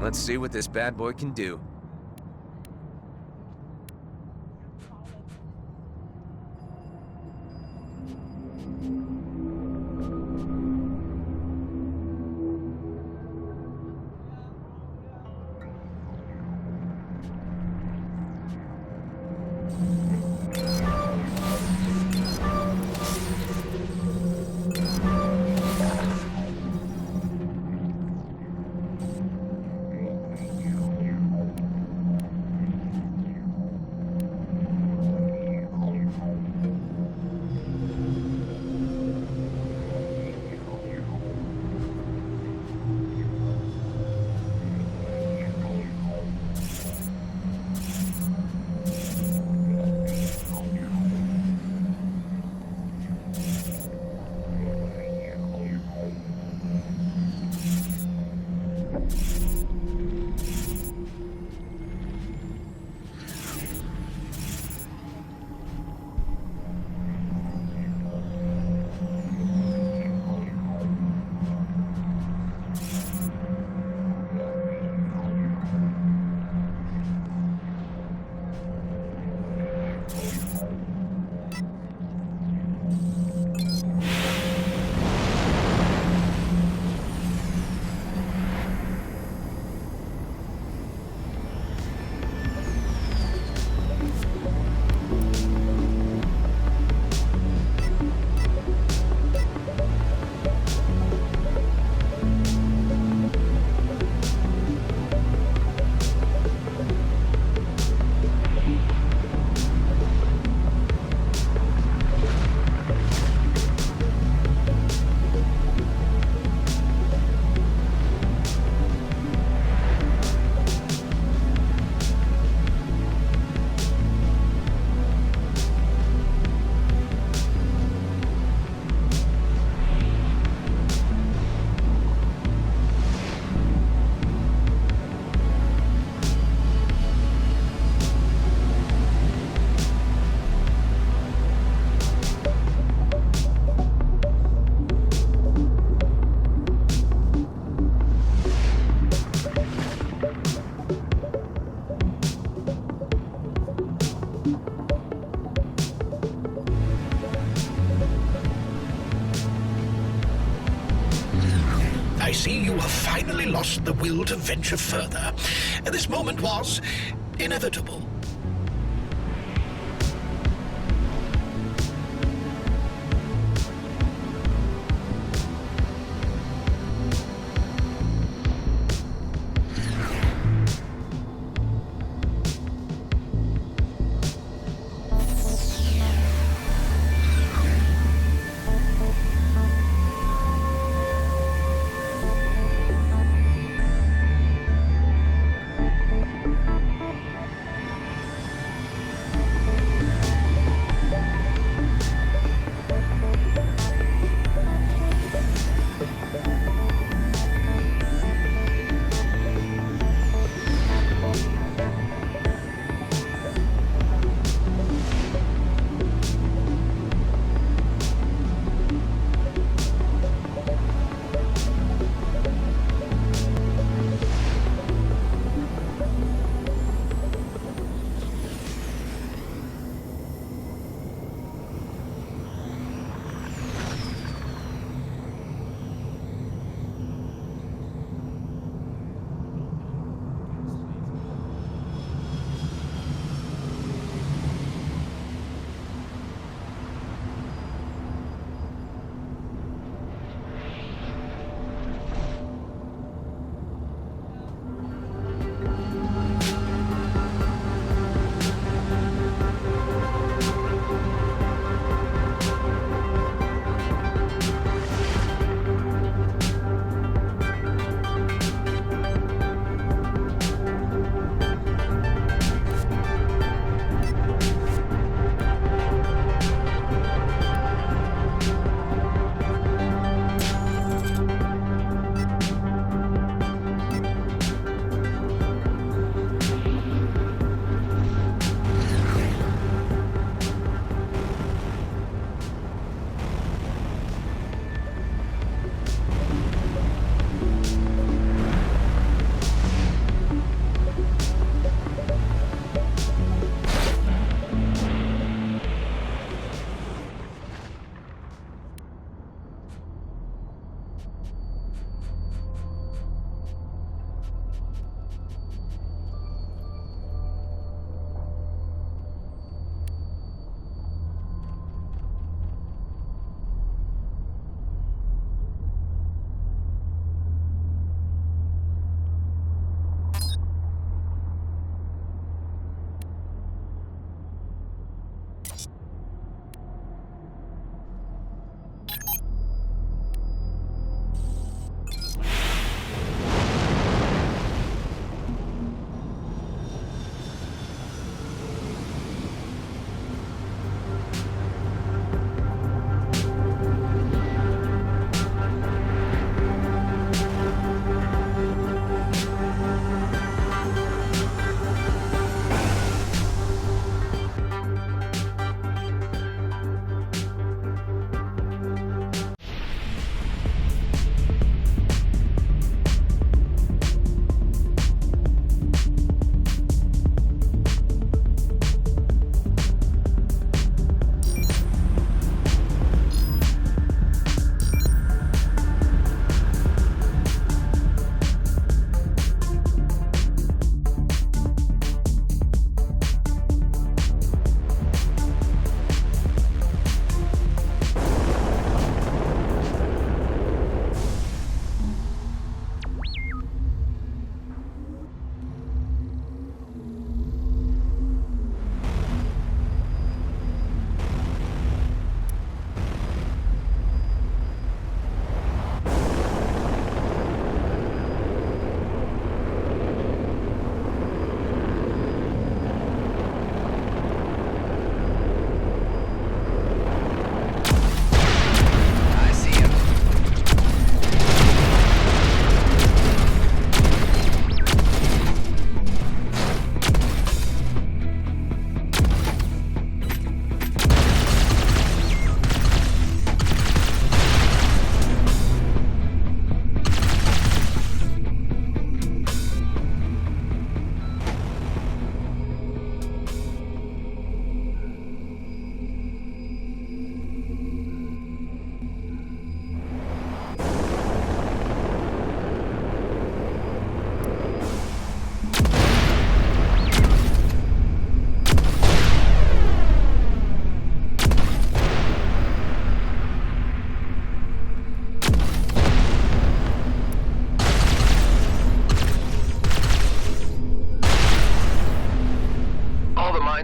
Let's see what this bad boy can do. I see you have finally lost the will to venture further. This moment was inevitable.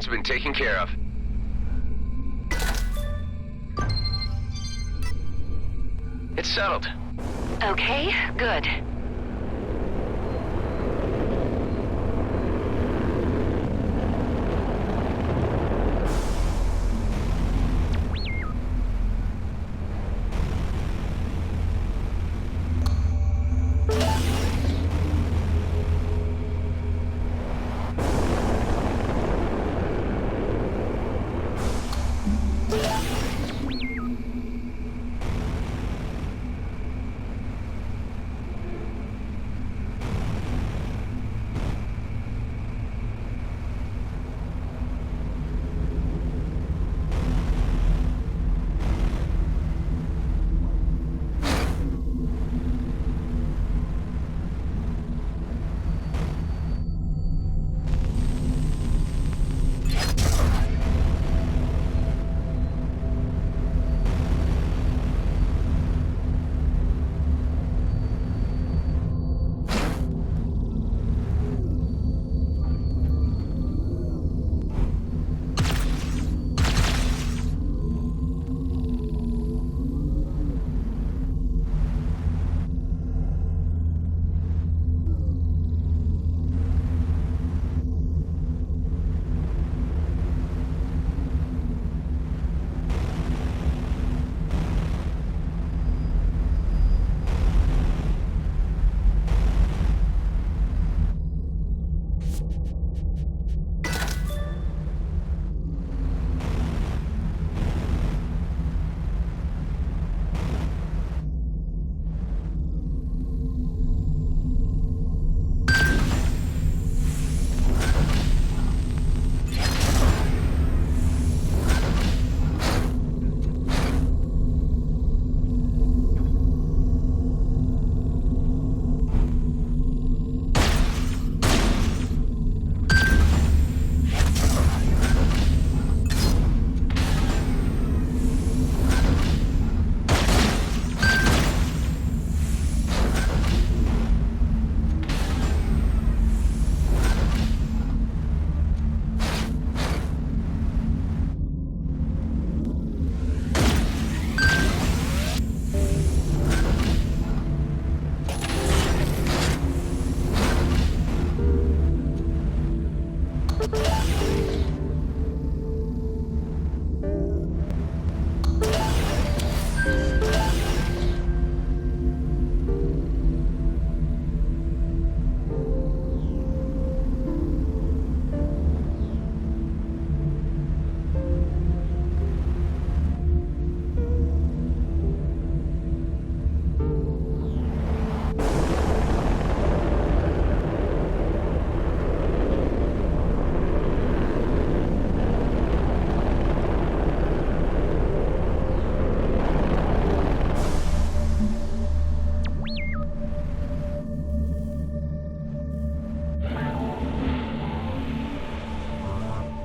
That's been taken care of. It's settled. Okay, good.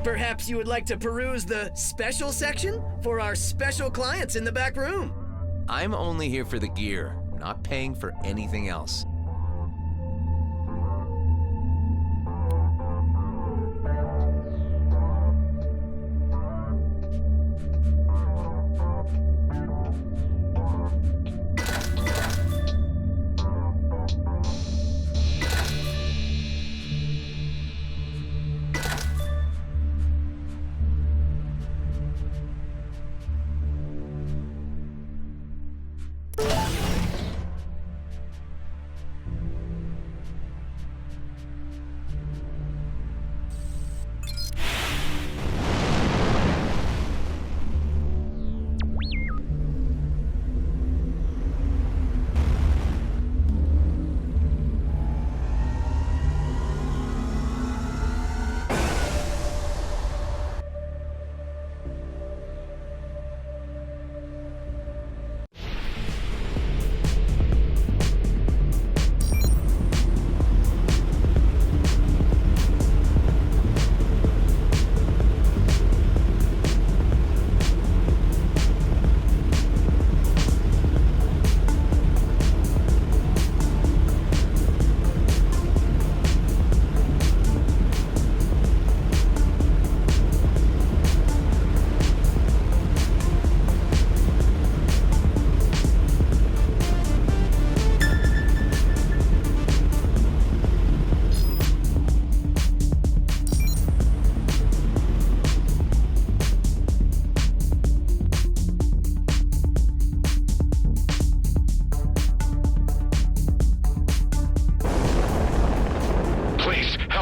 Perhaps you would like to peruse the special section for our special clients in the back room. I'm only here for the gear, not paying for anything else.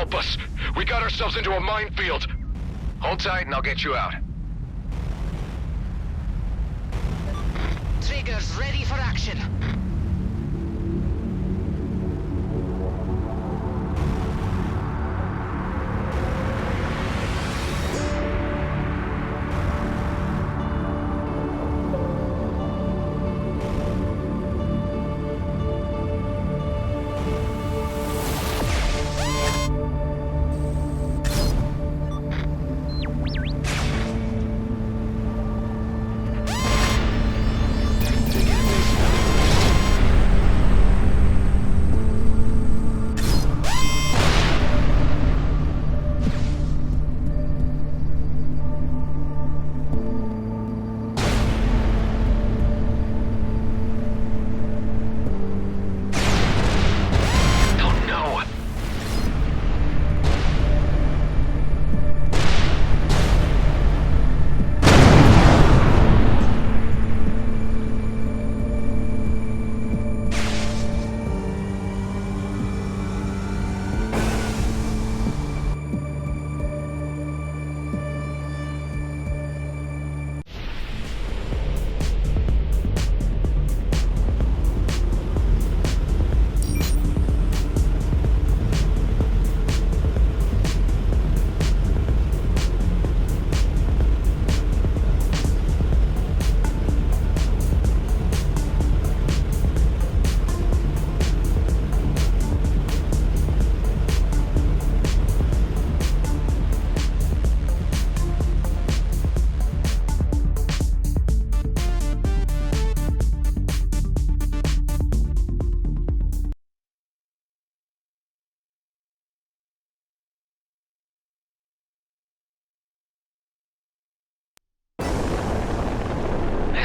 help us. We got ourselves into a minefield. Hold tight and I'll get you out. Triggers ready for action.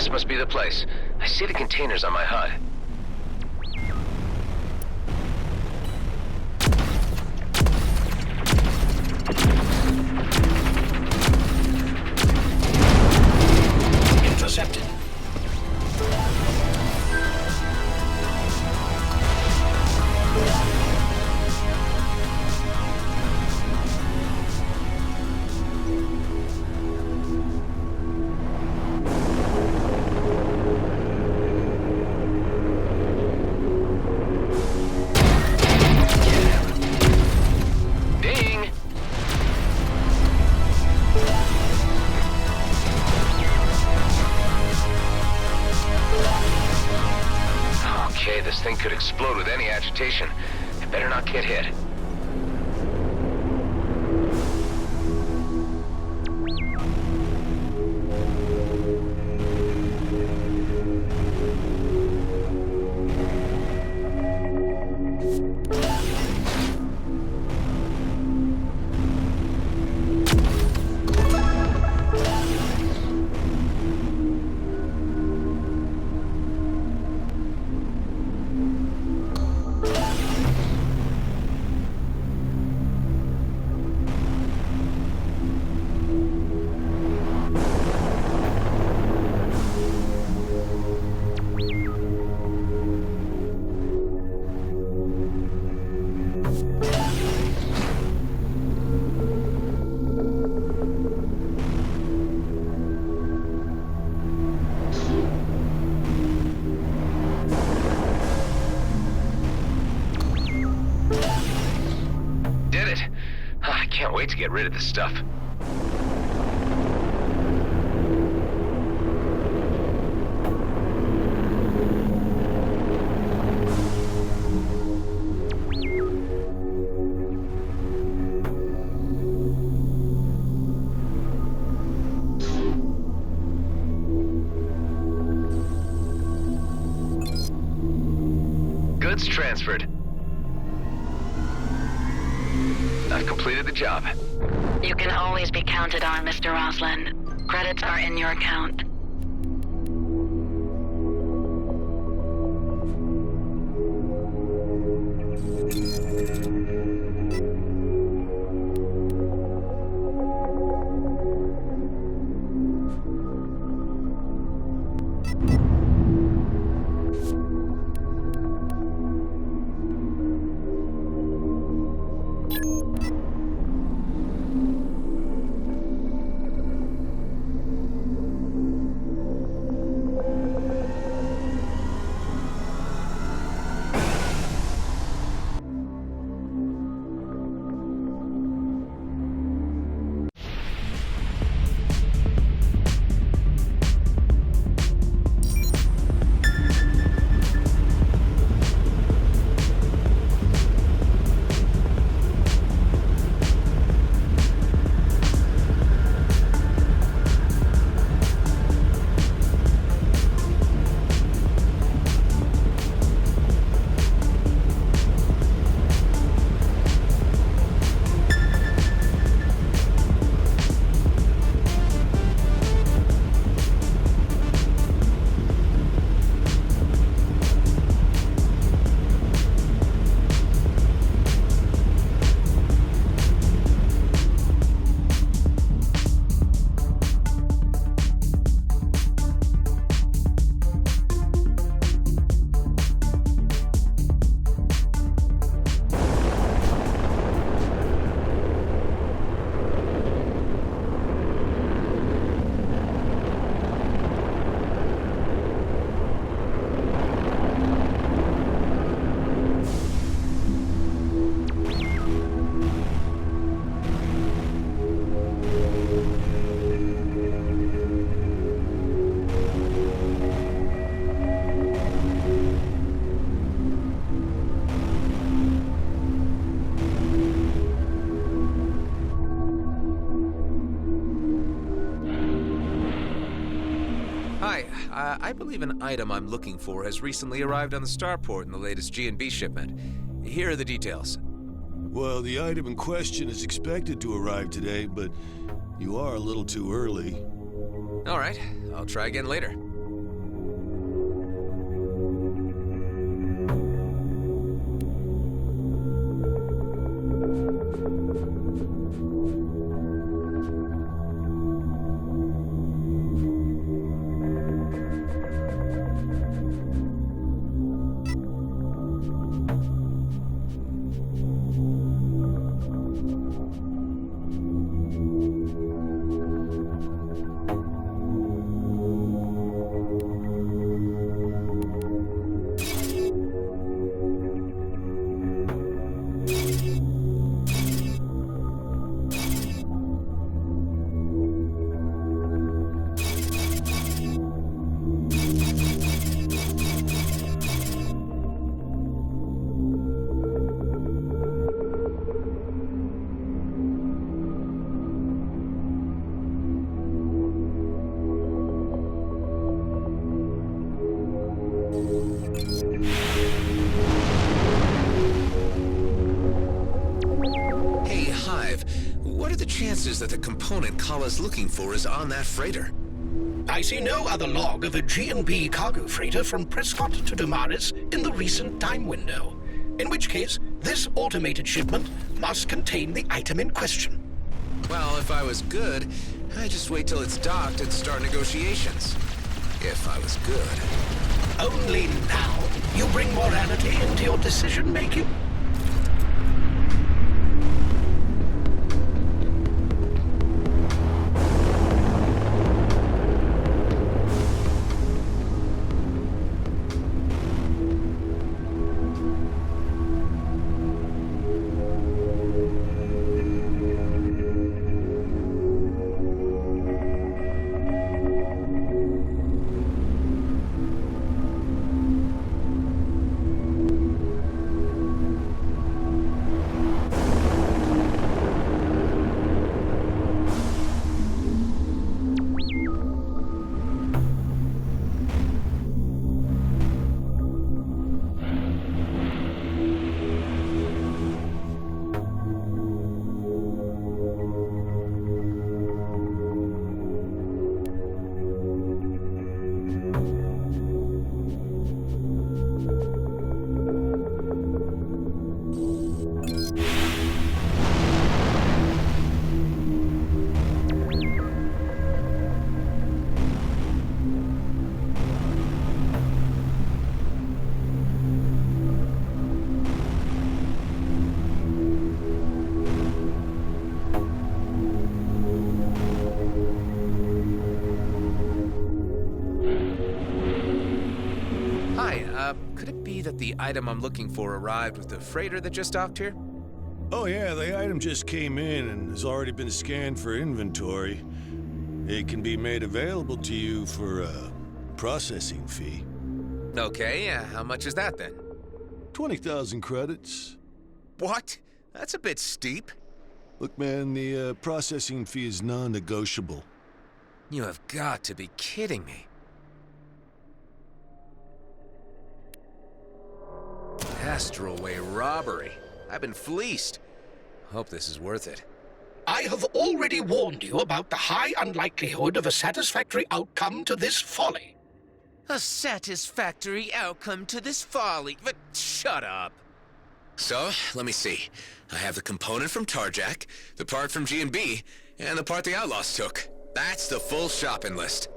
This must be the place. I see the containers on my HUD. Intercepted. Ding! Okay, this thing could explode with any agitation. I better not get hit. Did it! I can't wait to get rid of this stuff. Goods transferred. I've completed the job. You can always be counted on, Mr. Roslin. Credits are in your account. I believe an item I'm looking for has recently arrived on the starport in the latest G&B shipment. Here are the details. Well, the item in question is expected to arrive today, but you are a little too early. All right, I'll try again later. That the component Kala's looking for is on that freighter. I see no other log of a G&B cargo freighter from Prescott to Damaris in the recent time window, in which case this automated shipment must contain the item in question. Well, if I was good, I'd just wait till it's docked and start negotiations. If I was good. Only now you bring morality into your decision-making? Could it be that the item I'm looking for arrived with the freighter that just docked here? Oh yeah, the item just came in and has already been scanned for inventory. It can be made available to you for a processing fee. Okay, how much is that then? 20,000 credits. What? That's a bit steep. Look, man, the processing fee is non-negotiable. You have got to be kidding me. Astralway robbery. I've been fleeced. Hope this is worth it. I have already warned you about the high unlikelihood of a satisfactory outcome to this folly. A satisfactory outcome to this folly. But shut up. So, let me see. I have the component from Tarjak, the part from G&B, and the part the Outlaws took. That's the full shopping list.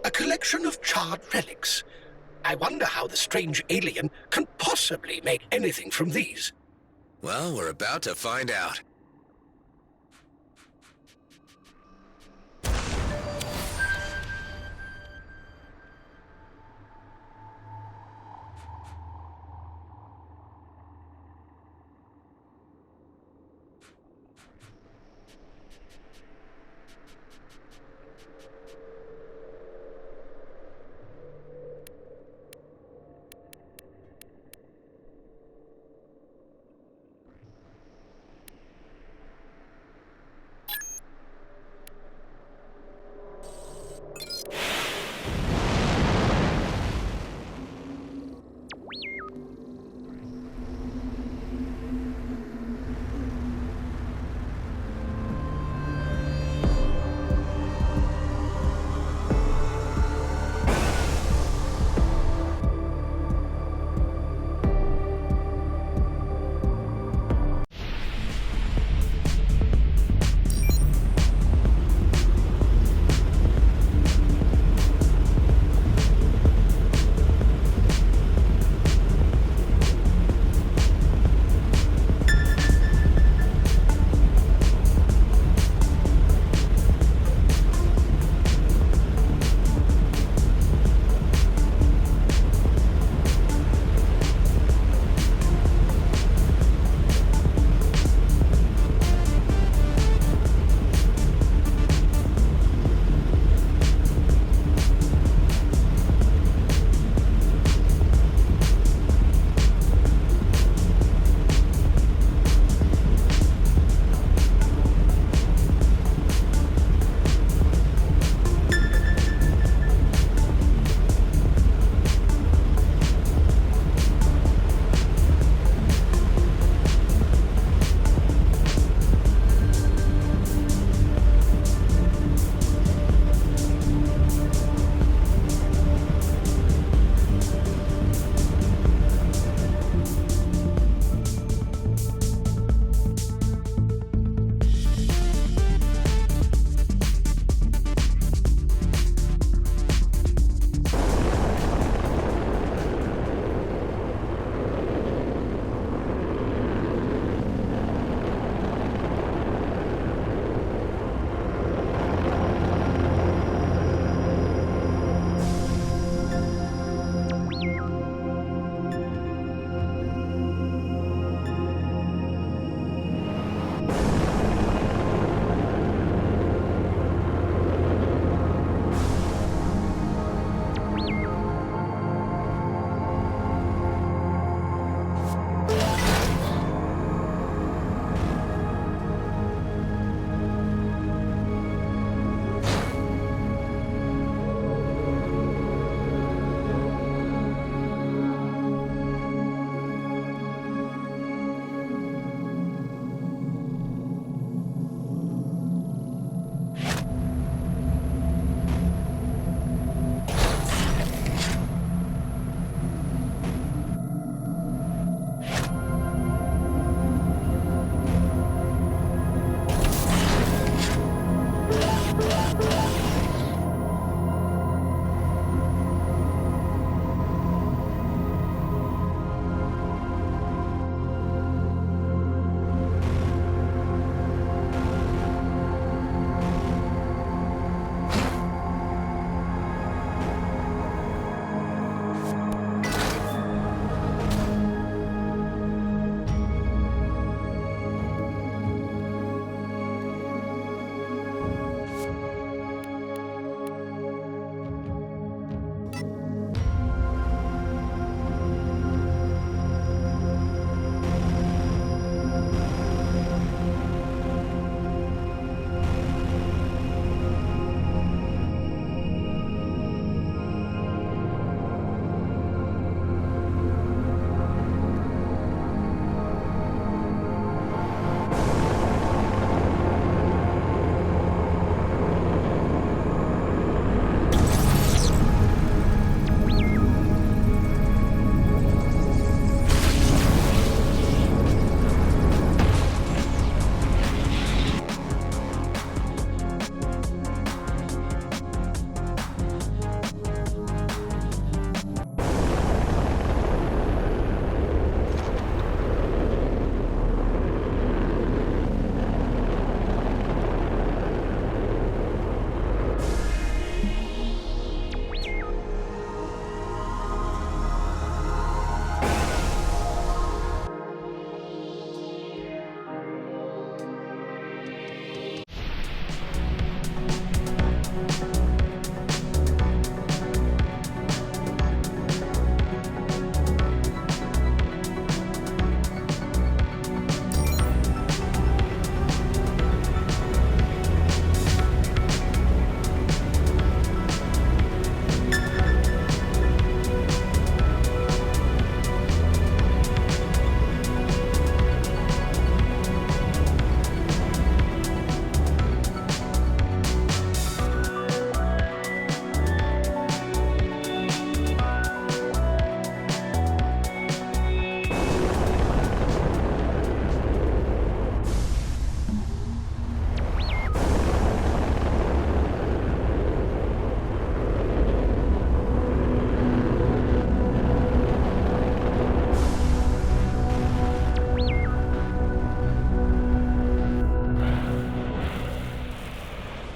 A collection of charred relics. I wonder how the strange alien can possibly make anything from these. Well, we're about to find out.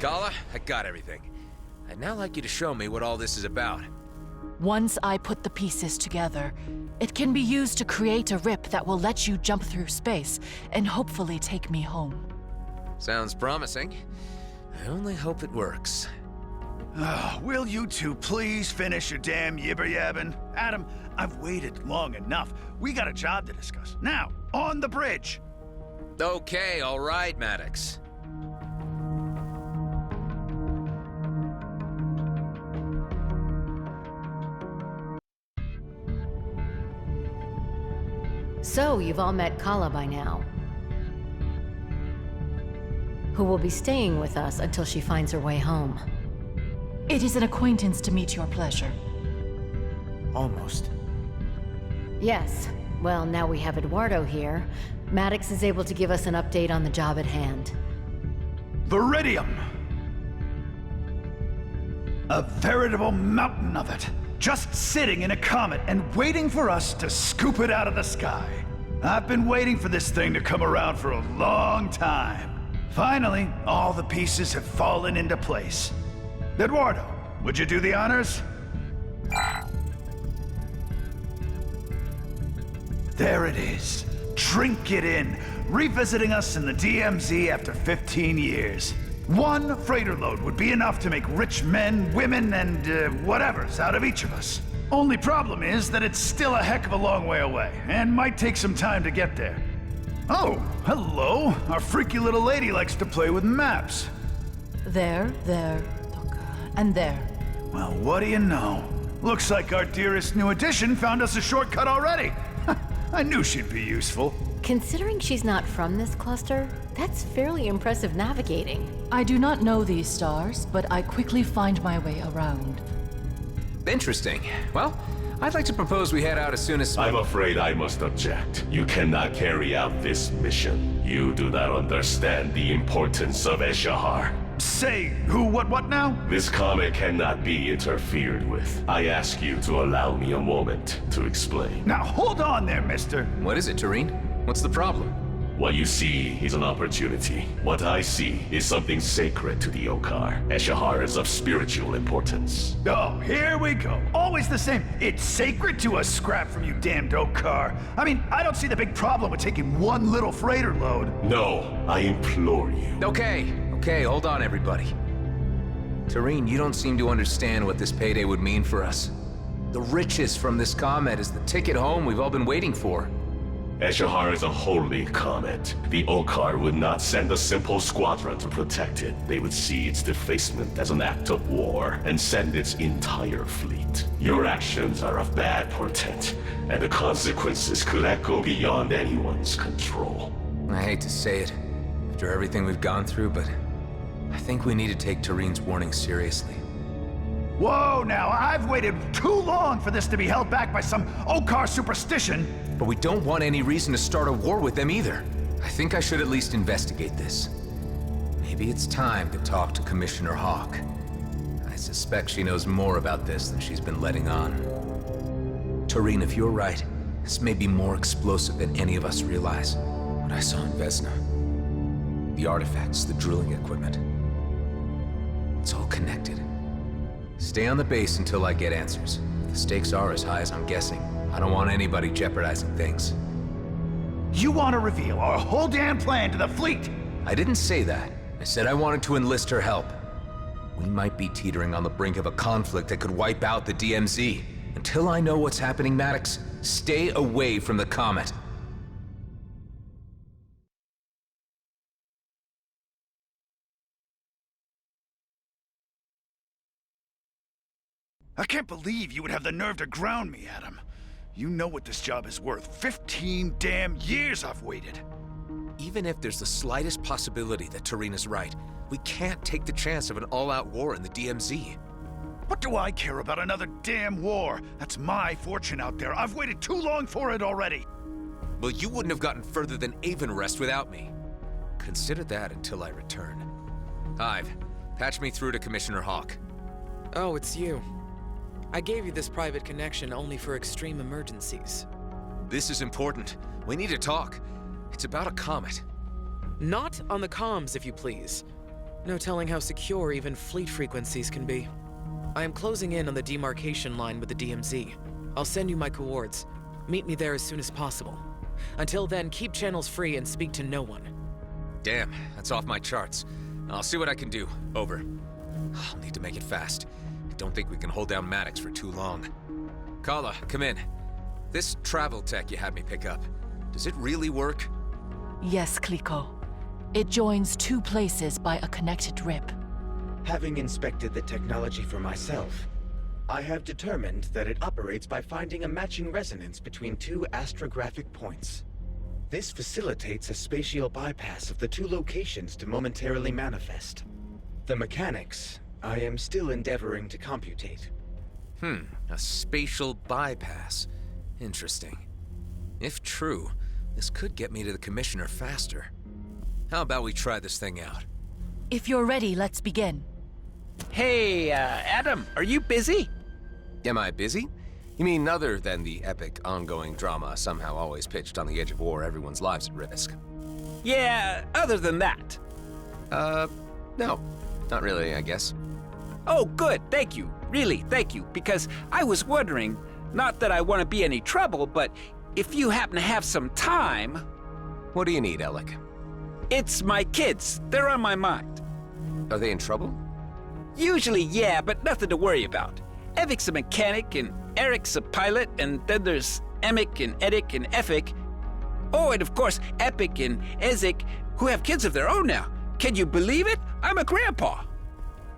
Gala, I got everything. I'd now like you to show me what all this is about. Once I put the pieces together, it can be used to create a rip that will let you jump through space and hopefully take me home. Sounds promising. I only hope it works. Will you two please finish your damn yibber-yabbing? Adam, I've waited long enough. We got a job to discuss. Now, on the bridge. Okay, all right, Maddox. So, you've all met Kala by now, who will be staying with us until she finds her way home. It is an acquaintance to meet your pleasure. Almost. Yes. Well, now we have Eduardo here. Maddox is able to give us an update on the job at hand. Viridium! A veritable mountain of it. Just sitting in a comet and waiting for us to scoop it out of the sky. I've been waiting for this thing to come around for a long time. Finally, all the pieces have fallen into place. Eduardo, would you do the honors? There it is. Drink it in, revisiting us in the DMZ after 15 years. One freighter load would be enough to make rich men, women, and whatevers out of each of us. Only problem is that it's still a heck of a long way away, and might take some time to get there. Oh, hello. Our freaky little lady likes to play with maps. There, look, and there. Well, what do you know? Looks like our dearest new addition found us a shortcut already. I knew she'd be useful. Considering she's not from this cluster, that's fairly impressive navigating. I do not know these stars, but I quickly find my way around. Interesting. Well, I'd like to propose we head out as soon as... I'm afraid I must object. You cannot carry out this mission. You do not understand the importance of Eshahar. Say, who, what now? This comet cannot be interfered with. I ask you to allow me a moment to explain. Now hold on there, mister. What is it, Tareen? What's the problem? What you see is an opportunity. What I see is something sacred to the Okar. Eshahar is of spiritual importance. Oh, here we go. Always the same. It's sacred to a scrap from you damned Okar. I mean, I don't see the big problem with taking one little freighter load. No, I implore you. Okay, hold on, everybody. Tareen, you don't seem to understand what this payday would mean for us. The riches from this comet is the ticket home we've all been waiting for. Eshahar is a holy comet. The Okar would not send a simple squadron to protect it. They would see its defacement as an act of war and send its entire fleet. Your actions are of bad portent, and the consequences could echo beyond anyone's control. I hate to say it, after everything we've gone through, but I think we need to take Tareen's warning seriously. Whoa, now, I've waited too long for this to be held back by some Okar superstition. But we don't want any reason to start a war with them either. I think I should at least investigate this. Maybe it's time to talk to Commissioner Hawk. I suspect she knows more about this than she's been letting on. Tareen, if you're right, this may be more explosive than any of us realize. What I saw in Vesna. The artifacts, the drilling equipment. It's all connected. Stay on the base until I get answers. If the stakes are as high as I'm guessing, I don't want anybody jeopardizing things. You want to reveal our whole damn plan to the fleet? I didn't say that. I said I wanted to enlist her help. We might be teetering on the brink of a conflict that could wipe out the DMZ. Until I know what's happening, Maddox, stay away from the comet. I can't believe you would have the nerve to ground me, Adam. You know what this job is worth. 15 damn years I've waited. Even if there's the slightest possibility that Tareen is right, we can't take the chance of an all-out war in the DMZ. What do I care about another damn war? That's my fortune out there. I've waited too long for it already. Well, you wouldn't have gotten further than Avonrest without me. Consider that until I return. Hive, patch me through to Commissioner Hawk. Oh, it's you. I gave you this private connection only for extreme emergencies. This is important. We need to talk. It's about a comet. Not on the comms, if you please. No telling how secure even fleet frequencies can be. I am closing in on the demarcation line with the DMZ. I'll send you my coords. Meet me there as soon as possible. Until then, keep channels free and speak to no one. Damn, that's off my charts. I'll see what I can do. Over. I'll need to make it fast. I don't think we can hold down Maddox for too long. Kala, come in. This travel tech you had me pick up, does it really work? Yes, Kliko. It joins two places by a connected rip. Having inspected the technology for myself, I have determined that it operates by finding a matching resonance between two astrographic points. This facilitates a spatial bypass of the two locations to momentarily manifest. The mechanics, I am still endeavoring to computate. A spatial bypass. Interesting. If true, this could get me to the Commissioner faster. How about we try this thing out? If you're ready, let's begin. Hey, Adam, are you busy? Am I busy? You mean other than the epic, ongoing drama somehow always pitched on the edge of war, everyone's lives at risk? Yeah, other than that. No. Not really, I guess. Oh, good, thank you. Really, thank you. Because I was wondering, not that I want to be any trouble, but if you happen to have some time... What do you need, Alec? It's my kids. They're on my mind. Are they in trouble? Usually, yeah, but nothing to worry about. Evic's a mechanic, and Eric's a pilot, and then there's Emic and Edic and Efik. Oh, and of course, Epic and Ezek, who have kids of their own now. Can you believe it? I'm a grandpa.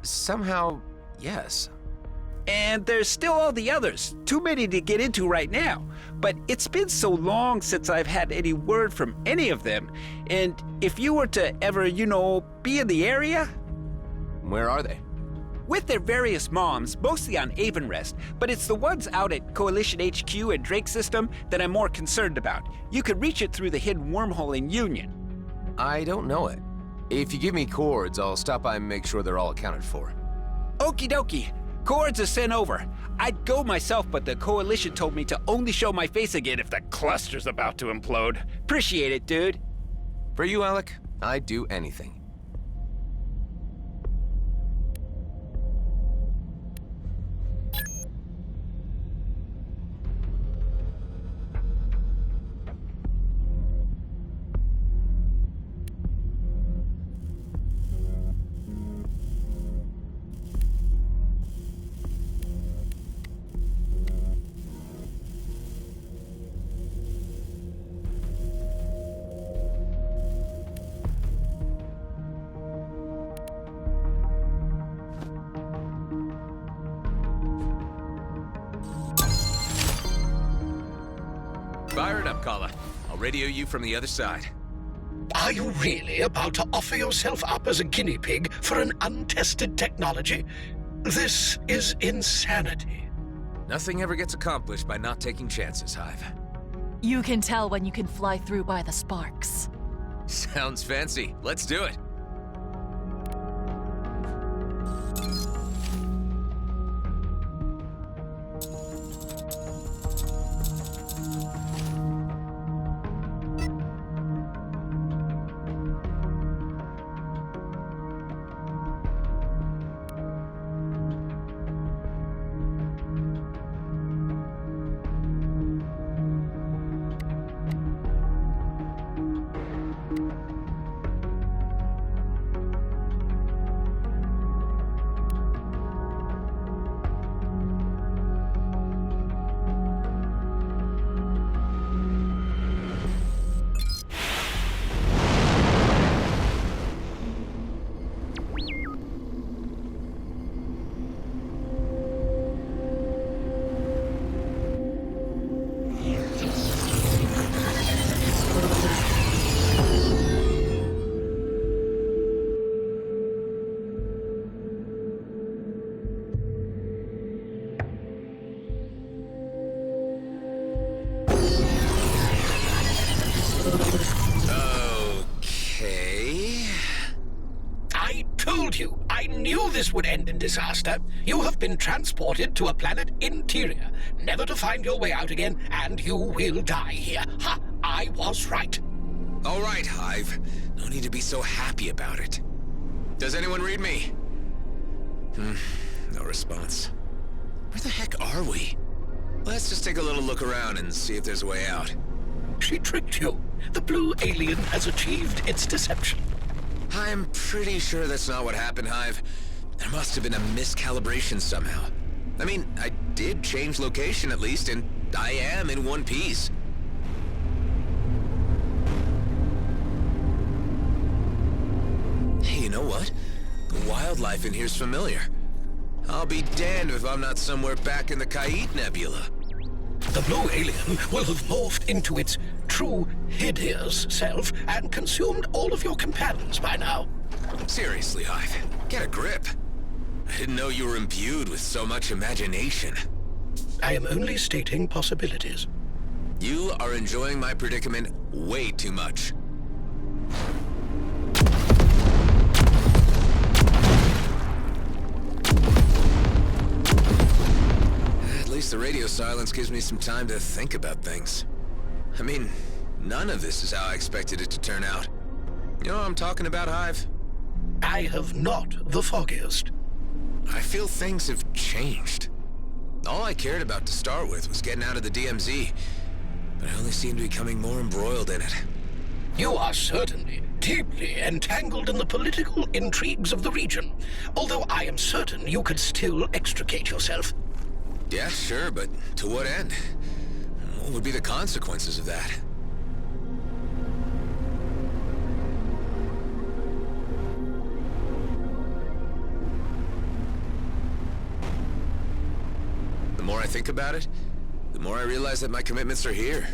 Somehow, yes. And there's still all the others. Too many to get into right now. But it's been so long since I've had any word from any of them. And if you were to ever, be in the area... Where are they? With their various moms, mostly on Avonrest, but it's the ones out at Coalition HQ and Drake System that I'm more concerned about. You could reach it through the hidden wormhole in Union. I don't know it. If you give me cords, I'll stop by and make sure they're all accounted for. Okie dokie. Cords are sent over. I'd go myself, but the Coalition told me to only show my face again if the cluster's about to implode. Appreciate it, dude. For you, Alec, I'd do anything. Fire it up, Kala. I'll radio you from the other side. Are you really about to offer yourself up as a guinea pig for an untested technology? This is insanity. Nothing ever gets accomplished by not taking chances, Hive. You can tell when you can fly through by the sparks. Sounds fancy. Let's do it. This would end in disaster. You have been transported to a planet interior, never to find your way out again, and you will die here. Ha! I was right. All right, Hive. No need to be so happy about it. Does anyone read me? No response. Where the heck are we? Let's just take a little look around and see if there's a way out. She tricked you. The blue alien has achieved its deception. I'm pretty sure that's not what happened, Hive. There must have been a miscalibration somehow. I mean, I did change location at least, and I am in one piece. Hey, you know what? The wildlife in here's familiar. I'll be damned if I'm not somewhere back in the Kait Nebula. The blue alien will have morphed into its true hideous self and consumed all of your companions by now. Seriously, Hive, get a grip. I didn't know you were imbued with so much imagination. I am only stating possibilities. You are enjoying my predicament way too much. At least the radio silence gives me some time to think about things. I mean, none of this is how I expected it to turn out. You know what I'm talking about, Hive? I have not the foggiest. I feel things have changed. All I cared about to start with was getting out of the DMZ, but I only seem to be becoming more embroiled in it. You are certainly deeply entangled in the political intrigues of the region, although I am certain you could still extricate yourself. Yeah, sure, but to what end? What would be the consequences of that? The more I think about it, the more I realize that my commitments are here.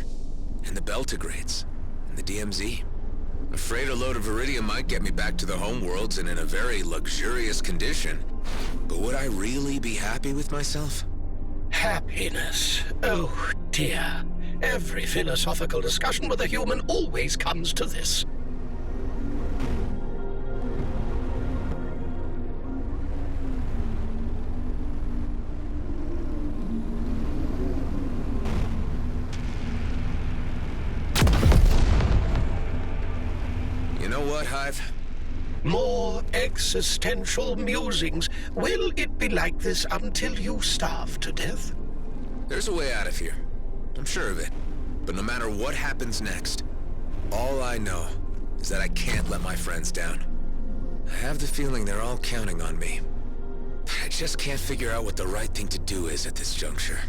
In the Beltigrades, in the DMZ. A freighter load of iridium might get me back to the homeworlds and in a very luxurious condition. But would I really be happy with myself? Happiness. Oh, dear. Every philosophical discussion with a human always comes to this. You know what, Hive? More existential musings. Will it be like this until you starve to death? There's a way out of here. I'm sure of it. But no matter what happens next, all I know is that I can't let my friends down. I have the feeling they're all counting on me. But I just can't figure out what the right thing to do is at this juncture.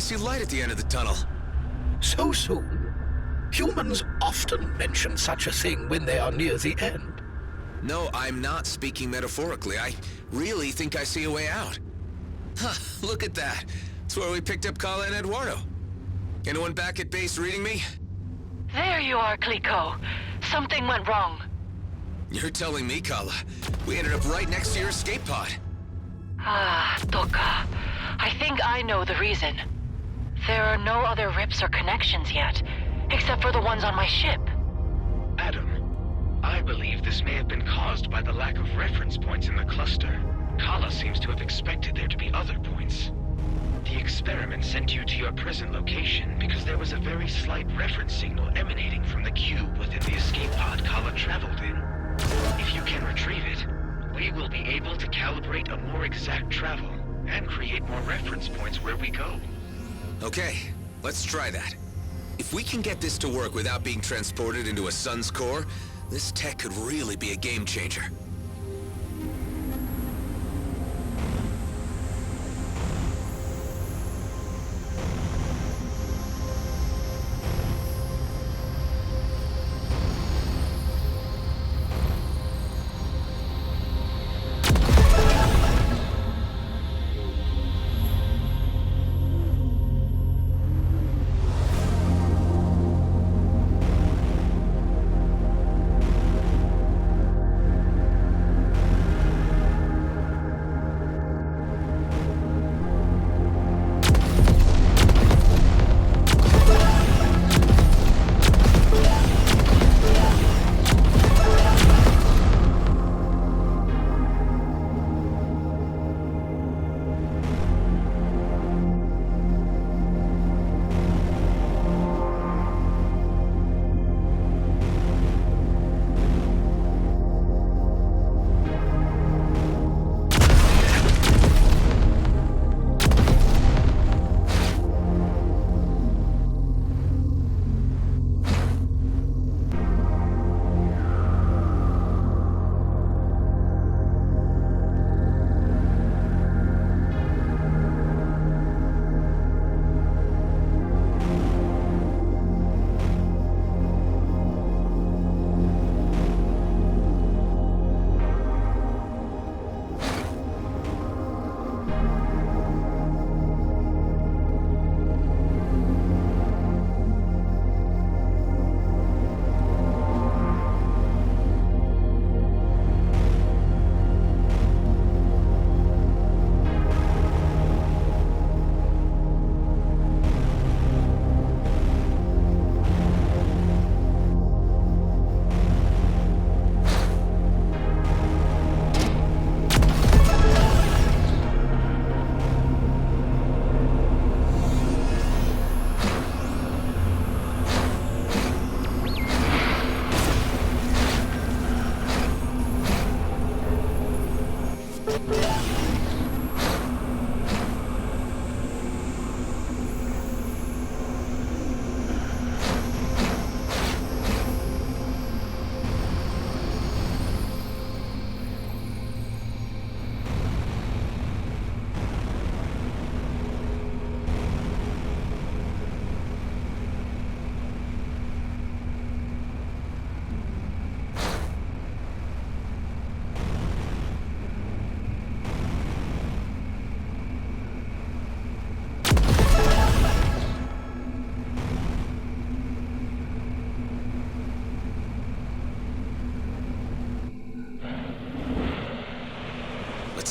I see light at the end of the tunnel. So soon? Humans often mention such a thing when they are near the end. No, I'm not speaking metaphorically. I really think I see a way out. Huh, look at that. It's where we picked up Kala and Eduardo. Anyone back at base reading me? There you are, Clico. Something went wrong. You're telling me, Kala. We ended up right next to your escape pod. Ah, Toka. I think I know the reason. There are no other rips or connections yet, except for the ones on my ship. Adam, I believe this may have been caused by the lack of reference points in the cluster. Kala seems to have expected there to be other points. The experiment sent you to your present location because there was a very slight reference signal emanating from the cube within the escape pod Kala traveled in. If you can retrieve it, we will be able to calibrate a more exact travel and create more reference points where we go. Okay, let's try that. If we can get this to work without being transported into a sun's core, this tech could really be a game changer.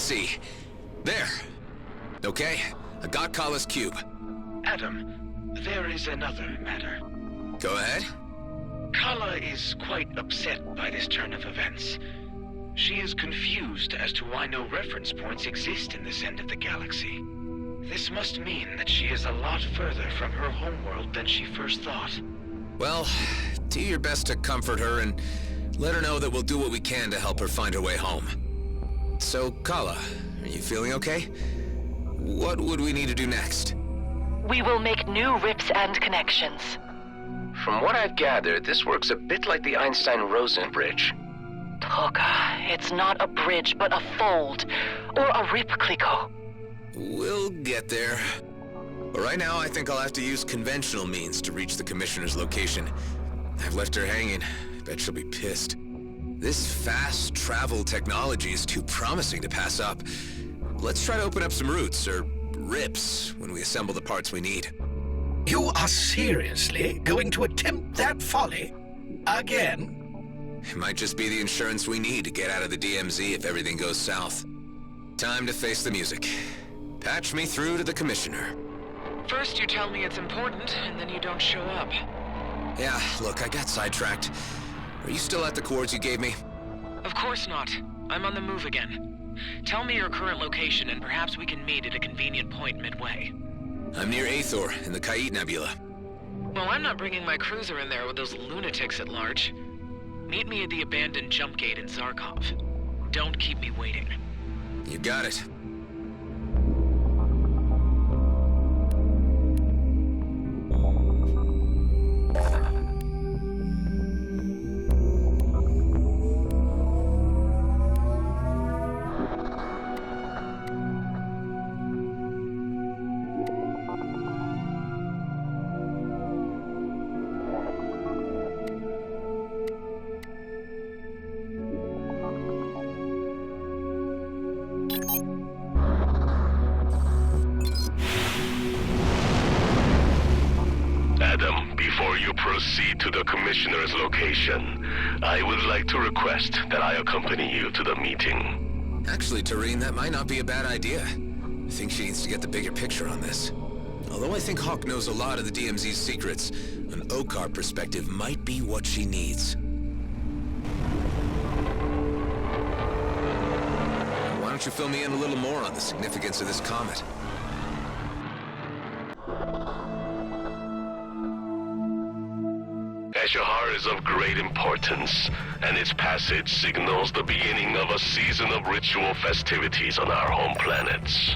See. There. Okay, I got Kala's cube. Adam, there is another matter. Go ahead. Kala is quite upset by this turn of events. She is confused as to why no reference points exist in this end of the galaxy. This must mean that she is a lot further from her homeworld than she first thought. Well, do your best to comfort her and let her know that we'll do what we can to help her find her way home. So, Kala, are you feeling okay? What would we need to do next? We will make new rips and connections. From what I've gathered, this works a bit like the Einstein-Rosen bridge. Toka, it's not a bridge, but a fold. Or a rip, Clico. We'll get there. But right now, I think I'll have to use conventional means to reach the Commissioner's location. I've left her hanging. I bet she'll be pissed. This fast travel technology is too promising to pass up. Let's try to open up some routes, or rips, when we assemble the parts we need. You are seriously going to attempt that folly? Again? It might just be the insurance we need to get out of the DMZ if everything goes south. Time to face the music. Patch me through to the Commissioner. First you tell me it's important, and then you don't show up. Yeah, look, I got sidetracked. Are you still at the coords you gave me? Of course not. I'm on the move again. Tell me your current location, and perhaps we can meet at a convenient point midway. I'm near Aethor, in the Kait Nebula. Well, I'm not bringing my cruiser in there with those lunatics at large. Meet me at the abandoned jump gate in Zarkov. Don't keep me waiting. You got it. Proceed to the Commissioner's location. I would like to request that I accompany you to the meeting. Actually, Tareen, that might not be a bad idea. I think she needs to get the bigger picture on this. Although I think Hawk knows a lot of the DMZ's secrets, an Okar perspective might be what she needs. Why don't you fill me in a little more on the significance of this comet? Eshahar is of great importance, and its passage signals the beginning of a season of ritual festivities on our home planets.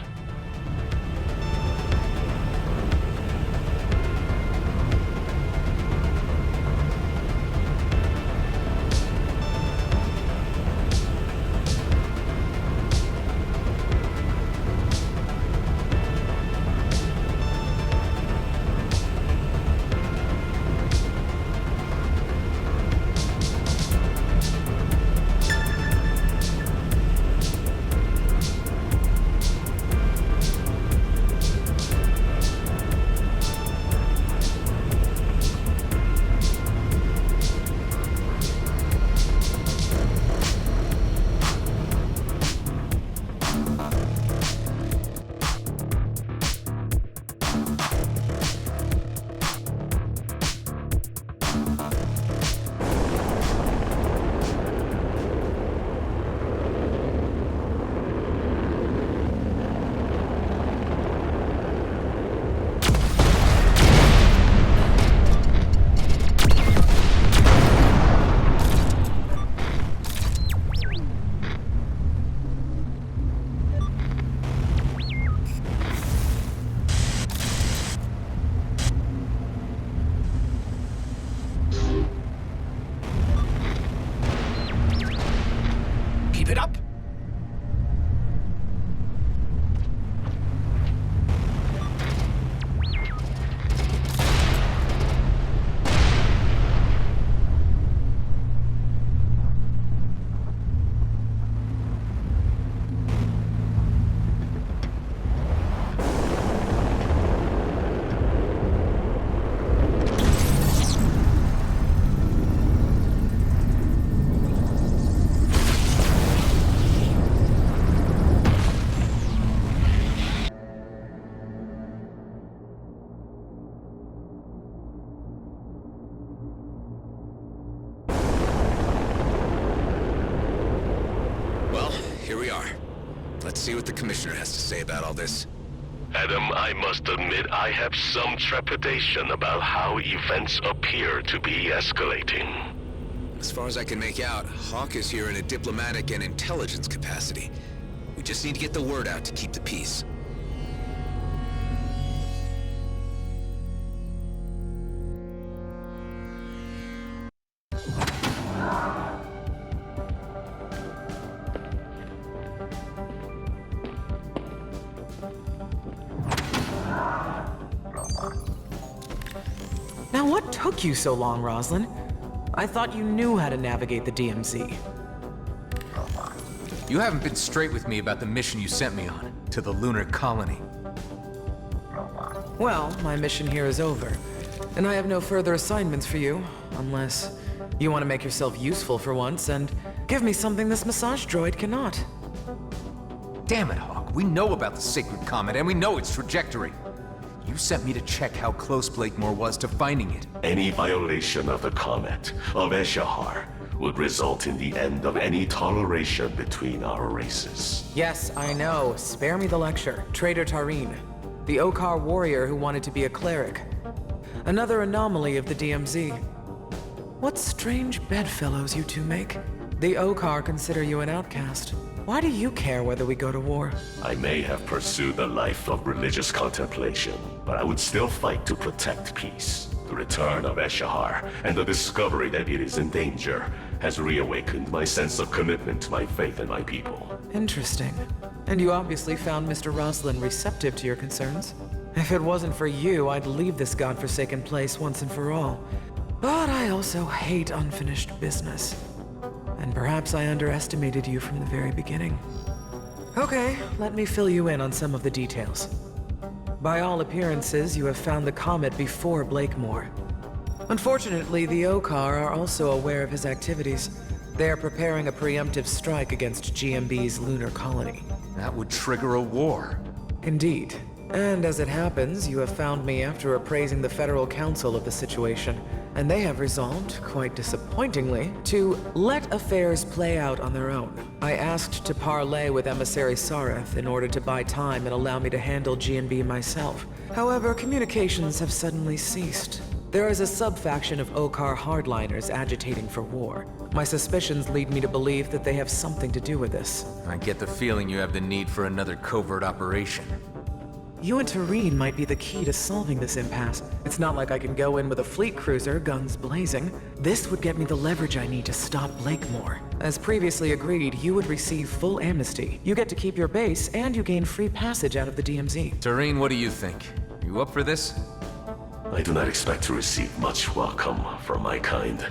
Let's see what the Commissioner has to say about all this. Adam, I must admit I have some trepidation about how events appear to be escalating. As far as I can make out, Hawk is here in a diplomatic and intelligence capacity. We just need to get the word out to keep the peace. What took you so long, Roslyn? I thought you knew how to navigate the DMZ. You haven't been straight with me about the mission you sent me on, to the lunar colony. Well, my mission here is over, and I have no further assignments for you, unless you want to make yourself useful for once and give me something this massage droid cannot. Damn it, Hawk. We know about the sacred comet, and we know its trajectory. You sent me to check how close Blakemore was to finding it. Any violation of the comet, of Eshahar, would result in the end of any toleration between our races. Yes, I know. Spare me the lecture. Traitor Tareen, the Okar warrior who wanted to be a cleric. Another anomaly of the DMZ. What strange bedfellows you two make. The Okar consider you an outcast. Why do you care whether we go to war? I may have pursued a life of religious contemplation, but I would still fight to protect peace. The return of Eshahar and the discovery that it is in danger has reawakened my sense of commitment to my faith and my people. Interesting. And you obviously found Mr. Roslin receptive to your concerns. If it wasn't for you, I'd leave this godforsaken place once and for all. But I also hate unfinished business. And perhaps I underestimated you from the very beginning. Okay, let me fill you in on some of the details. By all appearances, you have found the comet before Blakemore. Unfortunately, the Okar are also aware of his activities. They are preparing a preemptive strike against GMB's lunar colony. That would trigger a war. Indeed. And as it happens, you have found me after appraising the Federal Council of the situation, and they have resolved, quite disappointingly, to let affairs play out on their own. I asked to parley with Emissary Sareth in order to buy time and allow me to handle GMB myself. However, communications have suddenly ceased. There is a sub-faction of Okar hardliners agitating for war. My suspicions lead me to believe that they have something to do with this. I get the feeling you have the need for another covert operation. You and Tareen might be the key to solving this impasse. It's not like I can go in with a fleet cruiser, guns blazing. This would get me the leverage I need to stop Blakemore. As previously agreed, you would receive full amnesty. You get to keep your base, and you gain free passage out of the DMZ. Tareen, what do you think? You up for this? I do not expect to receive much welcome from my kind.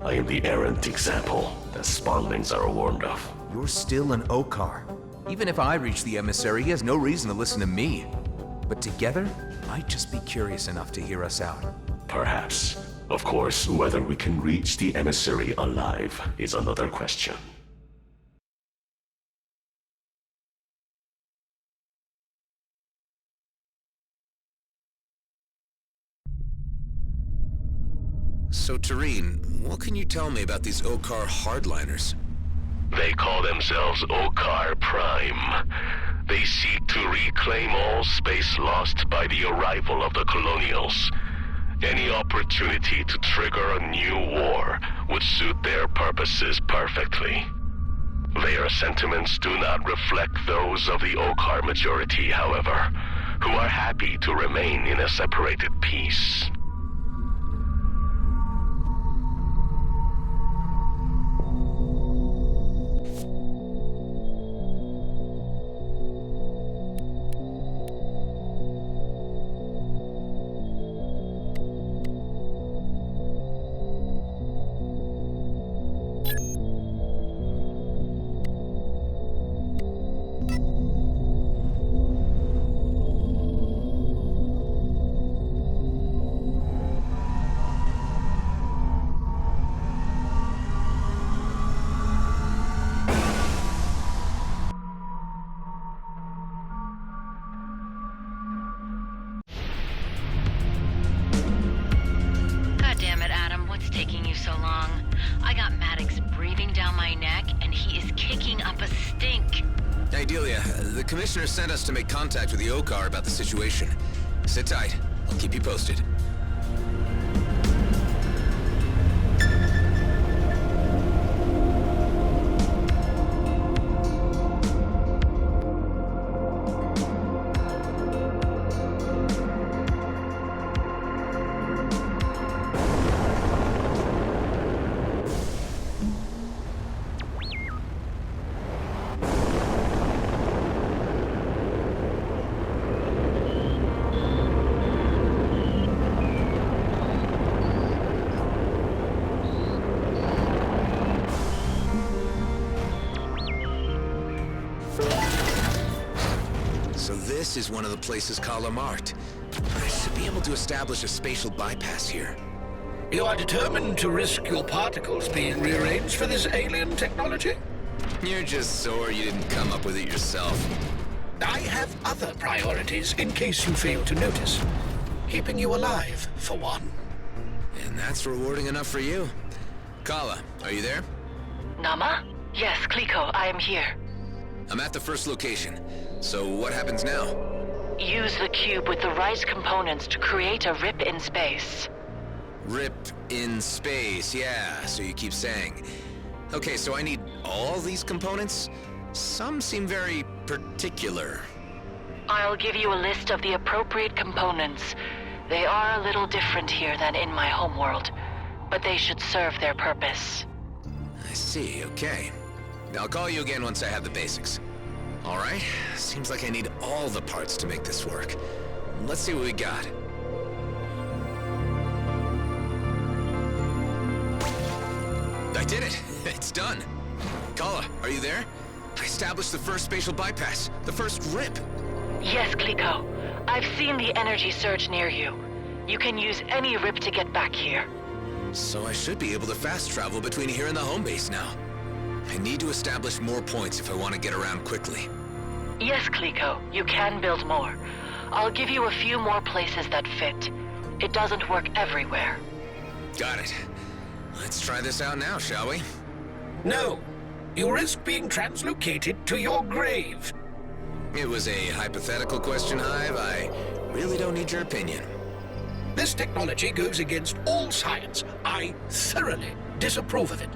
I am the errant example that spawnlings are warned of. You're still an Okar. Even if I reach the emissary, he has no reason to listen to me. But together, might just be curious enough to hear us out. Perhaps. Of course, whether we can reach the emissary alive is another question. So, Tareen, what can you tell me about these Okar hardliners? They call themselves Okar Prime. They seek to reclaim all space lost by the arrival of the colonials. Any opportunity to trigger a new war would suit their purposes perfectly. Their sentiments do not reflect those of the Okar majority, however, who are happy to remain in a separated peace. The Commissioner sent us to make contact with the Okar about the situation. Sit tight. I'll keep you posted. this is one of the places Kala marked. I should be able to establish a spatial bypass here. You are determined to risk your particles being rearranged for this alien technology? You're just sore you didn't come up with it yourself. I have other priorities in case you fail to notice. Keeping you alive, for one. And that's rewarding enough for you. Kala, are you there? Nama? Yes, Kliko, I am here. I'm at the first location. So what happens now? Use the cube with the right components to create a rip in space. Rip in space, yeah, so you keep saying. Okay, so I need all these components? Some seem very particular. I'll give you a list of the appropriate components. They are a little different here than in my homeworld, but they should serve their purpose. I see, okay. I'll call you again once I have the basics. All right, seems like I need all the parts to make this work. Let's see what we got. I did it! It's done! Kala, are you there? I established the first spatial bypass, the first rip. Yes, Kliko. I've seen the energy surge near you. You can use any rip to get back here. So I should be able to fast travel between here and the home base now. I need to establish more points if I want to get around quickly. Yes, Kliko, you can build more. I'll give you a few more places that fit. It doesn't work everywhere. Got it. Let's try this out now, shall we? No. You risk being translocated to your grave. It was a hypothetical question, Hive. I really don't need your opinion. This technology goes against all science. I thoroughly disapprove of it.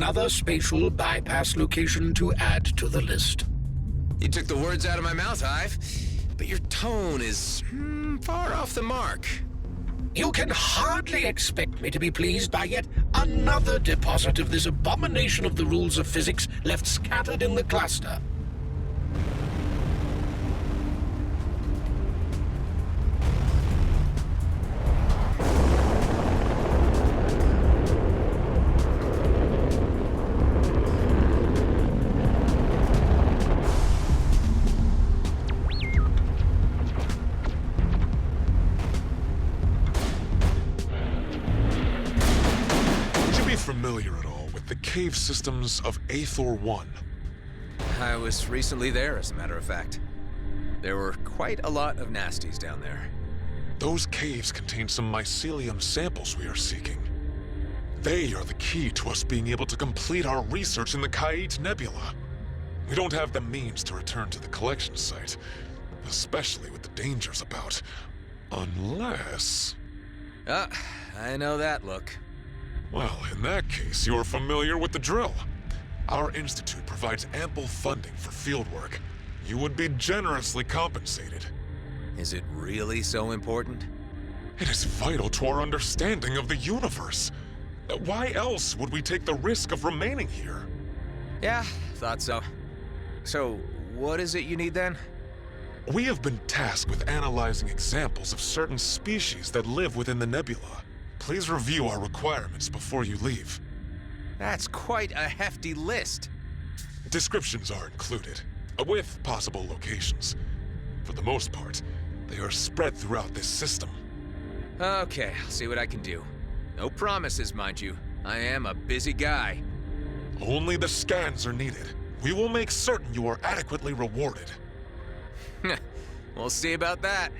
another spatial bypass location to add to the list. You took the words out of my mouth, Hive, but your tone is far off the mark. You can hardly expect me to be pleased by yet another deposit of this abomination of the rules of physics left scattered in the cluster. Familiar at all with the cave systems of Aethor 1? I was recently there, as a matter of fact. There were quite a lot of nasties down there. Those caves contain some mycelium samples we are seeking. They are the key to us being able to complete our research in the Kait Nebula. We don't have the means to return to the collection site, especially with the dangers about. Unless... Ah, I know that look. Well, in that case, you're familiar with the drill. Our institute provides ample funding for fieldwork. You would be generously compensated. Is it really so important? It is vital to our understanding of the universe. Why else would we take the risk of remaining here? Yeah, thought so. So, what is it you need then? We have been tasked with analyzing examples of certain species that live within the nebula. Please review our requirements before you leave. That's quite a hefty list. Descriptions are included, with possible locations. For the most part, they are spread throughout this system. Okay, I'll see what I can do. No promises, mind you. I am a busy guy. Only the scans are needed. We will make certain you are adequately rewarded. We'll see about that.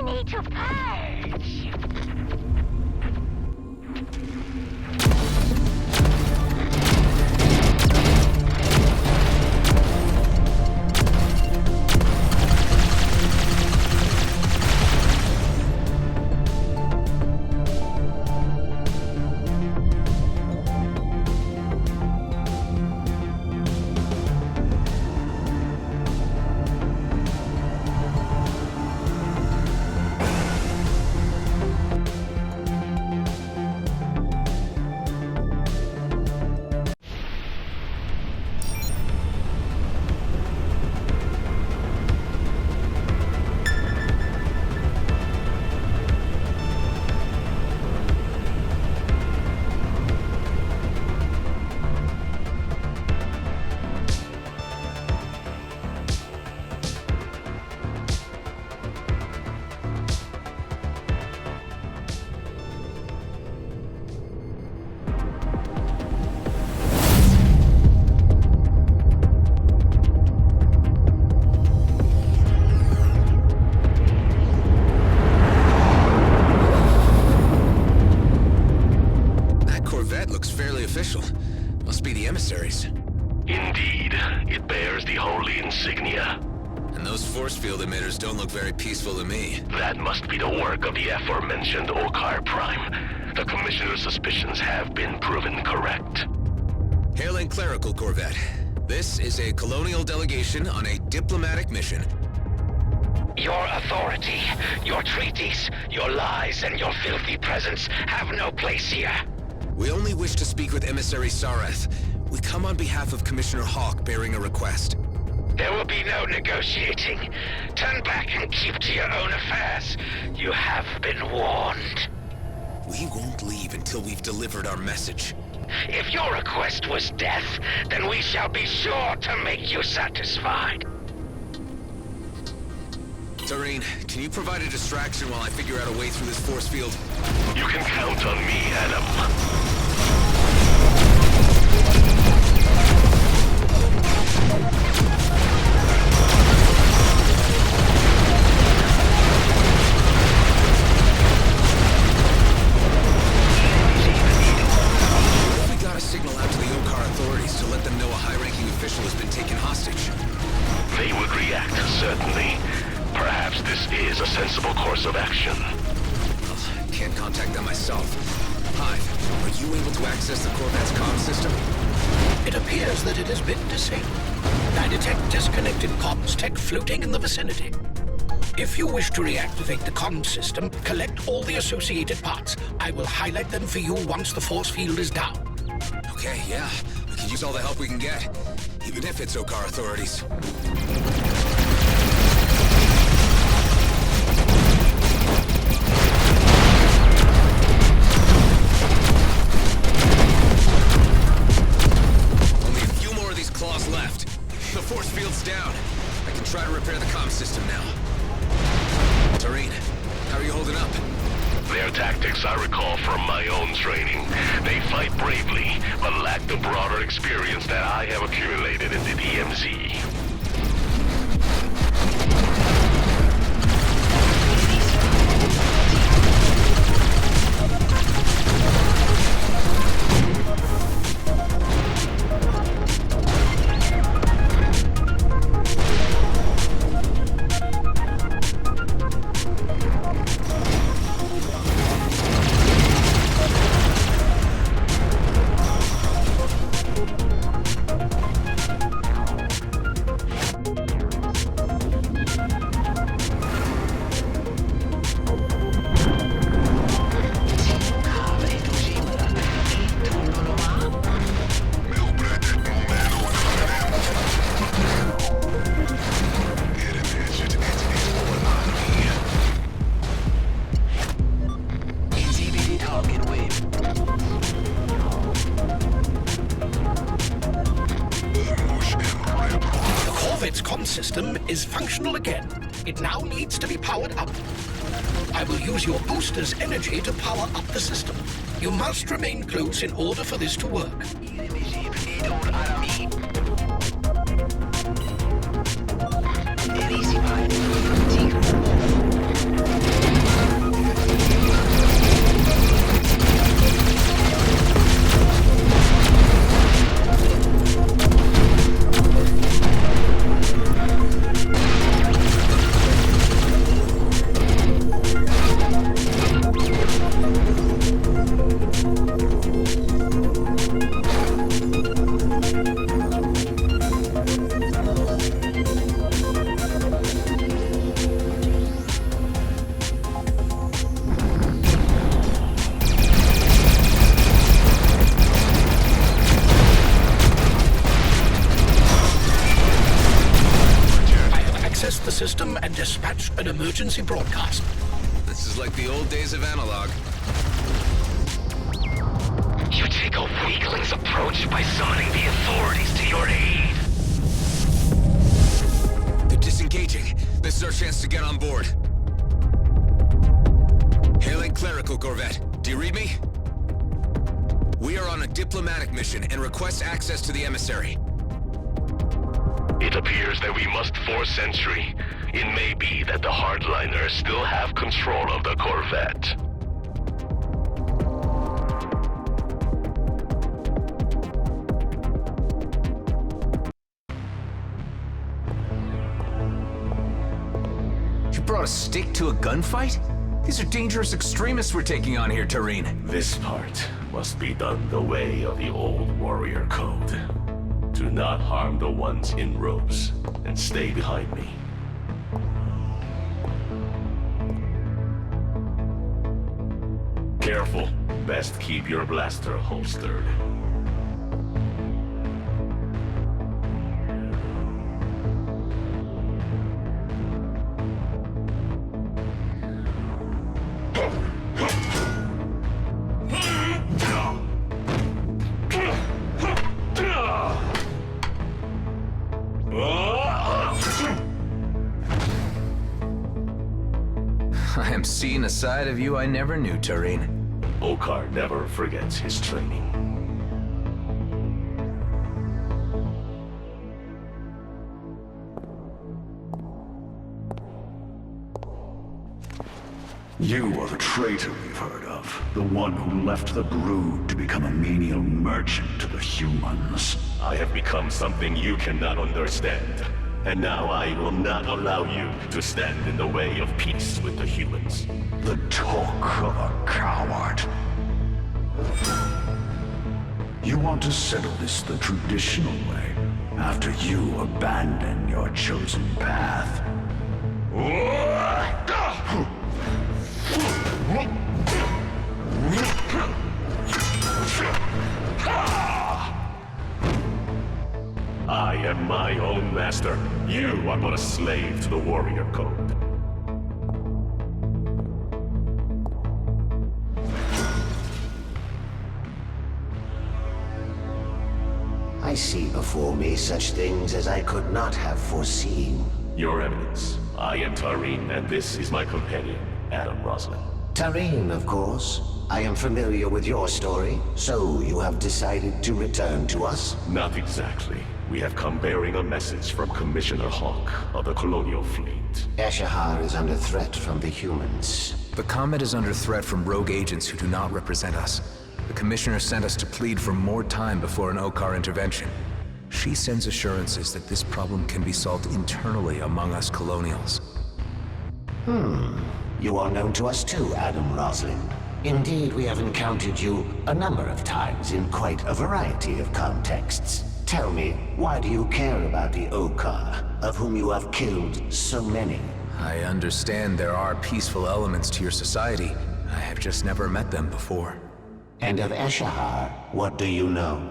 I need to purge. Must be the emissaries. Indeed. It bears the holy insignia. And those force field emitters don't look very peaceful to me. That must be the work of the aforementioned Okar Prime. The Commissioner's suspicions have been proven correct. Hailing Clerical Corvette. This is a colonial delegation on a diplomatic mission. Your authority, your treaties, your lies, and your filthy presence have no place here. We only wish to speak with Emissary Sareth. We come on behalf of Commissioner Hawk bearing a request. There will be no negotiating. Turn back and keep to your own affairs. You have been warned. We won't leave until we've delivered our message. If your request was death, then we shall be sure to make you satisfied. Tareen, can you provide a distraction while I figure out a way through this force field? You can count on me, Adam. We got a signal out to the Okar authorities to let them know a high-ranking official has been taken hostage. They would react, certainly. Perhaps this is a sensible course of action. Well, can't contact them myself. Hive, are you able to access the Corvette's comm system? It appears that it has been disabled. I detect disconnected comms tech floating in the vicinity. If you wish to reactivate the comm system, collect all the associated parts. I will highlight them for you once the force field is down. Okay, yeah. We can use all the help we can get, even if it's Okar authorities. Claws left. The force field's down. I can try to repair the comm system now. Tareen, how are you holding up? Their tactics I recall from my own training. They fight bravely, but lack the broader experience that I have accumulated in the DMZ. Is functional again. It now needs to be powered up. I will use your booster's energy to power up the system. You must remain close in order for this to work. an emergency broadcast. This is like the old days of analog. You take a weakling's approach by summoning the authorities to your aid. They're disengaging. This is our chance to get on board. Hailing clerical corvette. Do you read me? We are on a diplomatic mission and request access to the emissary. It appears that we must force entry. It may be that the hardliners still have control of the corvette. You brought a stick to a gunfight? These are dangerous extremists we're taking on here, Tareen. This part must be done the way of the old warrior code. Do not harm the ones in robes, and stay behind me. Careful. Best keep your blaster holstered. I am seeing a side of you I never knew, Tareen. Okar never forgets his training. You are the traitor we've heard of. The one who left the brood to become a menial merchant to the humans. I have become something you cannot understand. And now I will not allow you to stand in the way of peace with the humans. The talk of a coward. You want to settle this the traditional way, after you abandon your chosen path. I am my own master. You are but a slave to the warrior code. I see before me such things as I could not have foreseen. Your Eminence, I am Tareen, and this is my companion, Adam Roslin. Tareen, of course. I am familiar with your story, so you have decided to return to us? Not exactly. We have come bearing a message from Commissioner Hawk of the Colonial Fleet. Eshahar is under threat from the humans. The Comet is under threat from rogue agents who do not represent us. The Commissioner sent us to plead for more time before an Okar intervention. She sends assurances that this problem can be solved internally among us Colonials. You are known to us too, Adam Roslin. Indeed, we have encountered you a number of times in quite a variety of contexts. Tell me, why do you care about the Okar, of whom you have killed so many? I understand there are peaceful elements to your society. I have just never met them before. And of Eshahar, what do you know?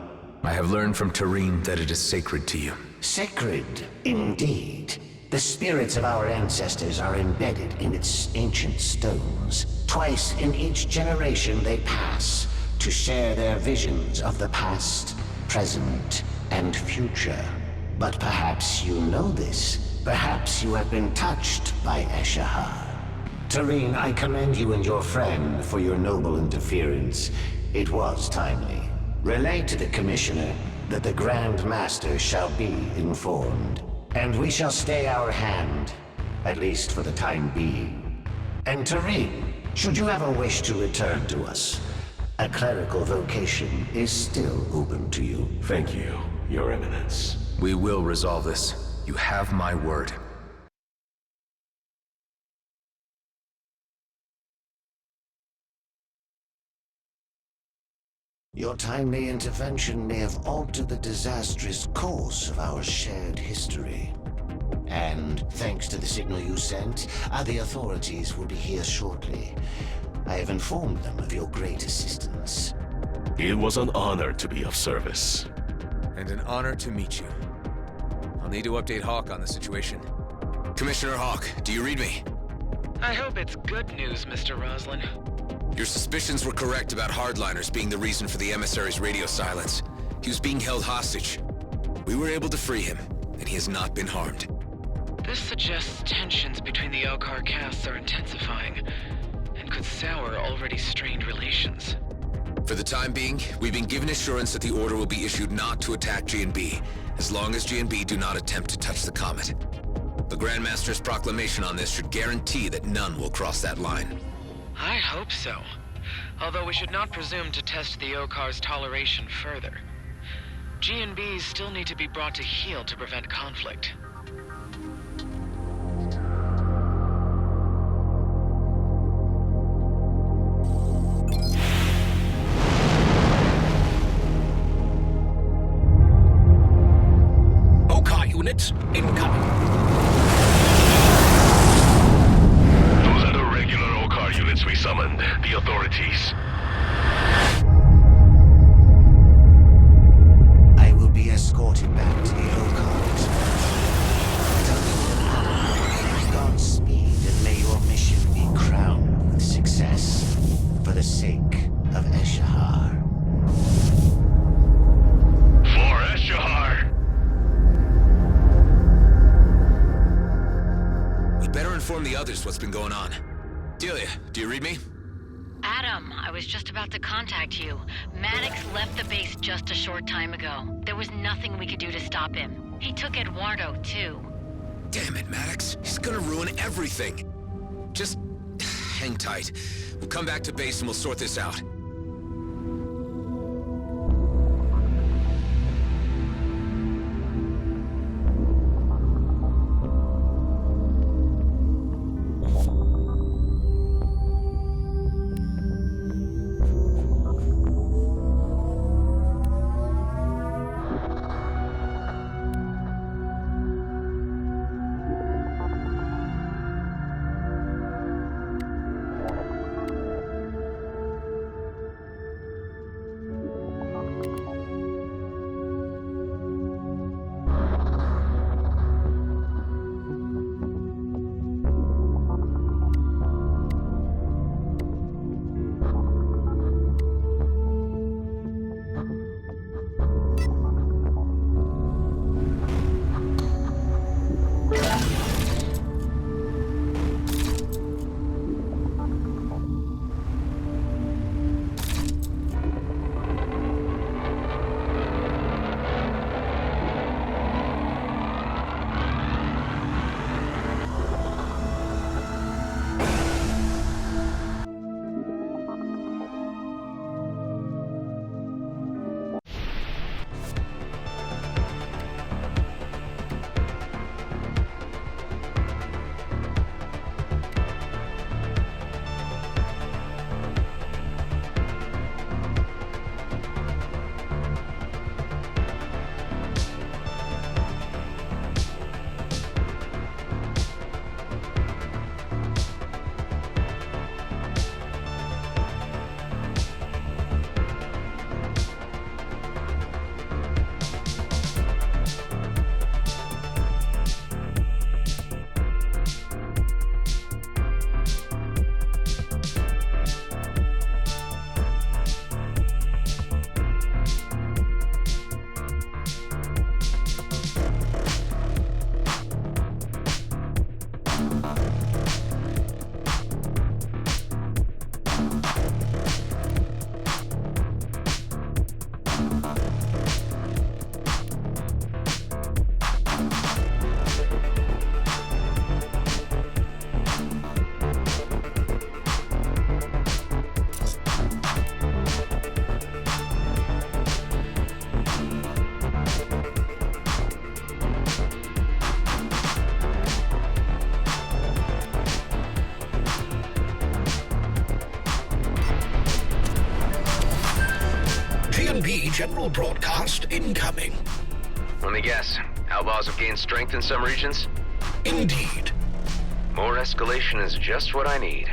I have learned from Tareen that it is sacred to you. Sacred, indeed. The spirits of our ancestors are embedded in its ancient stones. Twice in each generation they pass to share their visions of the past, present, and future. But perhaps you know this. Perhaps you have been touched by Eshahar. Tareen, I commend you and your friend for your noble interference. It was timely. Relay to the Commissioner that the Grand Master shall be informed. And we shall stay our hand, at least for the time being. And Tareen, should you ever wish to return to us, a clerical vocation is still open to you. Thank you, Your Eminence. We will resolve this. You have my word. Your timely intervention may have altered the disastrous course of our shared history. And thanks to the signal you sent, the authorities will be here shortly. I have informed them of your great assistance. It was an honor to be of service. And an honor to meet you. I'll need to update Hawk on the situation. Commissioner Hawk, do you read me? I hope it's good news, Mr. Roslin. Your suspicions were correct about hardliners being the reason for the emissary's radio silence. He was being held hostage. We were able to free him, and he has not been harmed. This suggests tensions between the Elcar castes are intensifying, and could sour already strained relations. For the time being, we've been given assurance that the order will be issued not to attack G&B, as long as G&B do not attempt to touch the comet. The Grandmaster's proclamation on this should guarantee that none will cross that line. I hope so. Although we should not presume to test the Okar's toleration further. G&Bs still need to be brought to heel to prevent conflict. Okar units incoming. Those are the regular Okar units we summoned. The authorities. I will be escorted back to the Okars. Godspeed, and may your mission be crowned with success for the sake of Eshahar. For Eshahar! We better inform the others what's been going on. Delia, do you read me? Adam, I was just about to contact you. Maddox left the base just a short time ago. There was nothing we could do to stop him. He took Eduardo, too. Damn it, Maddox. He's gonna ruin everything. Just hang tight. We'll come back to base and we'll sort this out. General broadcast incoming. Let me guess. Outlaws have gained strength in some regions? Indeed. More escalation is just what I need.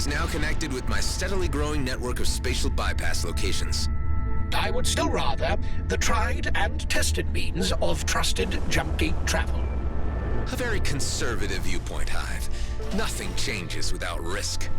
now connected with my steadily growing network of spatial bypass locations. I would still rather the tried and tested means of trusted jump gate travel. A very conservative viewpoint, Hive. Nothing changes without risk.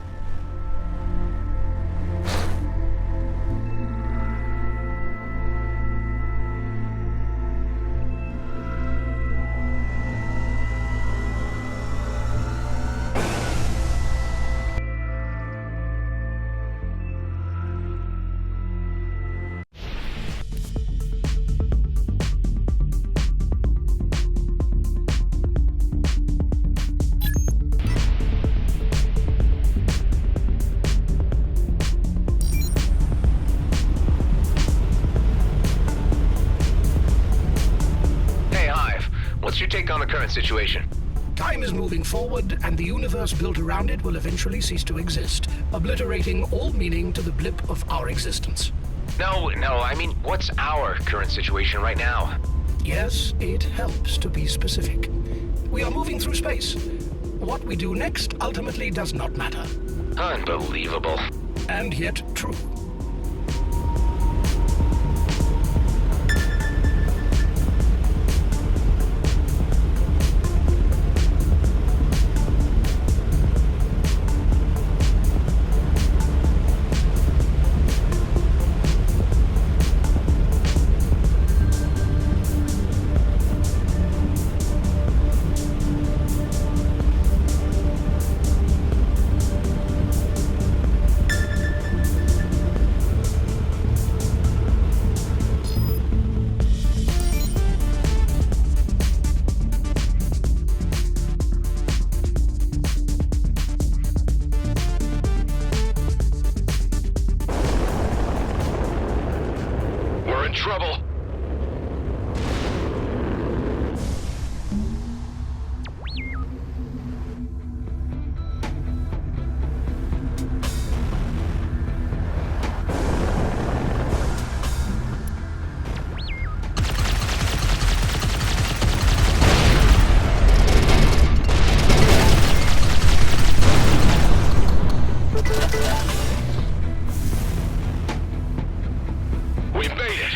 What's your take on the current situation? Time is moving forward, and the universe built around it will eventually cease to exist, obliterating all meaning to the blip of our existence. No, I mean, what's our current situation right now? Yes, it helps to be specific. We are moving through space. What we do next ultimately does not matter. Unbelievable. And yet true. Trouble. We made it.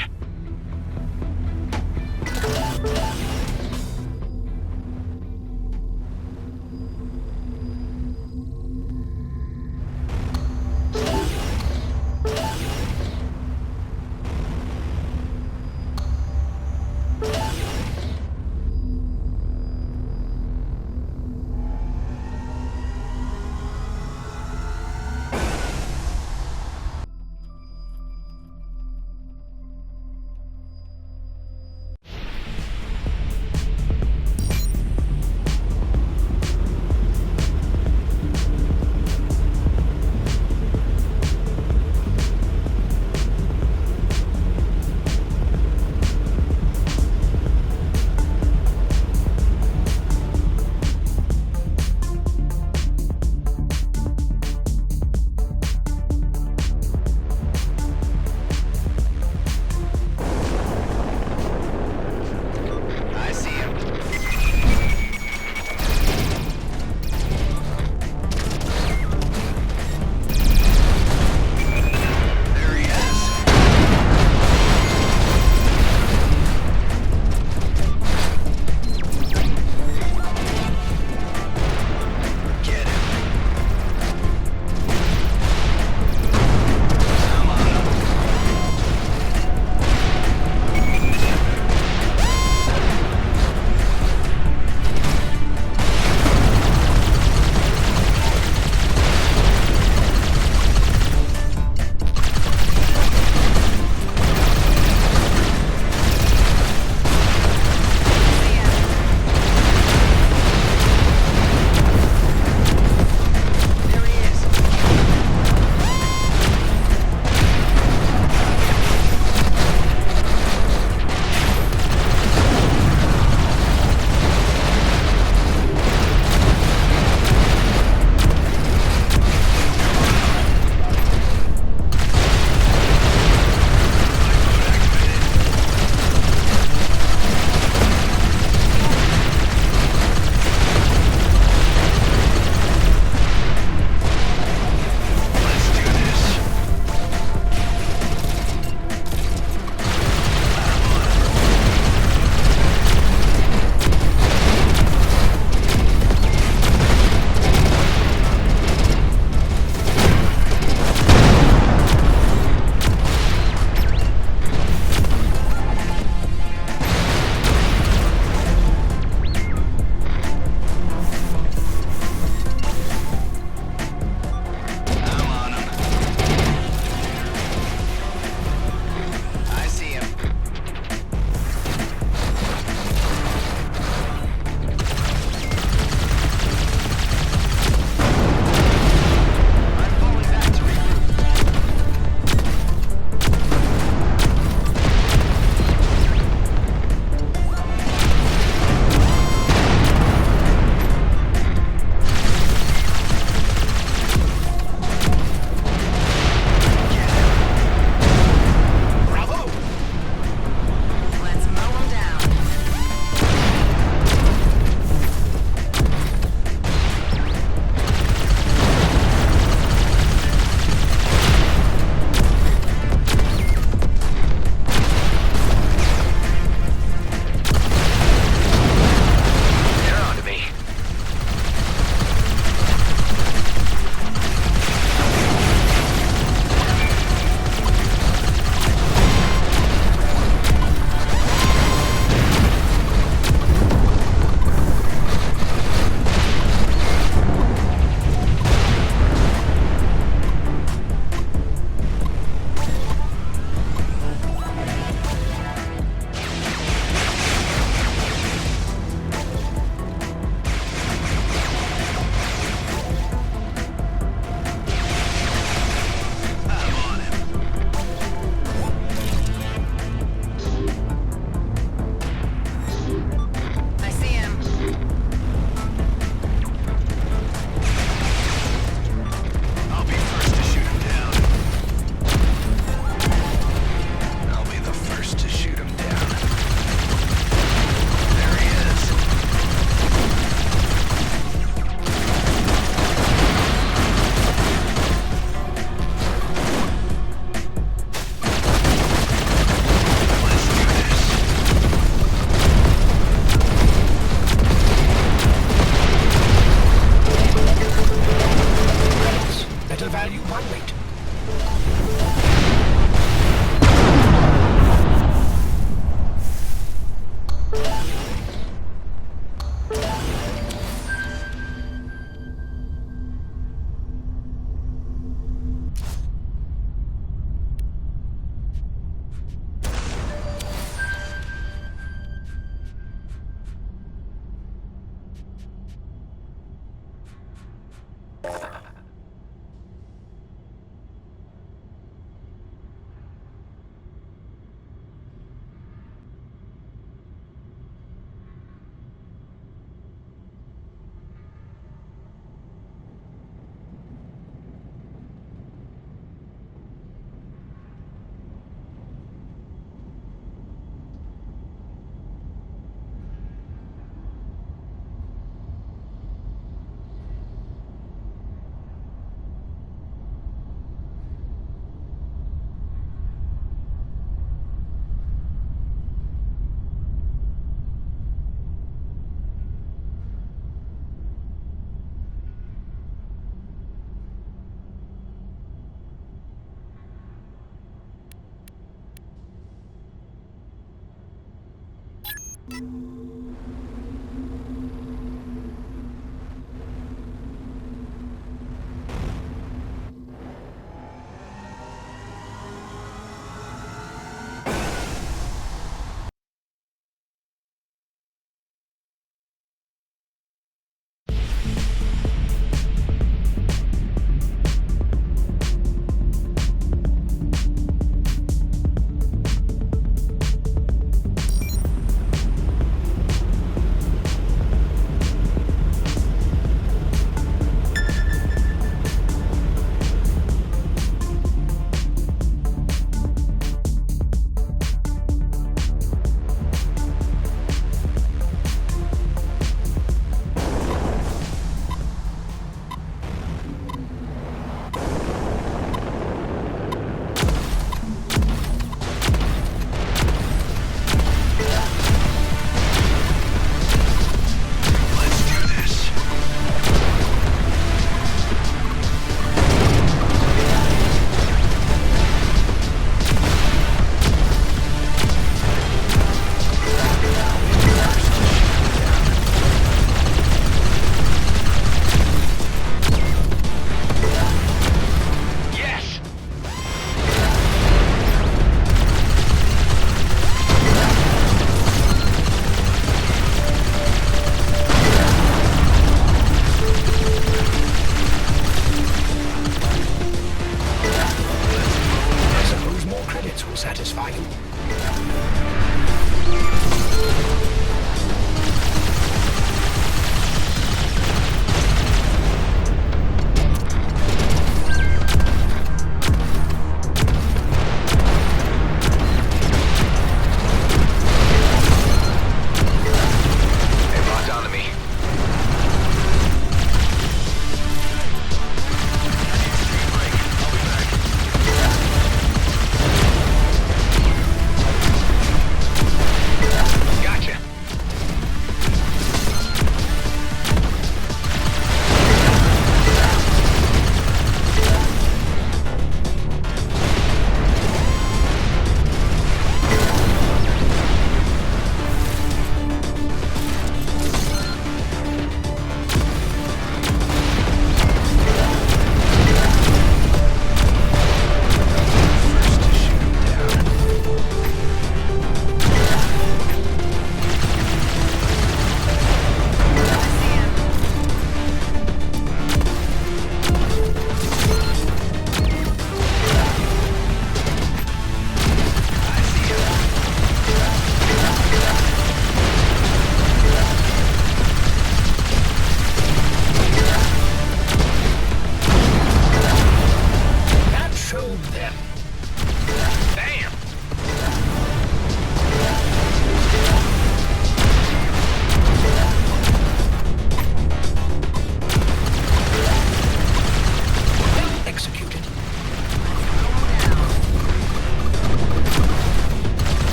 Gotcha.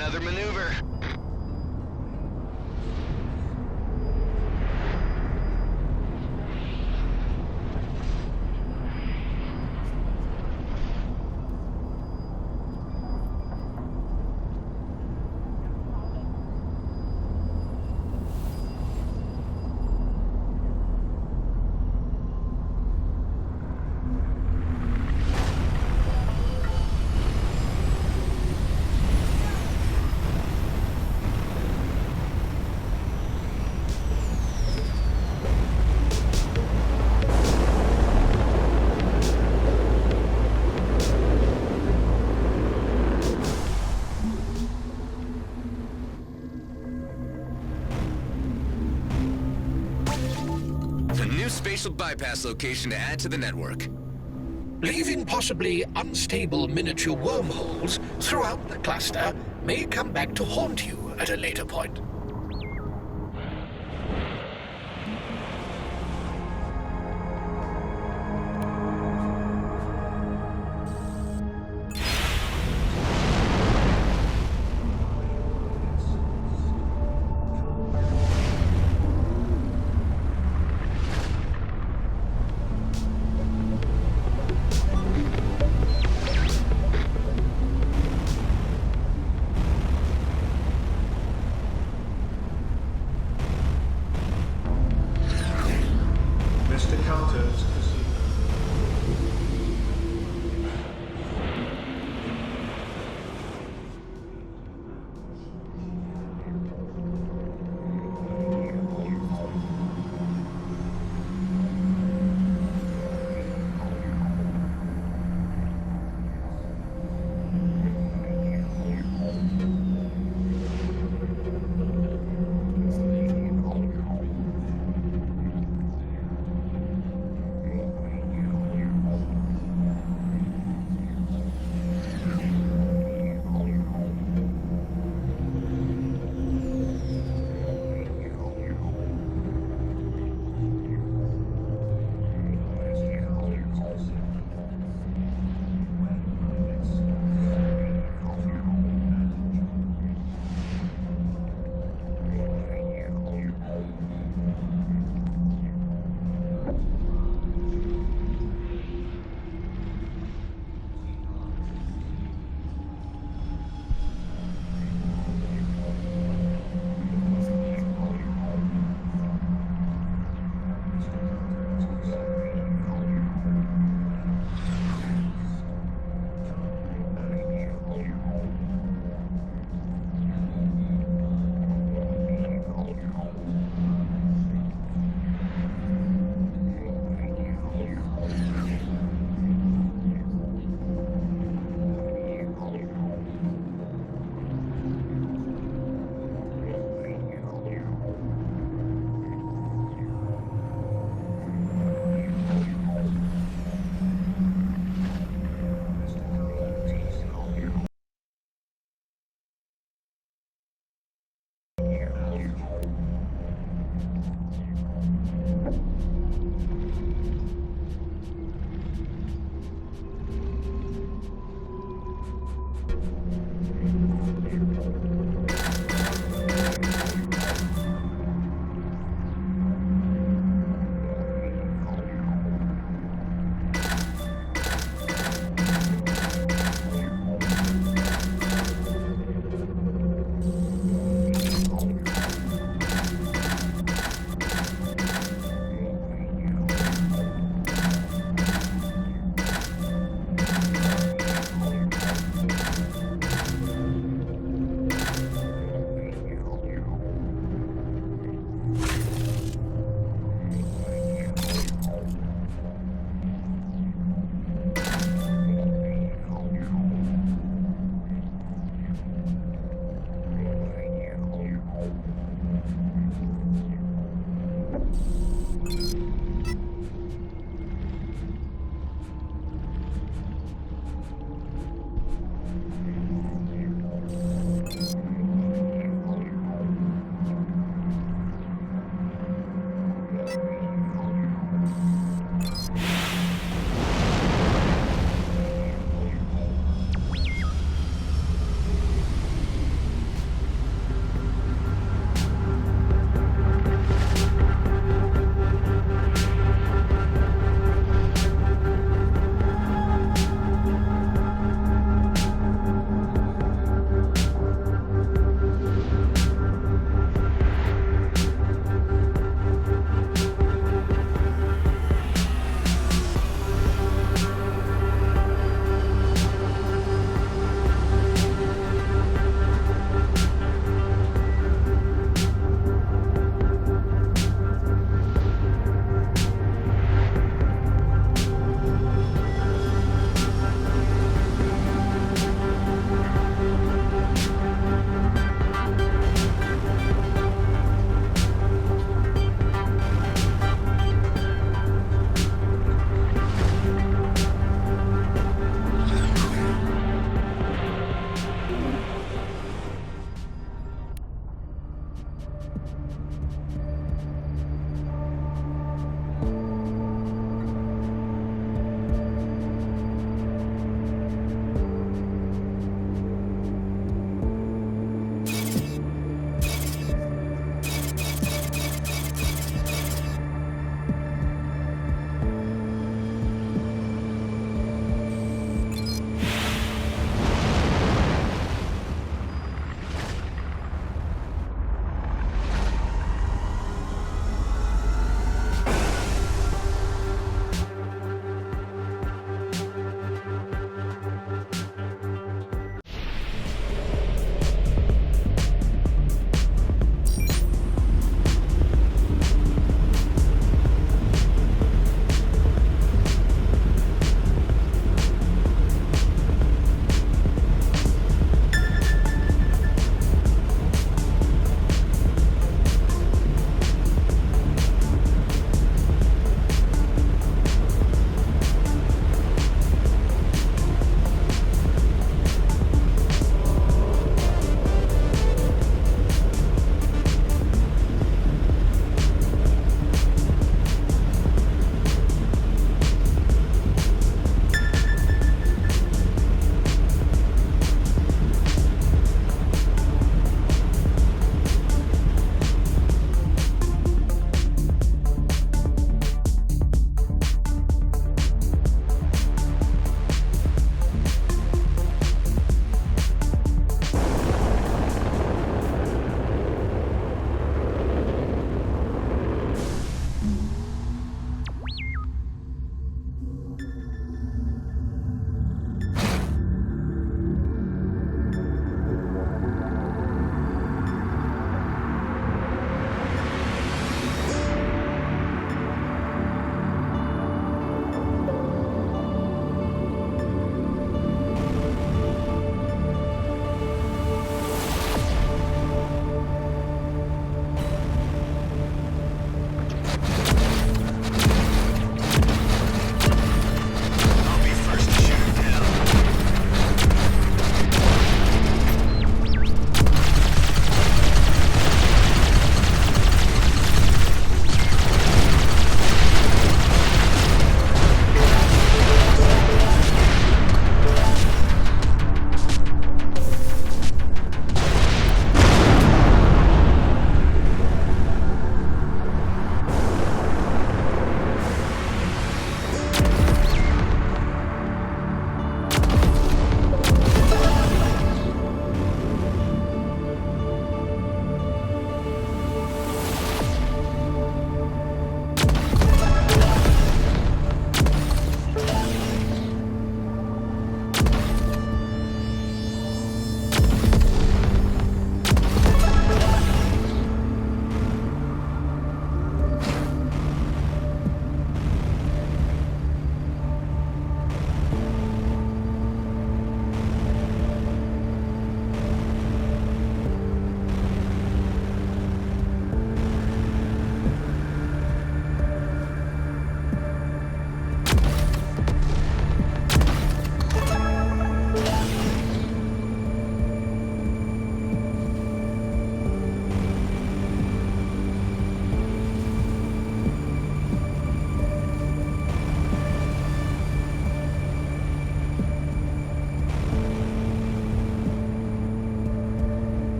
another maneuver. Spatial bypass location to add to the network. Leaving possibly unstable miniature wormholes throughout the cluster may come back to haunt you at a later point.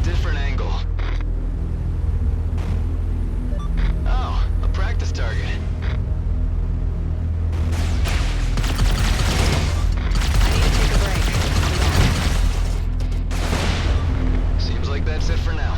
different angle. Oh, a practice target. I need to take a break. Seems like that's it for now.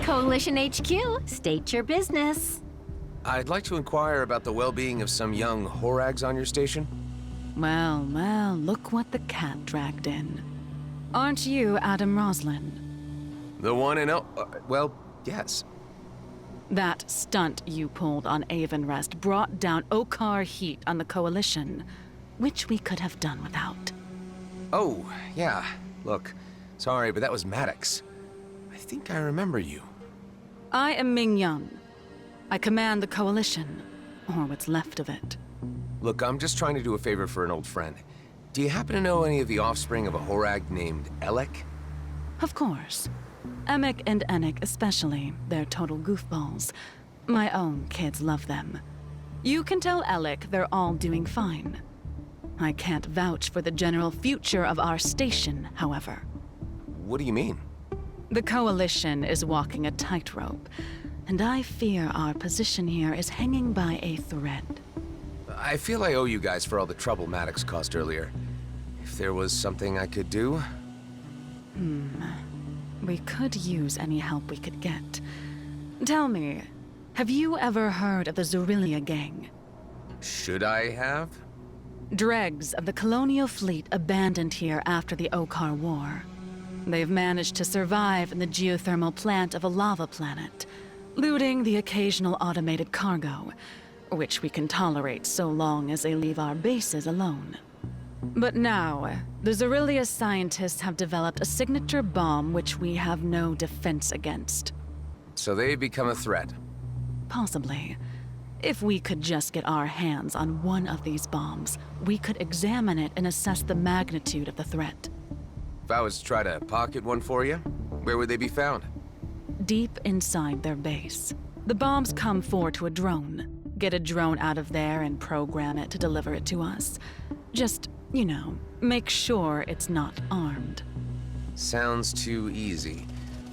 Coalition HQ, state your business. I'd like to inquire about the well-being of some young horags on your station. Well, well, look what the cat dragged in. Aren't you Adam Roslin? The one and well, yes. That stunt you pulled on Avonrest brought down Okar heat on the Coalition, which we could have done without. Oh, yeah. Look, sorry, but that was Maddox. I think I remember you. I am Ming Young. I command the Coalition, or what's left of it. Look, I'm just trying to do a favor for an old friend. Do you happen to know any of the offspring of a horag named Elec? Of course. Emic and Enic especially. They're total goofballs. My own kids love them. You can tell Elec they're all doing fine. I can't vouch for the general future of our station, however. What do you mean? The Coalition is walking a tightrope, and I fear our position here is hanging by a thread. I feel I owe you guys for all the trouble Maddox caused earlier. If there was something I could do... We could use any help we could get. Tell me, have you ever heard of the Zurilia gang? Should I have? Dregs of the colonial fleet abandoned here after the Okar War. They've managed to survive in the geothermal plant of a lava planet, looting the occasional automated cargo, which we can tolerate so long as they leave our bases alone. But now, the Zurilia scientists have developed a signature bomb which we have no defense against. So they've become a threat? Possibly. If we could just get our hands on one of these bombs, we could examine it and assess the magnitude of the threat. If I was to try to pocket one for you, where would they be found? Deep inside their base. The bombs come forward to a drone. Get a drone out of there and program it to deliver it to us. Just, you know, make sure it's not armed. Sounds too easy.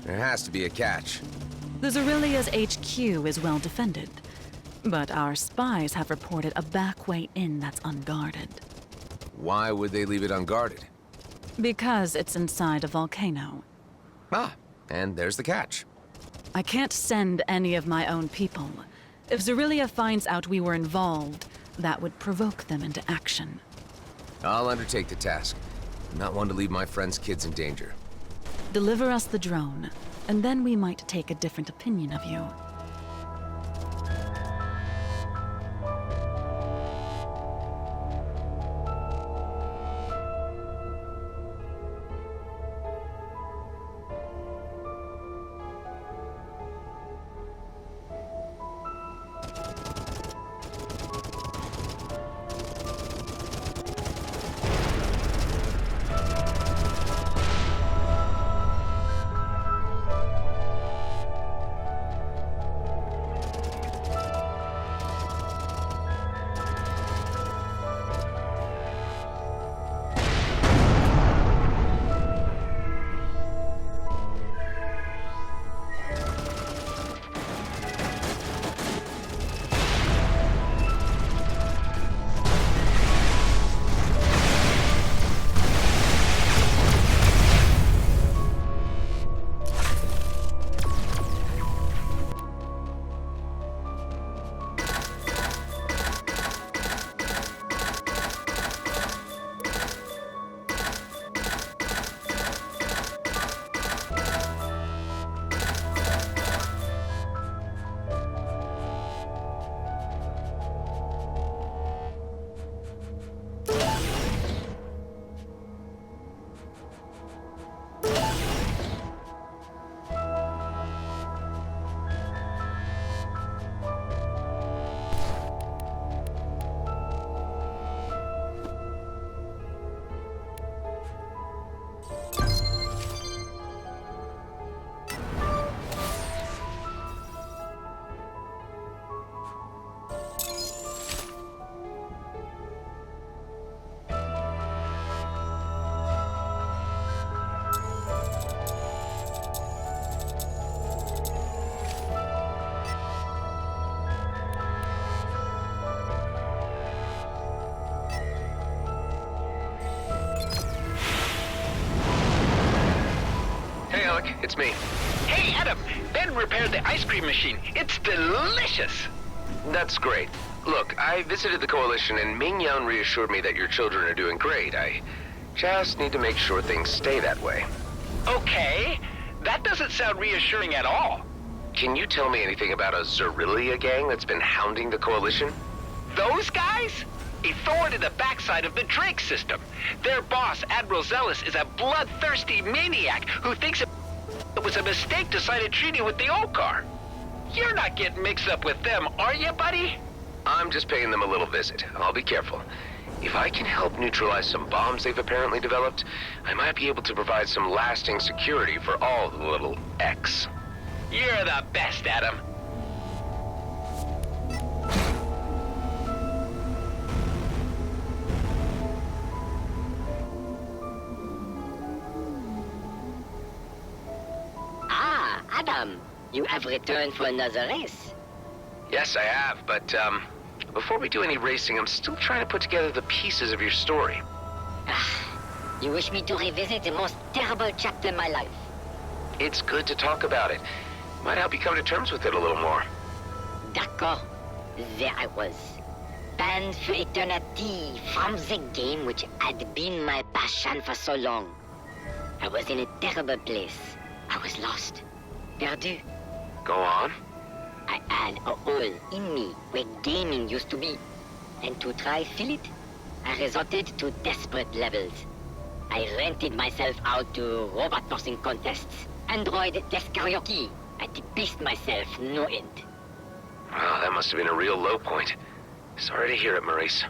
There has to be a catch. The Zurilia's HQ is well defended, but our spies have reported a back way in that's unguarded. Why would they leave it unguarded? Because it's inside a volcano. Ah, and there's the catch. I can't send any of my own people. If Zurilia finds out we were involved, that would provoke them into action. I'll undertake the task. I'm not one to leave my friends' kids in danger. Deliver us the drone, and then we might take a different opinion of you. It's me. Hey, Adam! Ben repaired the ice cream machine. It's delicious! That's great. Look, I visited the Coalition and Ming-Yan reassured me that your children are doing great. I just need to make sure things stay that way. Okay. That doesn't sound reassuring at all. Can you tell me anything about a Zerilia gang that's been hounding the Coalition? Those guys? A thorn in the backside of the Drake system. Their boss, Admiral Zealous, is a bloodthirsty maniac who thinks it was a mistake to sign a treaty with the Okar. You're not getting mixed up with them, are you, buddy? I'm just paying them a little visit. I'll be careful. If I can help neutralize some bombs they've apparently developed, I might be able to provide some lasting security for all the little X. You're the best, Adam. Adam, you have returned for another race. Yes, I have, but, before we do any racing, I'm still trying to put together the pieces of your story. You wish me to revisit the most terrible chapter in my life? It's good to talk about it. Might help you come to terms with it a little more. D'accord. There I was. Banned for eternity from the game which had been my passion for so long. I was in a terrible place. I was lost. Perdu. Go on. I had a hole in me where gaming used to be. And to try fill it, I resorted to desperate levels. I rented myself out to robot tossing contests, android desk karaoke. I debased myself no end. Wow, that must have been a real low point. Sorry to hear it, Maurice.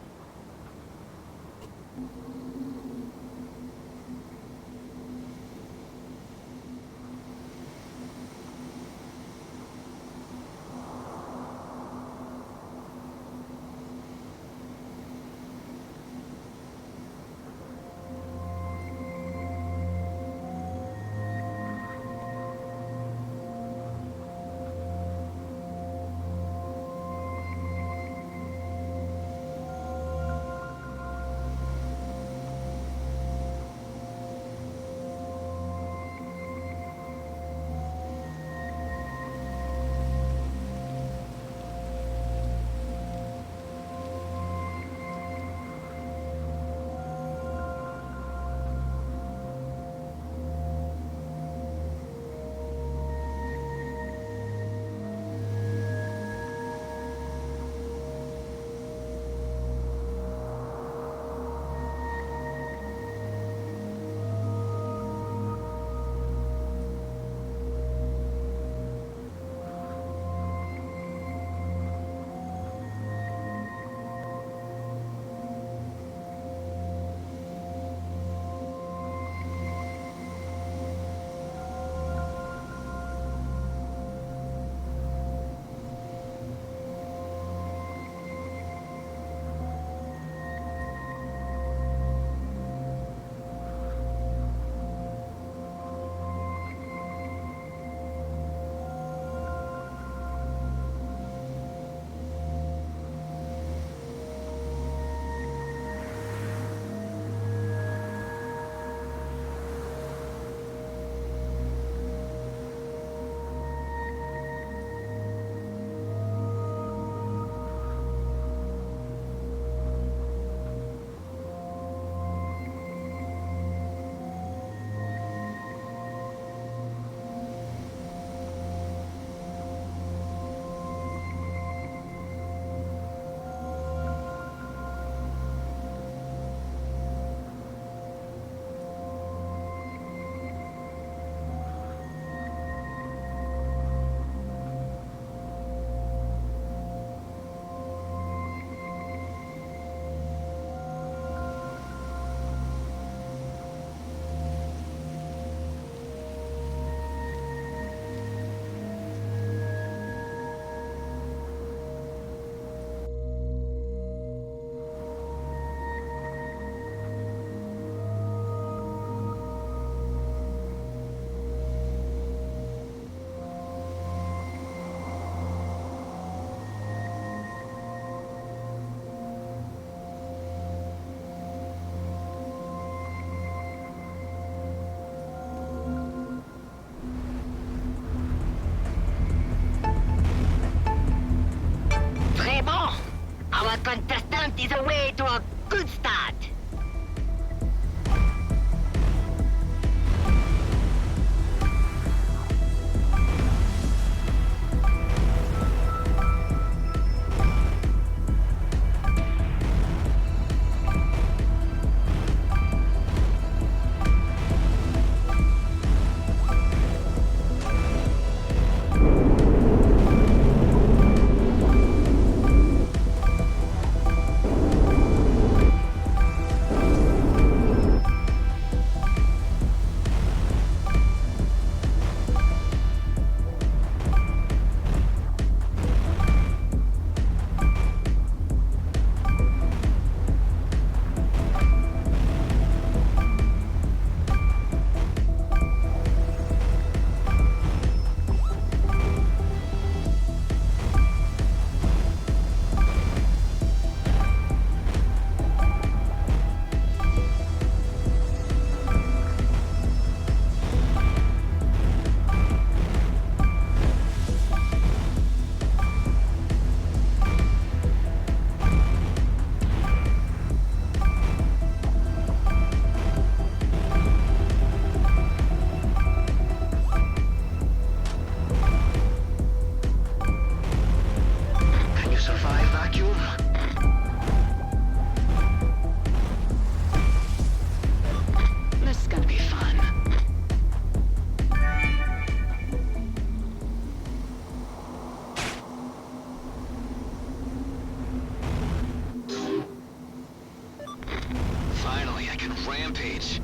rampage.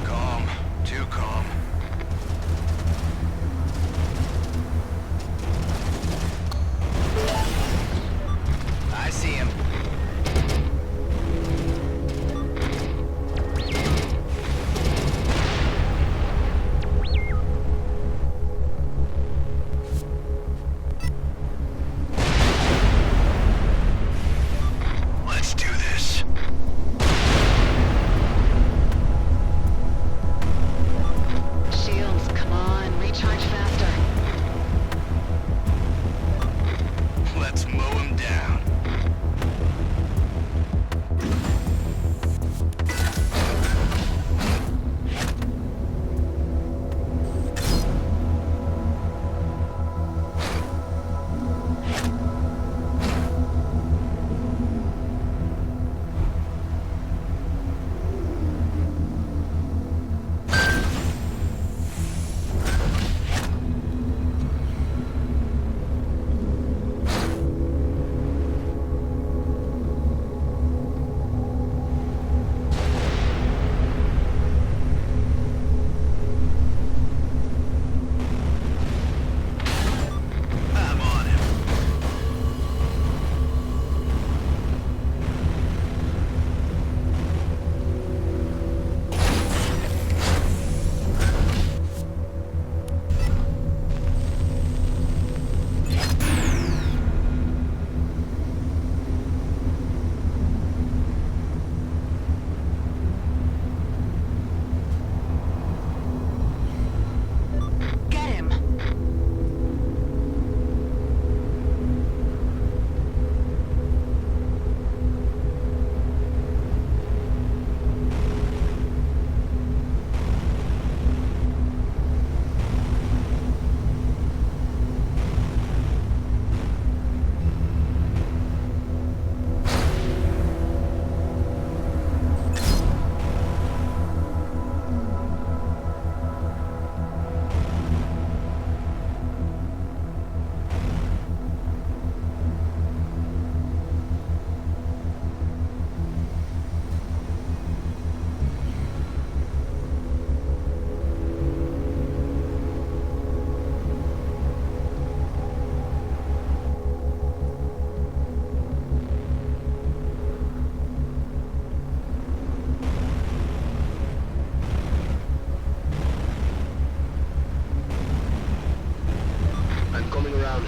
Calm. Too calm. I see him. Let's do this. Shields, come on, recharge faster. Let's mow him down. I'm on him. Get him! I'm coming around.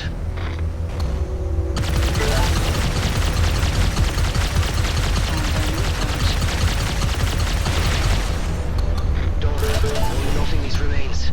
Don't only nothing these remains.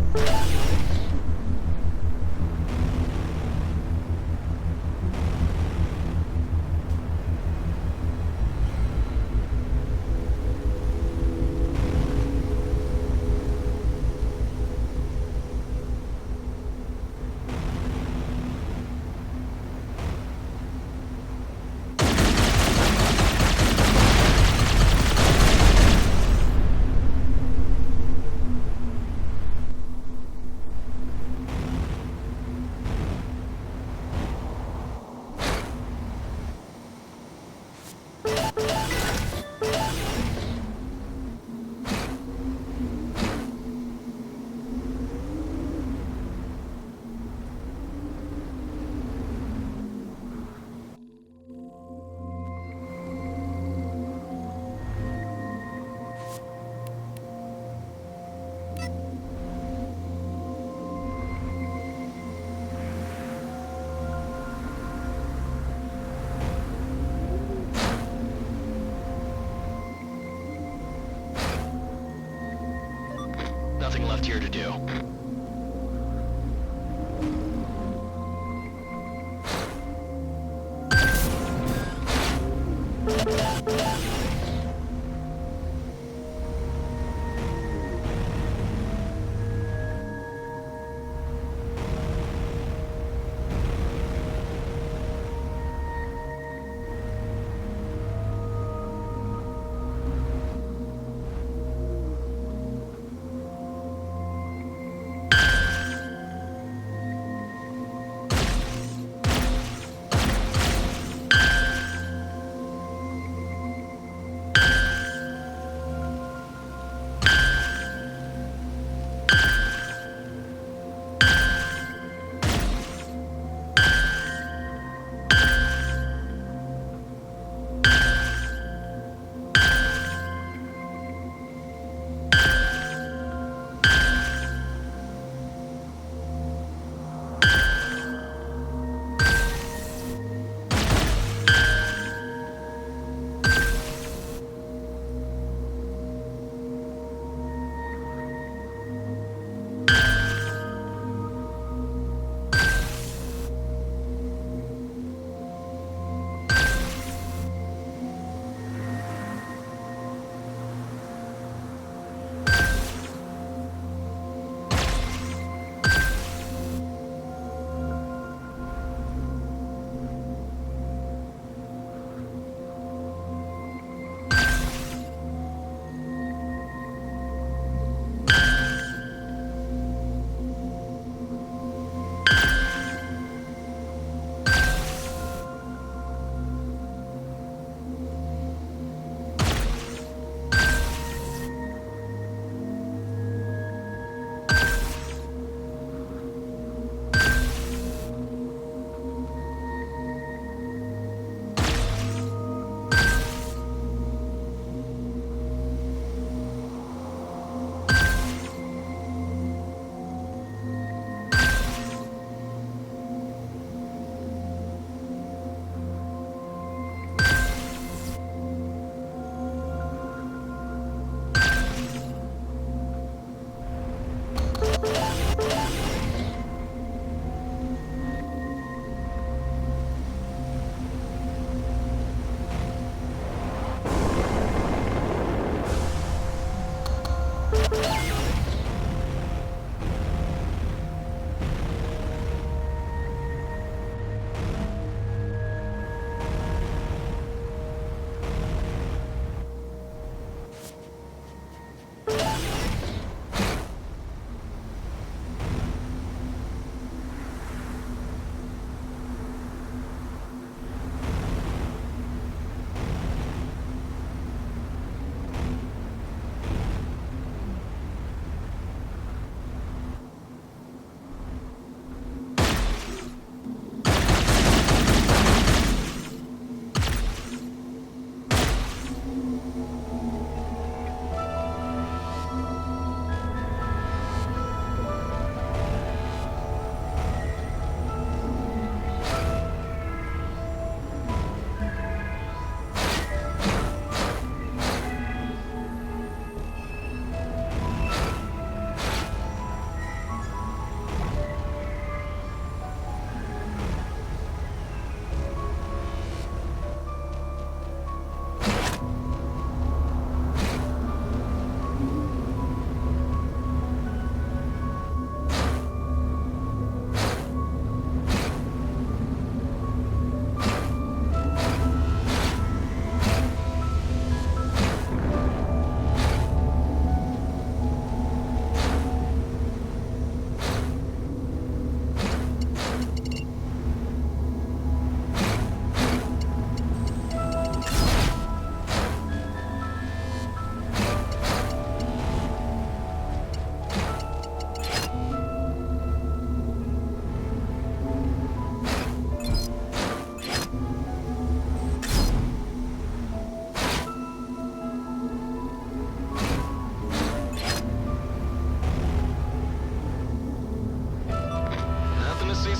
Nothing left here to do.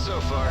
so far.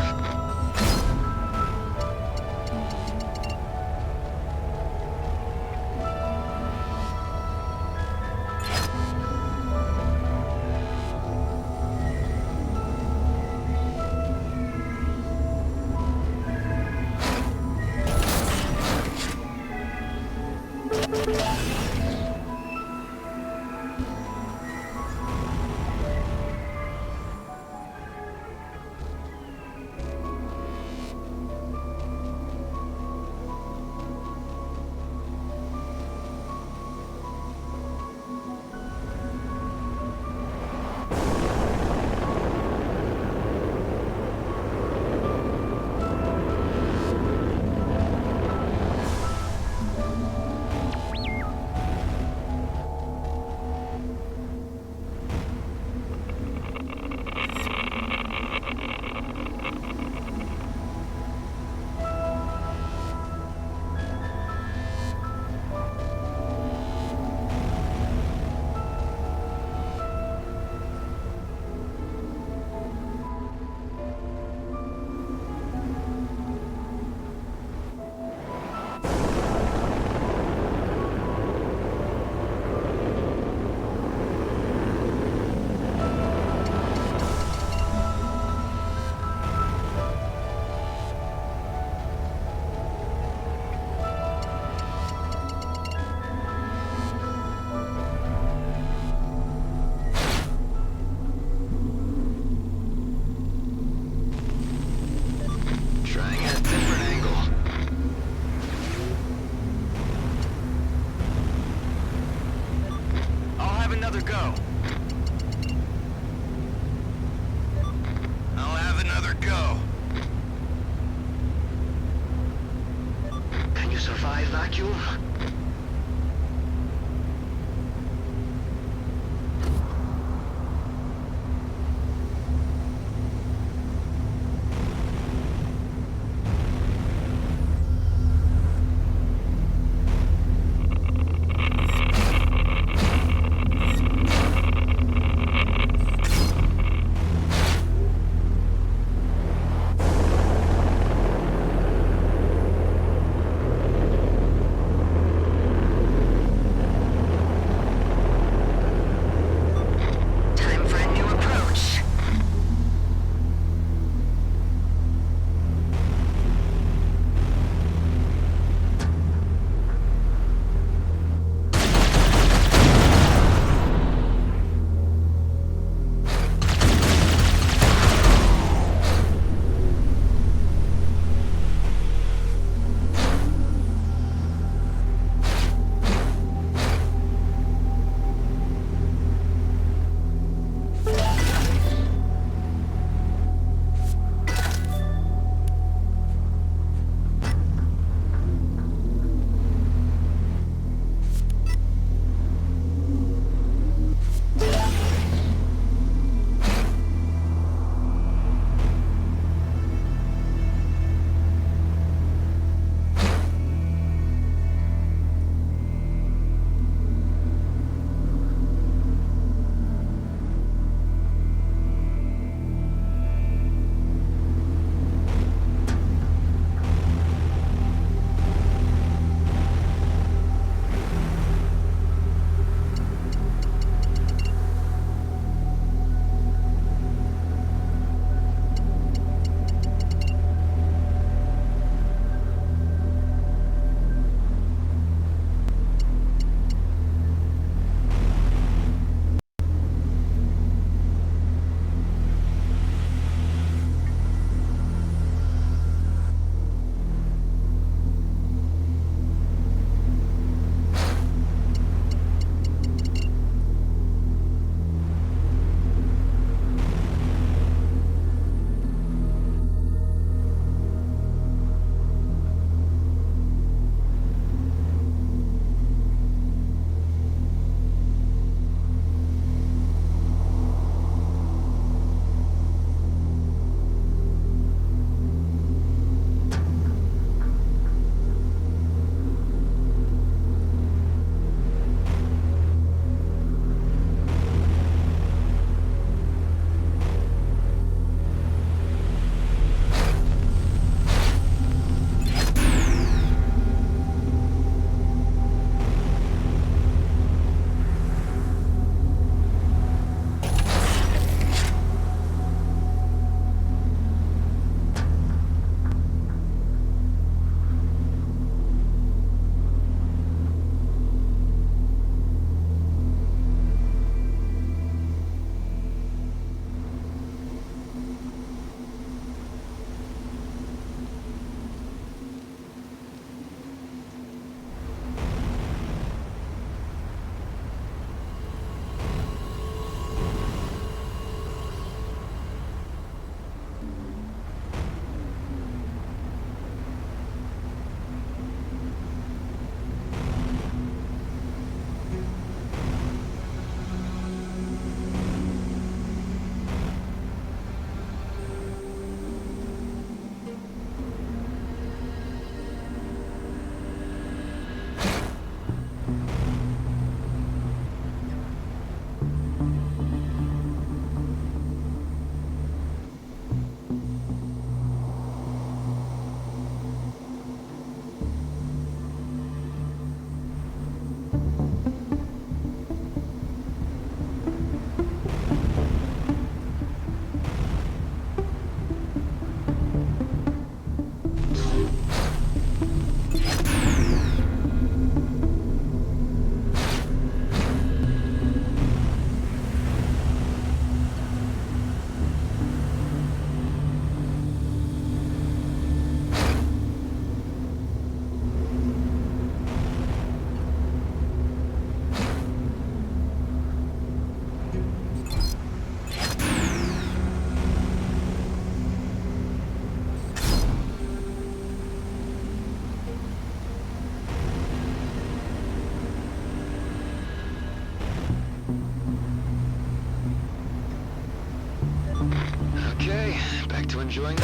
to enjoying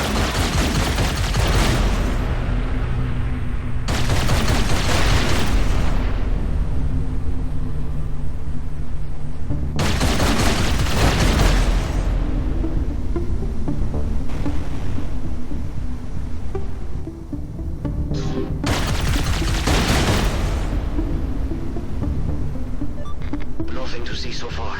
nothing to see so far.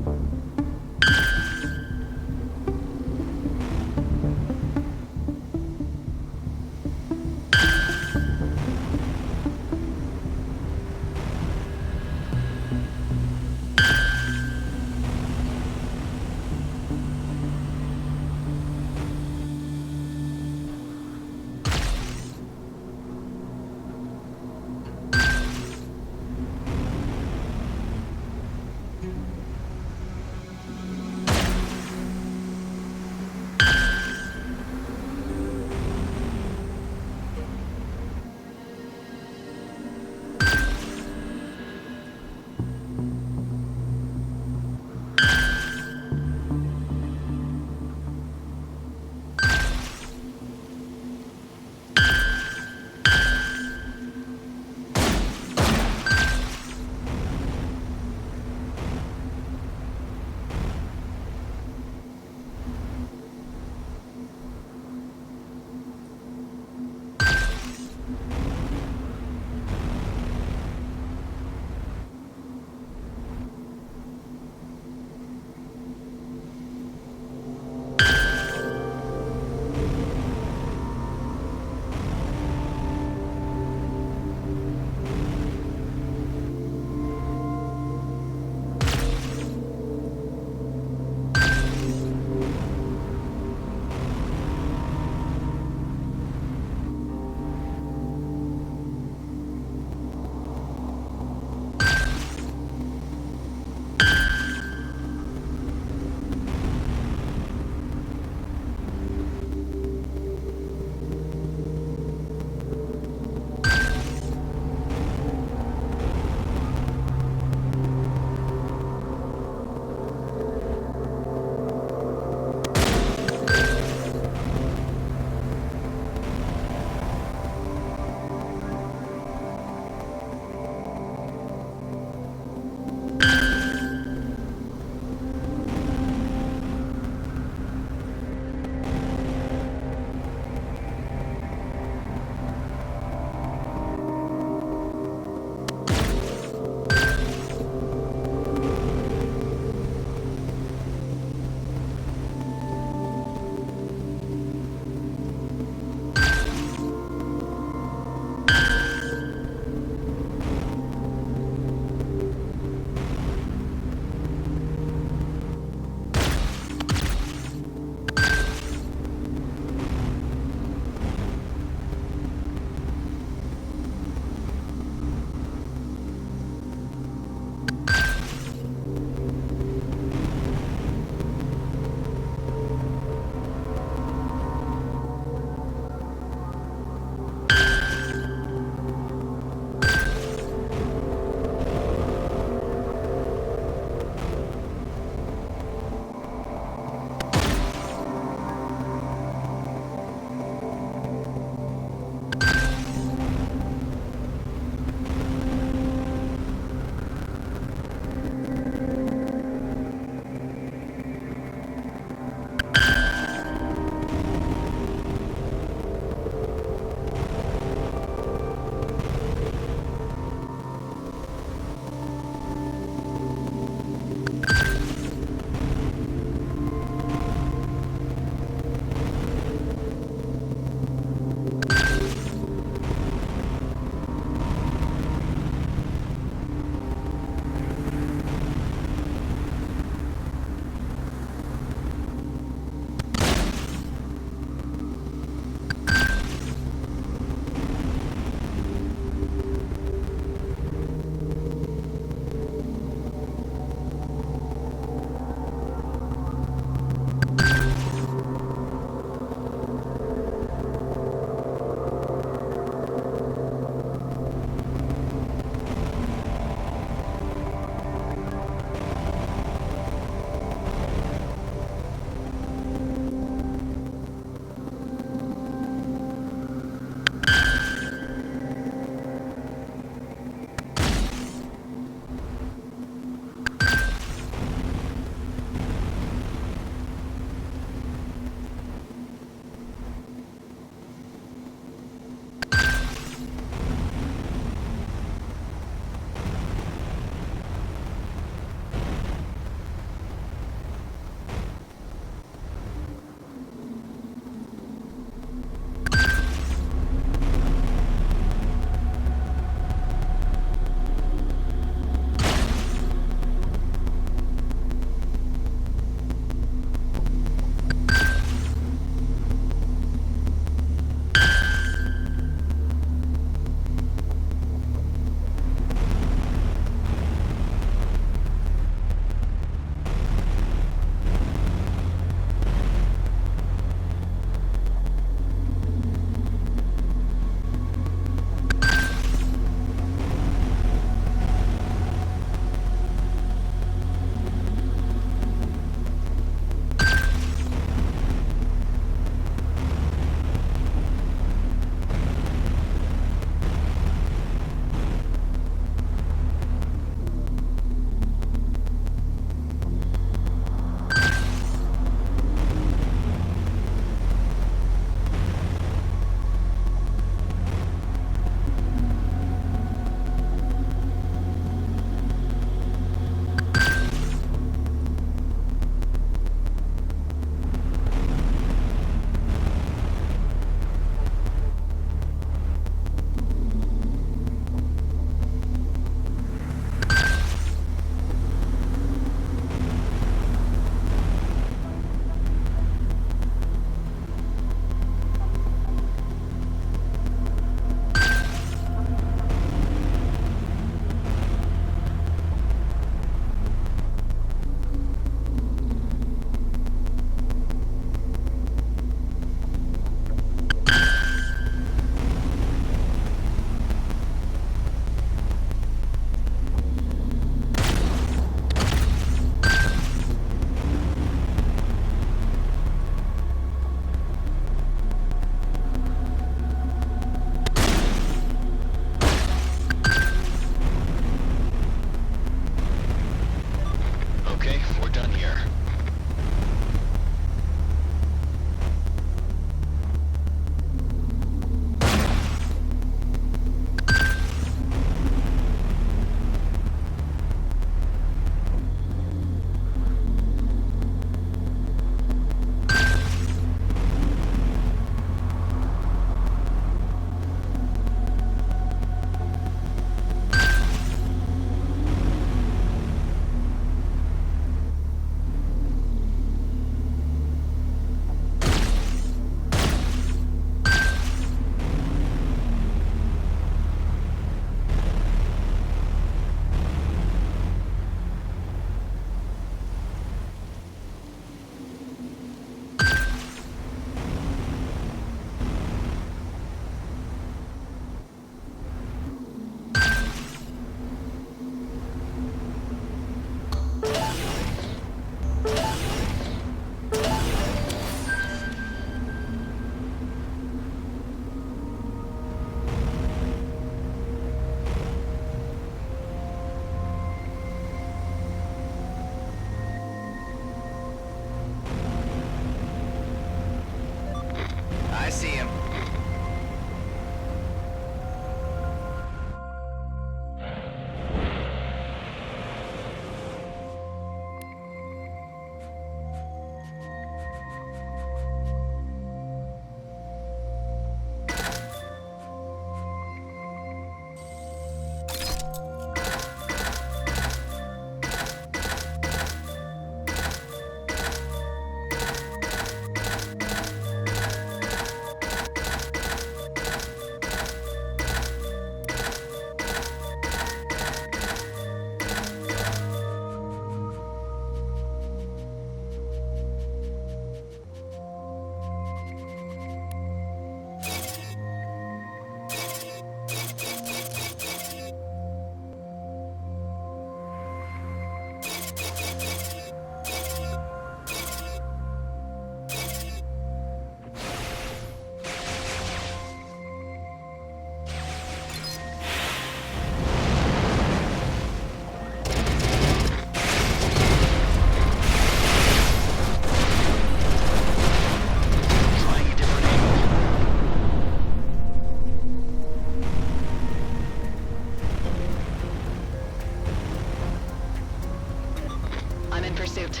pursuit.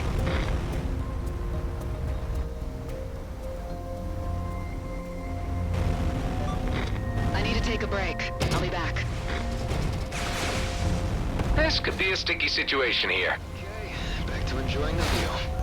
I need to take a break. I'll be back. This could be a sticky situation here. Okay, back to enjoying the view.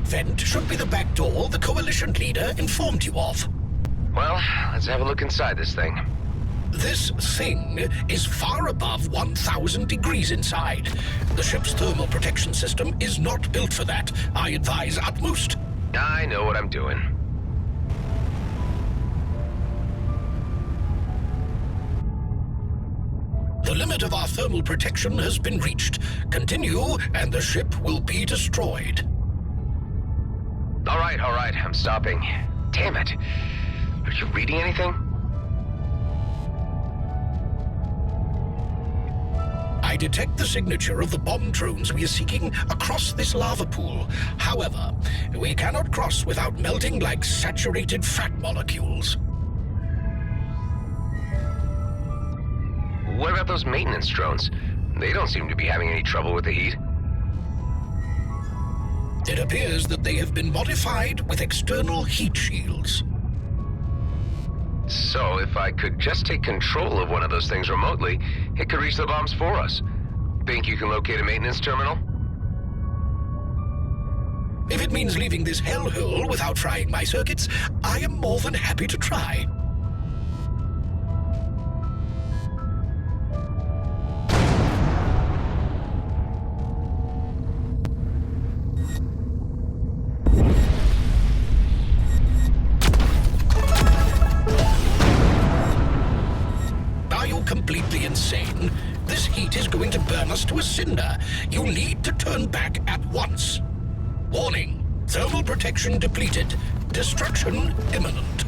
vent should be the back door the Coalition leader informed you of. Well, let's have a look inside this thing. This thing is far above 1,000 degrees inside. The ship's thermal protection system is not built for that. I advise utmost. I know what I'm doing. The limit of our thermal protection has been reached. Continue, and the ship will be destroyed. All right, I'm stopping. Damn it. Are you reading anything? I detect the signature of the bomb drones we are seeking across this lava pool. However, we cannot cross without melting like saturated fat molecules. What about those maintenance drones? They don't seem to be having any trouble with the heat. It appears that they have been modified with external heat shields. So, if I could just take control of one of those things remotely, it could reach the bombs for us. Think you can locate a maintenance terminal? If it means leaving this hellhole without frying my circuits, I am more than happy to try. Completely insane. This heat is going to burn us to a cinder. You need to turn back at once. Warning. Thermal protection depleted. Destruction imminent.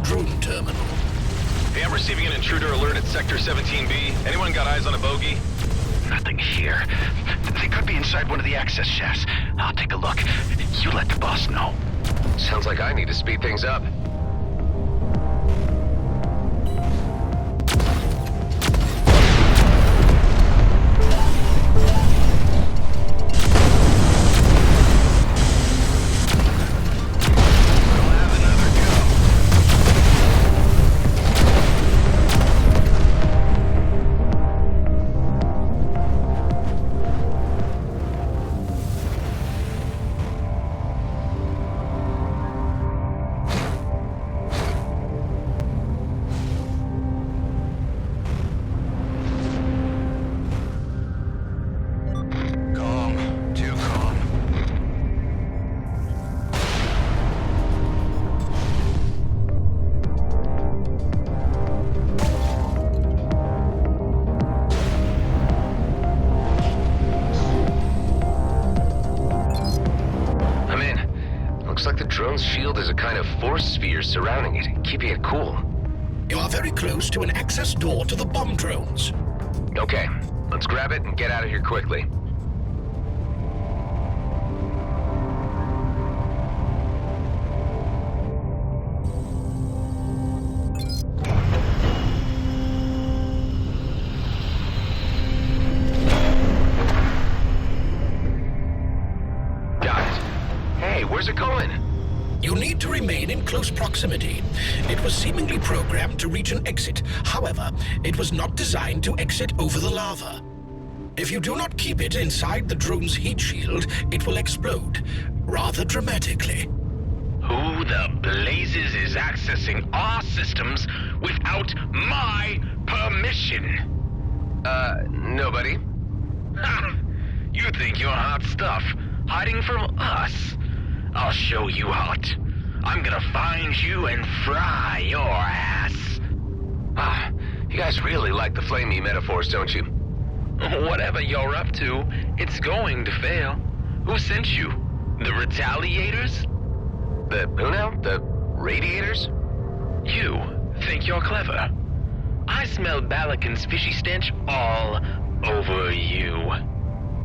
Drone terminal. Hey, I'm receiving an intruder alert at Sector 17B. Anyone got eyes on a bogey? Nothing here. They could be inside one of the access shafts. I'll take a look. You let the boss know. Sounds like I need to speed things up. drone's shield is a kind of force sphere surrounding it, keeping it cool. You are very close to an access door to the bomb drones. Okay, let's grab it and get out of here quickly. Got it. Hey, where's it going? You need to remain in close proximity. It was seemingly programmed to reach an exit. However, it was not designed to exit over the lava. If you do not keep it inside the drone's heat shield, it will explode, rather dramatically. Who the blazes is accessing our systems without my permission? Nobody. Ha! You think you're hot stuff, hiding from us? I'll show you hot. I'm gonna find you and fry your ass. You guys really like the flamey metaphors, don't you? Whatever you're up to, it's going to fail. Who sent you? The retaliators? The who now? The radiators? You think you're clever. I smell Balakin's fishy stench all over you.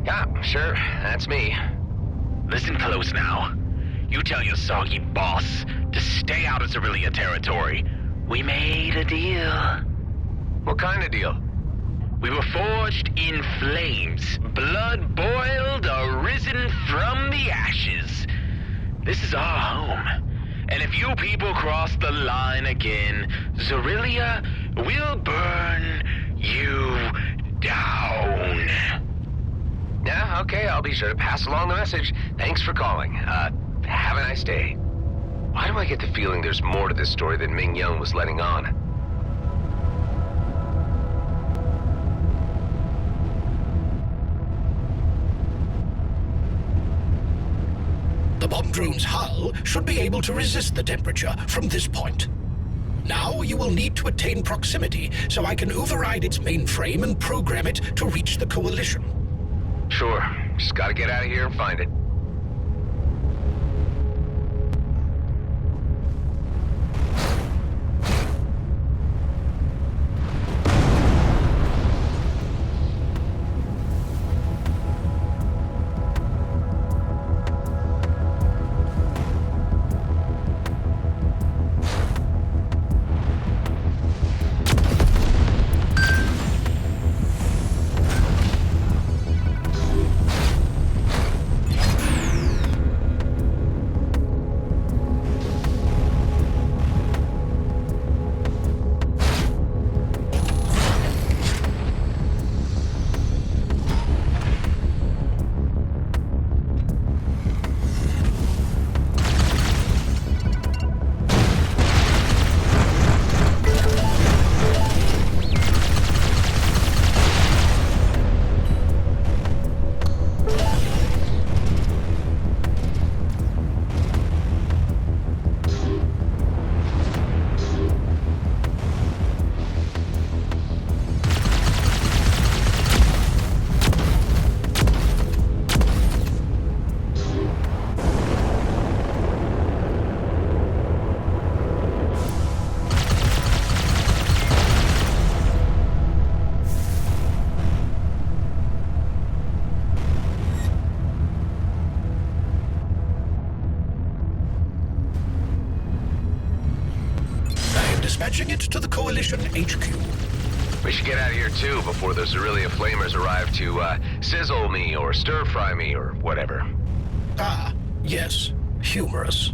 Yeah, sure, that's me. Listen close now. You tell your soggy boss to stay out of civilian territory. We made a deal. What kind of deal? We were forged in flames, blood boiled, arisen from the ashes. This is our home. And if you people cross the line again, Zerilia will burn you down. Yeah, okay, I'll be sure to pass along the message. Thanks for calling. Have a nice day. Why do I get the feeling there's more to this story than Ming Young was letting on? The bomb drone's hull should be able to resist the temperature from this point. Now you will need to attain proximity so I can override its mainframe and program it to reach the Coalition. Sure. Just gotta get out of here and find it. Dispatching it to the Coalition HQ. We should get out of here too before those Zerilia flamers arrive to sizzle me or stir-fry me or whatever. Ah, yes. Humorous.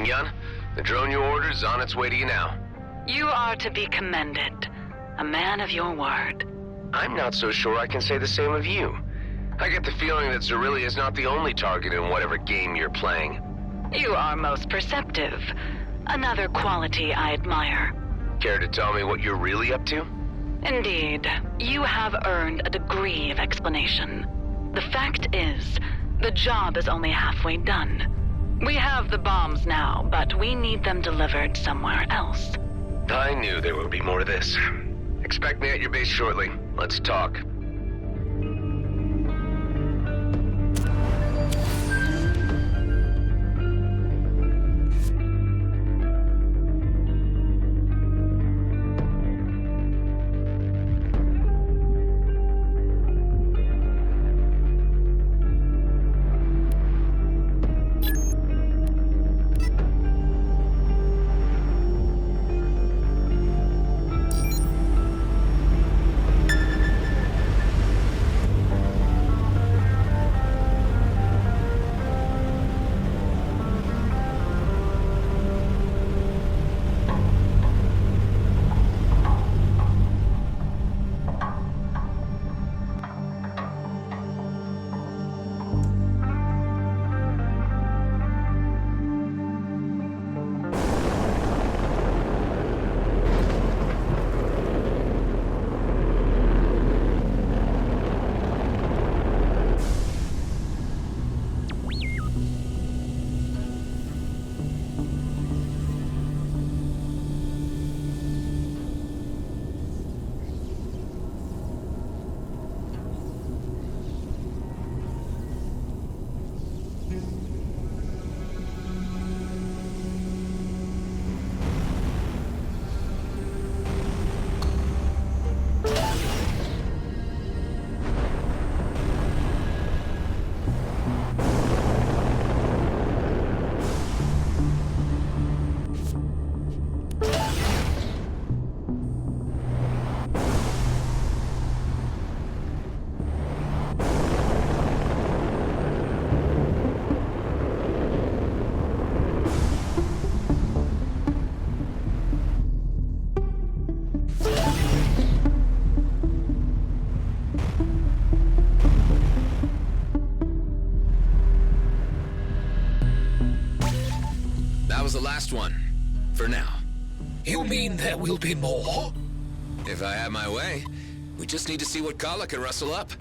Ming-Yan. The drone you ordered is on its way to you now. You are to be commended. A man of your word. I'm not so sure I can say the same of you. I get the feeling that Zarili is not the only target in whatever game you're playing. You are most perceptive. Another quality I admire. Care to tell me what you're really up to? Indeed, you have earned a degree of explanation. The fact is, the job is only halfway done. We have the bombs now, but we need them delivered somewhere else. I knew there would be more of this. Expect me at your base shortly. Let's talk. The last one. For now. You mean there will be more? If I have my way, we just need to see what Kala can rustle up.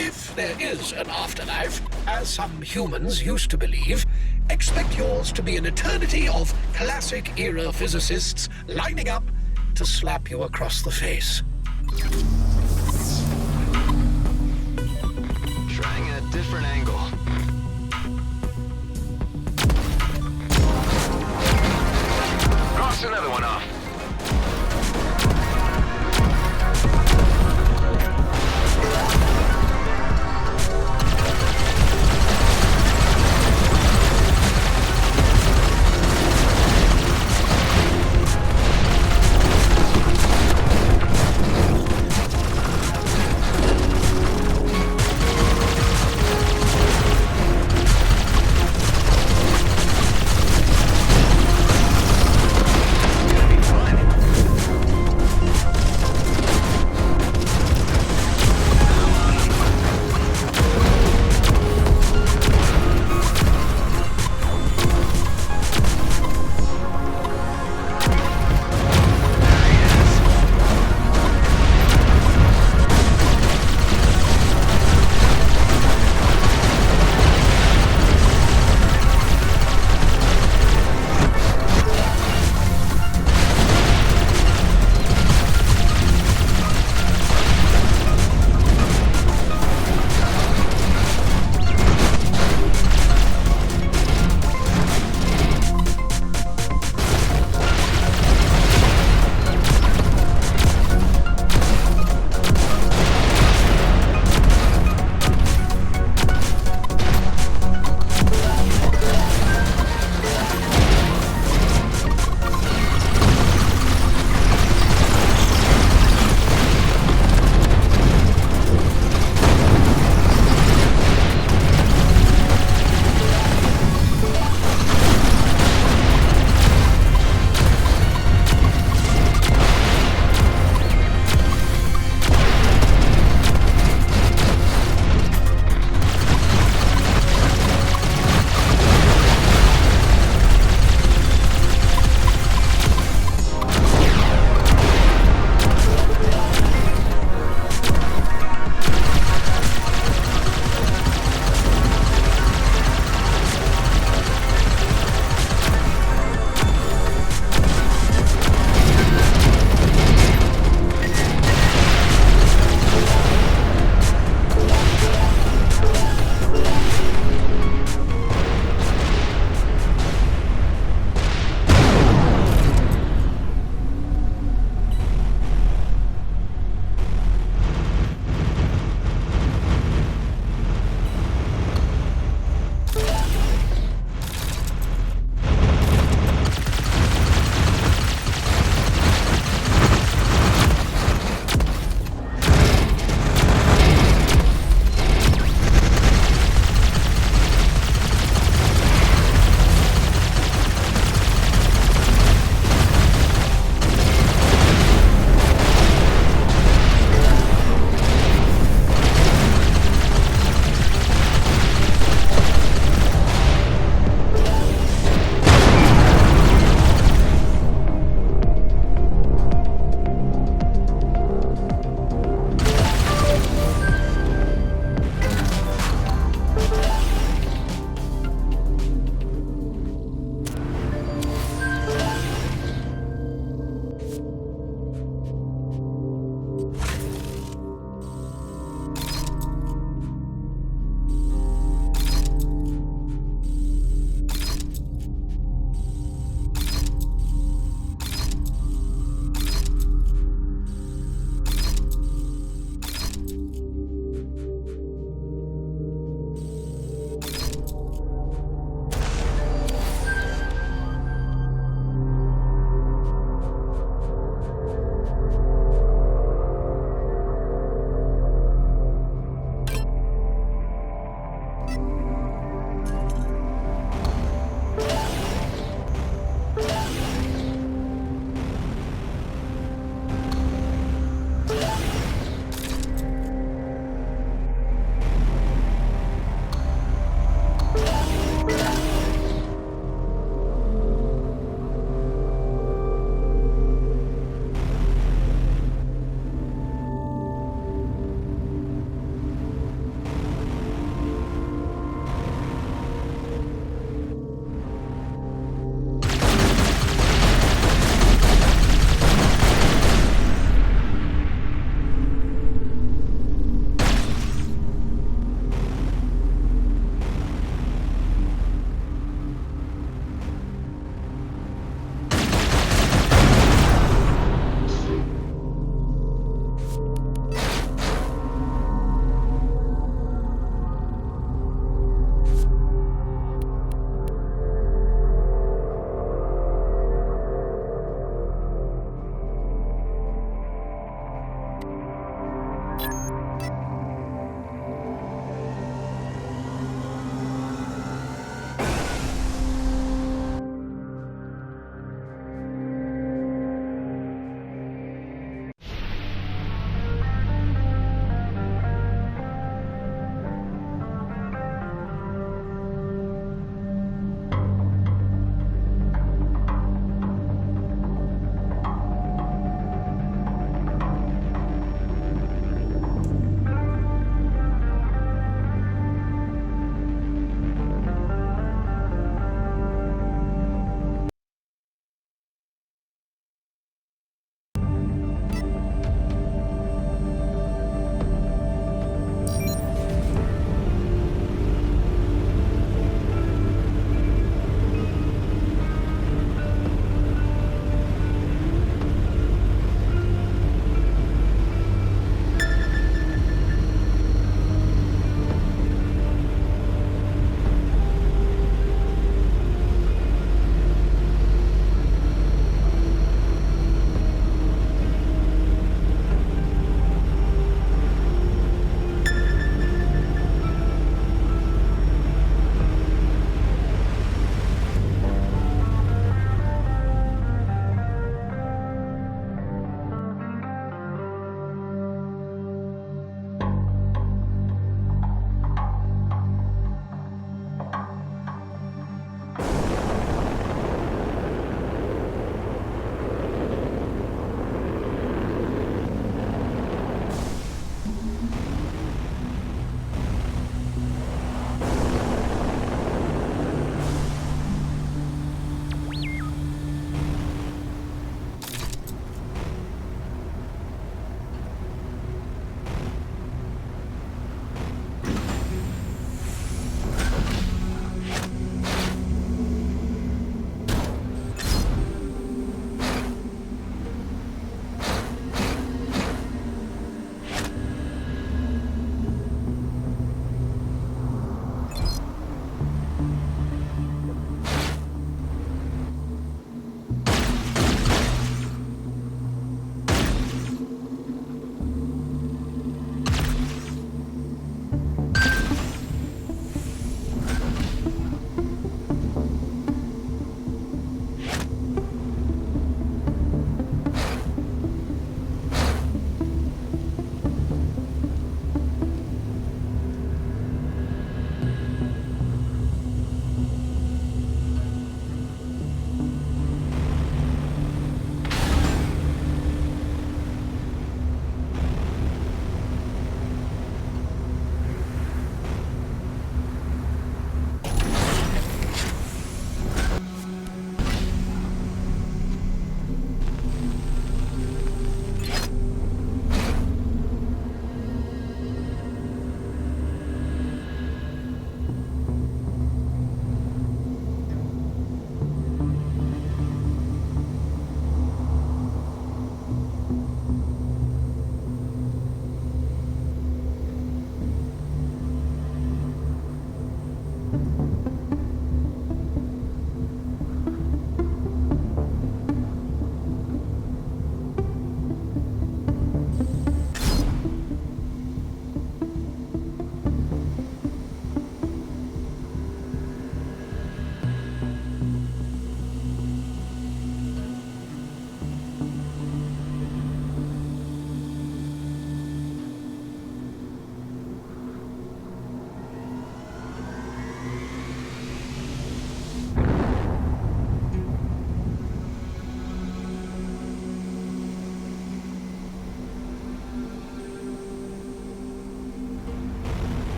If there is an afterlife, as some humans used to believe, expect yours to be an eternity of classic-era physicists lining up to slap you across the face. Trying a different angle. Cross another one off.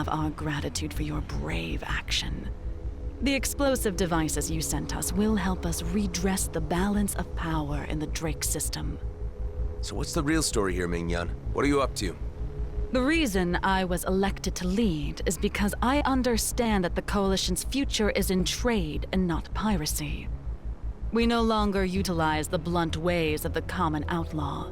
have our gratitude for your brave action. The explosive devices you sent us will help us redress the balance of power in the Drake system. So what's the real story here, Ming-Yan? What are you up to? The reason I was elected to lead is because I understand that the Coalition's future is in trade and not piracy. We no longer utilize the blunt ways of the common outlaw.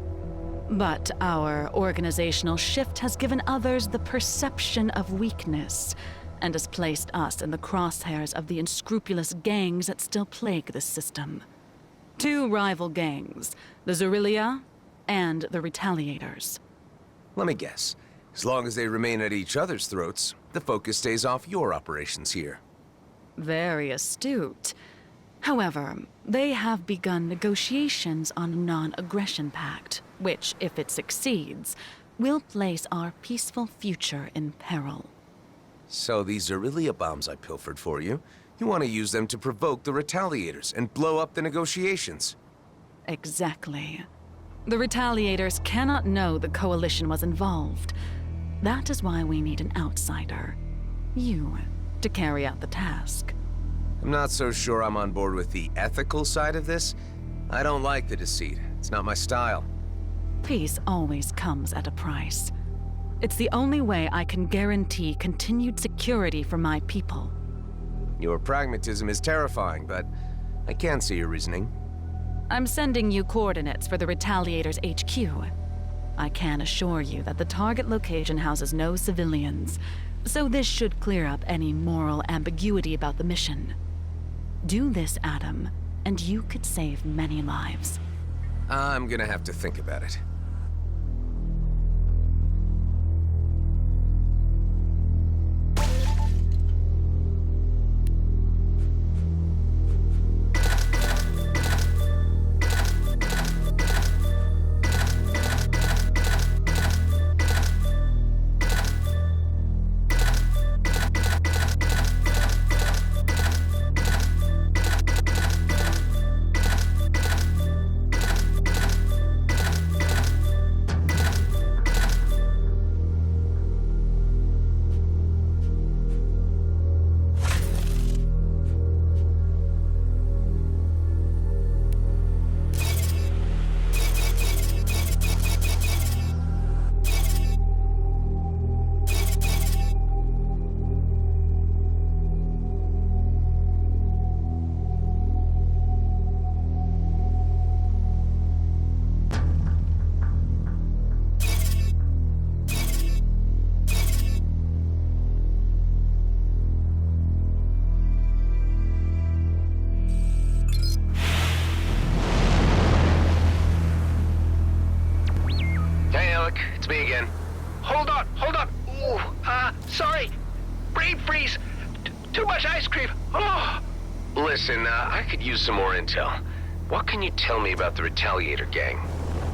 But our organizational shift has given others the perception of weakness and has placed us in the crosshairs of the unscrupulous gangs that still plague this system. 2 rival gangs, the Zurilia and the Retaliators. Let me guess. As long as they remain at each other's throats, the focus stays off your operations here. Very astute. However, they have begun negotiations on a non-aggression pact, which, if it succeeds, will place our peaceful future in peril. So these Zurilia bombs I pilfered for you, you want to use them to provoke the Retaliators and blow up the negotiations? Exactly. The Retaliators cannot know the Coalition was involved. That is why we need an outsider. You, to carry out the task. I'm not so sure I'm on board with the ethical side of this. I don't like the deceit. It's not my style. Peace always comes at a price. It's the only way I can guarantee continued security for my people. Your pragmatism is terrifying, but I can see your reasoning. I'm sending you coordinates for the Retaliators HQ. I can assure you that the target location houses no civilians, so this should clear up any moral ambiguity about the mission. Do this, Adam, and you could save many lives. I'm gonna have to think about it. It's me again. Hold on. Ooh, sorry. Brain freeze. Too much ice cream. Oh. Listen, I could use some more intel. What can you tell me about the Retaliator gang?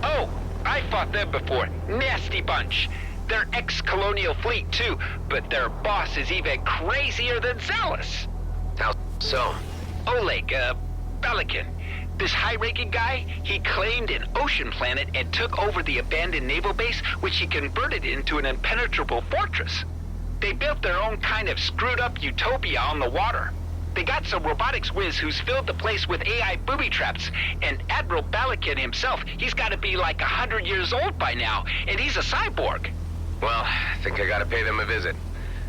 Oh, I fought them before. Nasty bunch. They're ex-colonial fleet, too, but their boss is even crazier than zealous. How so? Oleg, Balakin. This high-ranking guy, he claimed an ocean planet and took over the abandoned naval base, which he converted into an impenetrable fortress. They built their own kind of screwed-up utopia on the water. They got some robotics whiz who's filled the place with AI booby traps, and Admiral Balakin himself, he's got to be like 100 years old by now, and he's a cyborg. Well, I think I gotta pay them a visit.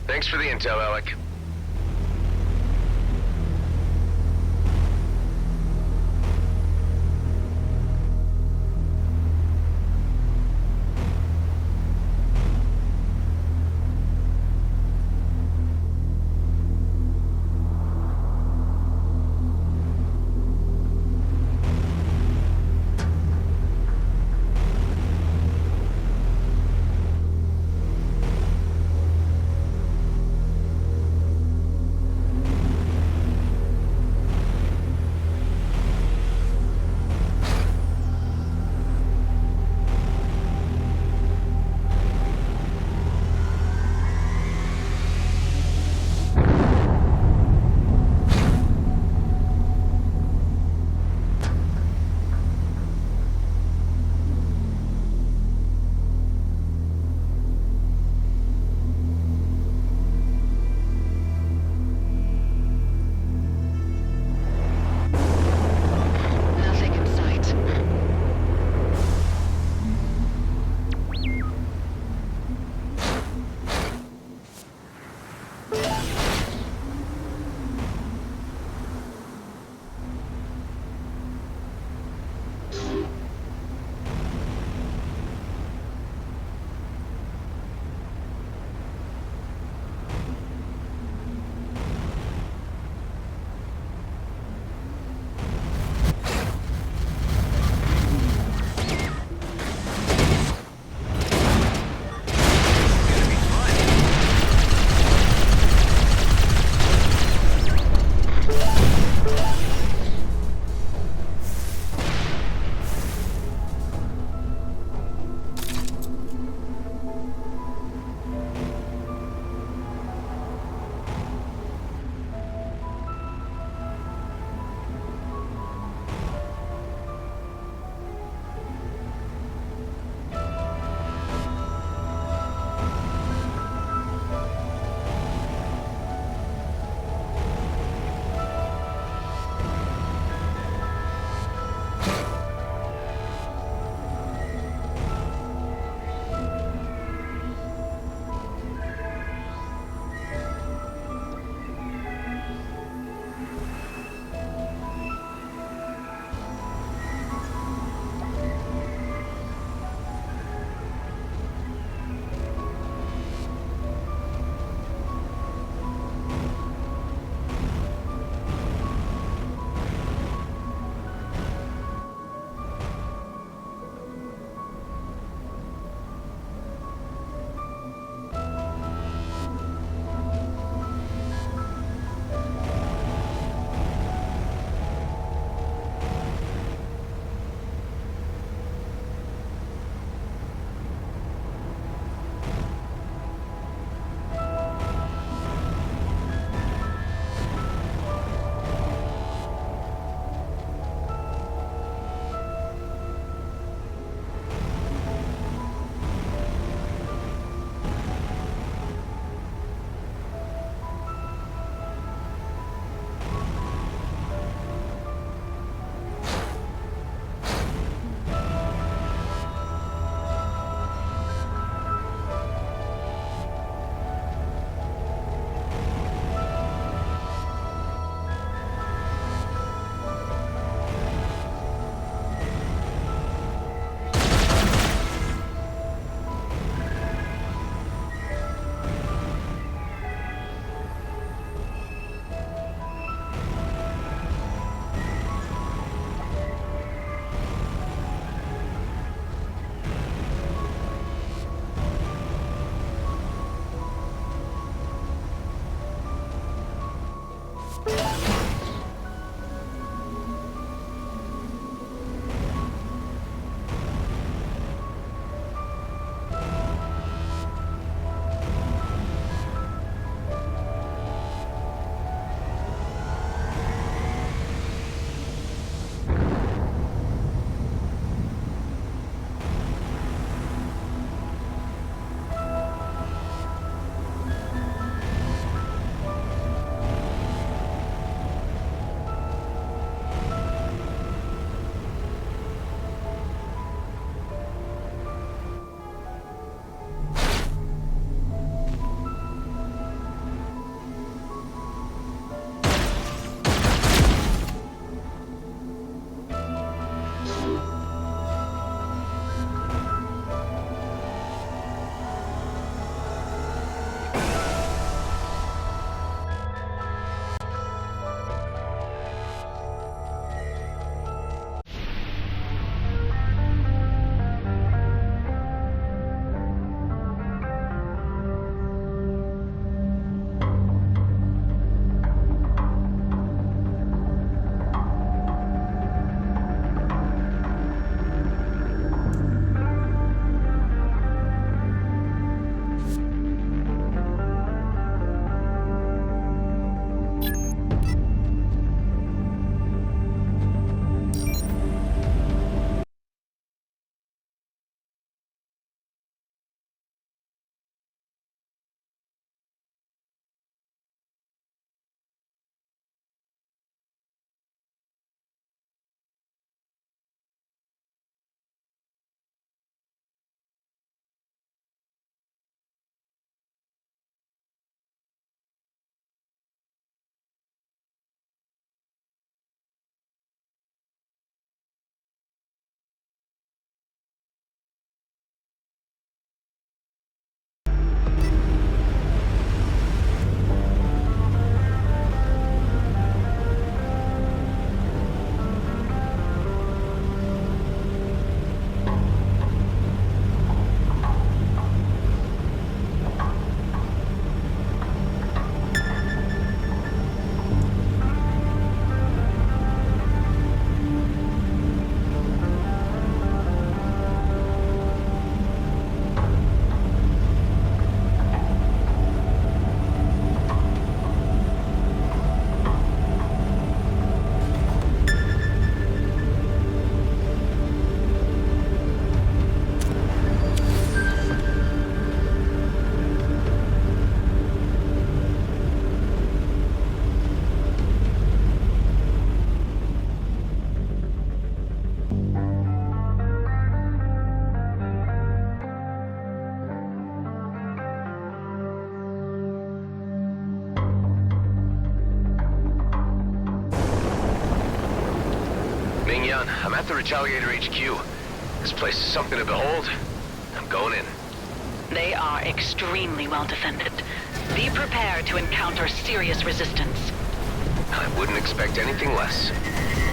Thanks for the intel, Alec. Ming-Yan, I'm at the Retaliator HQ. This place is something to behold. I'm going in. They are extremely well defended. Be prepared to encounter serious resistance. I wouldn't expect anything less.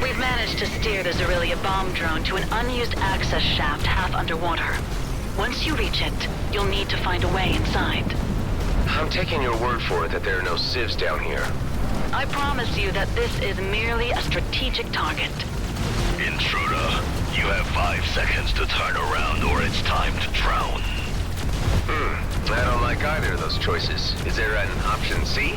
We've managed to steer the Zerilia bomb drone to an unused access shaft half underwater. Once you reach it, you'll need to find a way inside. I'm taking your word for it that there are no civs down here. I promise you that this is merely a strategic target. Intruder, you have 5 seconds to turn around or it's time to drown. I don't like either of those choices. Is there an option C?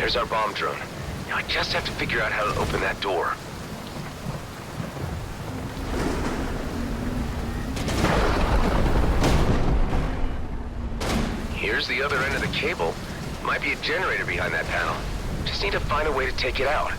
There's our bomb drone. Now I just have to figure out how to open that door. Here's the other end of the cable. Might be a generator behind that panel. Just need to find a way to take it out.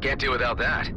Can't do without that.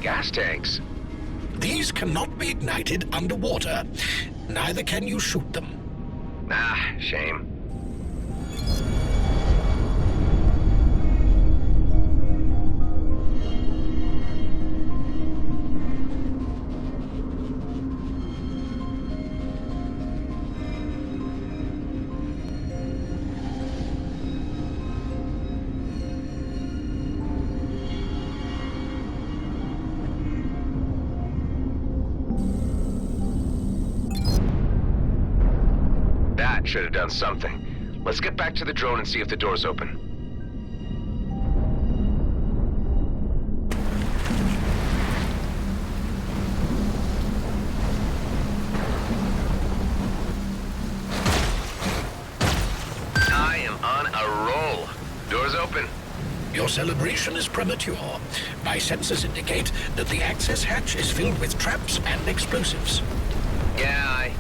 Gas tanks. These cannot be ignited underwater. Neither can you shoot them. Ah, shame. Should have done something. Let's get back to the drone and see if the door's open. I am on a roll. Door's open. Your celebration is premature. My sensors indicate that the access hatch is filled with traps and explosives. Yeah, I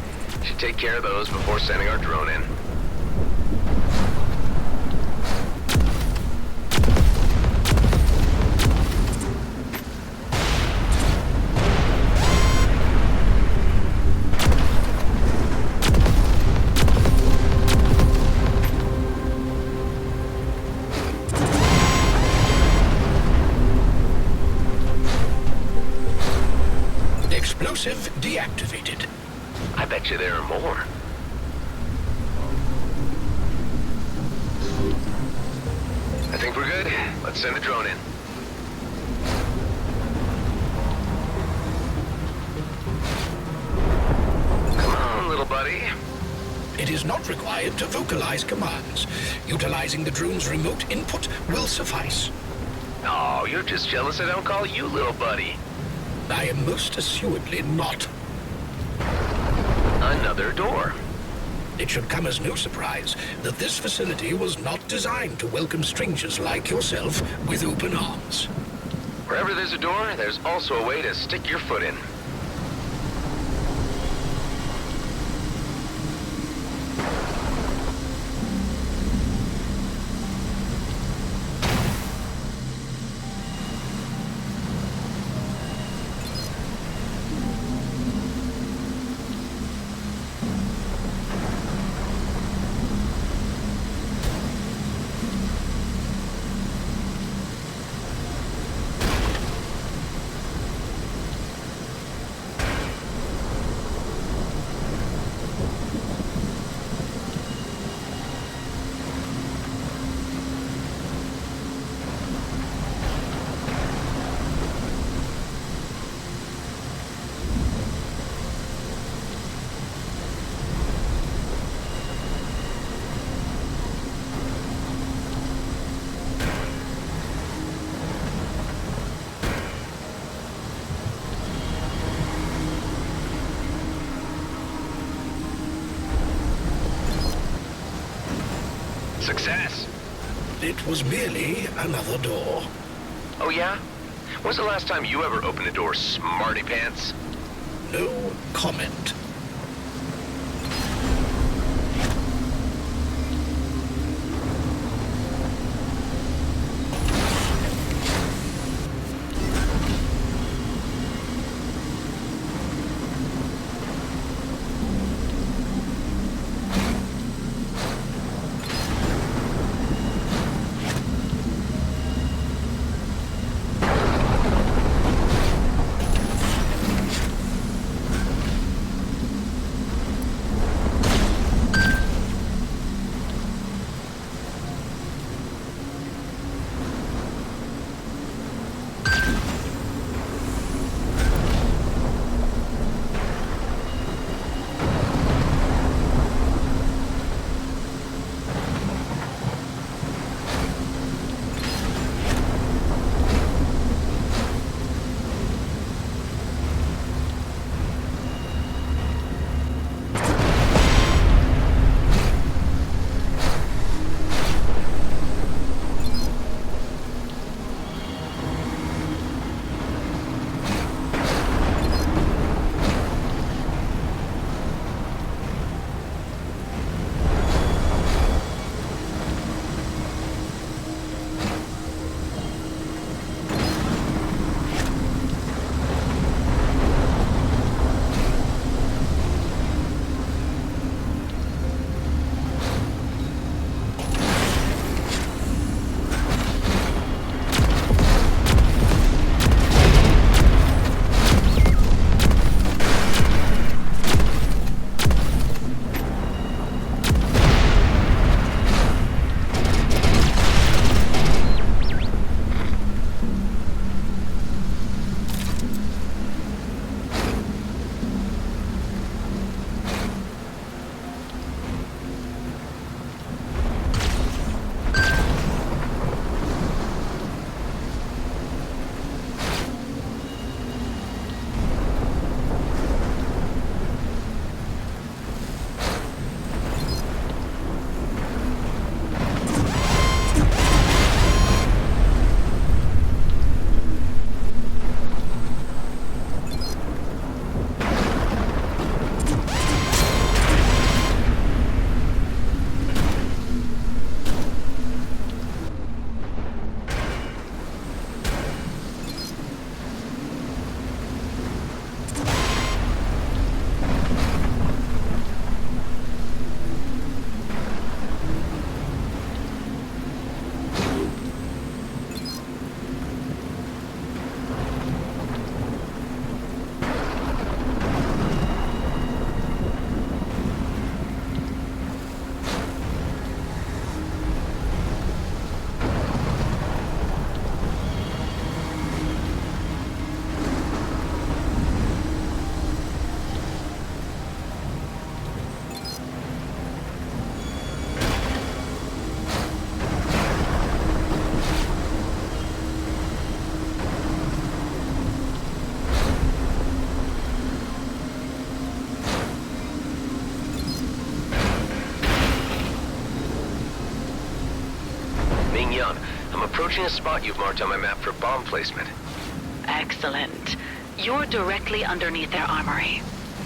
should take care of those before sending our drone in. Explosive deactivated. I bet you there are more. I think we're good. Let's send the drone in. Come on, little buddy. It is not required to vocalize commands. Utilizing the drone's remote input will suffice. Oh, you're just jealous I don't call you little buddy. I am most assuredly not. Another door. It should come as no surprise that this facility was not designed to welcome strangers like yourself with open arms. Wherever there's a door, there's also a way to stick your foot in. Success. It was merely another door. Oh yeah? When's the last time you ever opened a door, smarty pants? No comment. King Yon. I'm approaching a spot you've marked on my map for bomb placement. Excellent. You're directly underneath their armory.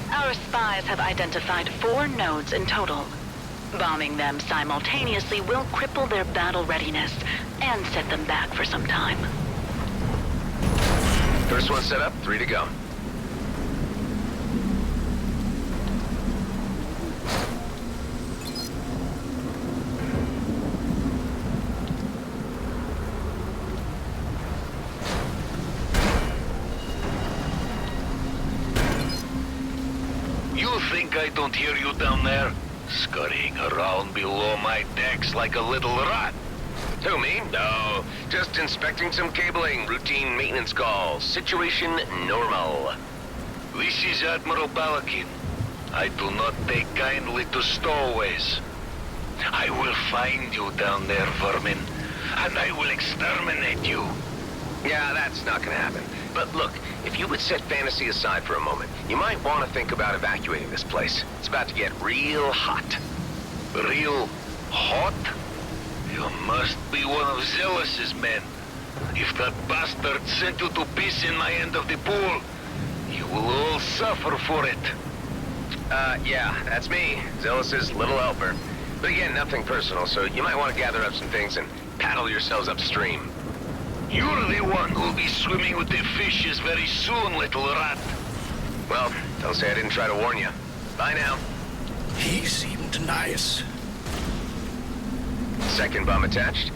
Our spies have identified 4 nodes in total. Bombing them simultaneously will cripple their battle readiness and set them back for some time. First one set up, 3 to go. You think I don't hear you down there? Scurrying around below my decks like a little rat. Who, me? No, just inspecting some cabling, routine maintenance calls. Situation normal. This is Admiral Balakin. I do not take kindly to stowaways. I will find you down there, vermin, and I will exterminate you. Yeah, that's not gonna happen. But look, if you would set fantasy aside for a moment, you might want to think about evacuating this place. It's about to get real hot. Real hot? You must be one of Zealous' men. If that bastard sent you to piss in my end of the pool, you will all suffer for it. Yeah, that's me, Zealous' little helper. But again, nothing personal, so you might want to gather up some things and paddle yourselves upstream. You're the one who'll be swimming with the fishes very soon, little rat. Well, don't say I didn't try to warn you. Bye now. He seemed nice. Second bomb attached.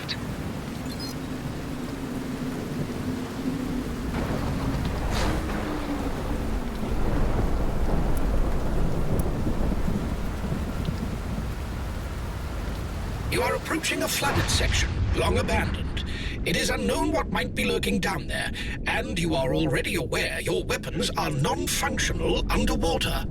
left. You are approaching a flooded section, long abandoned. It is unknown what might be lurking down there, and you are already aware your weapons are non-functional underwater.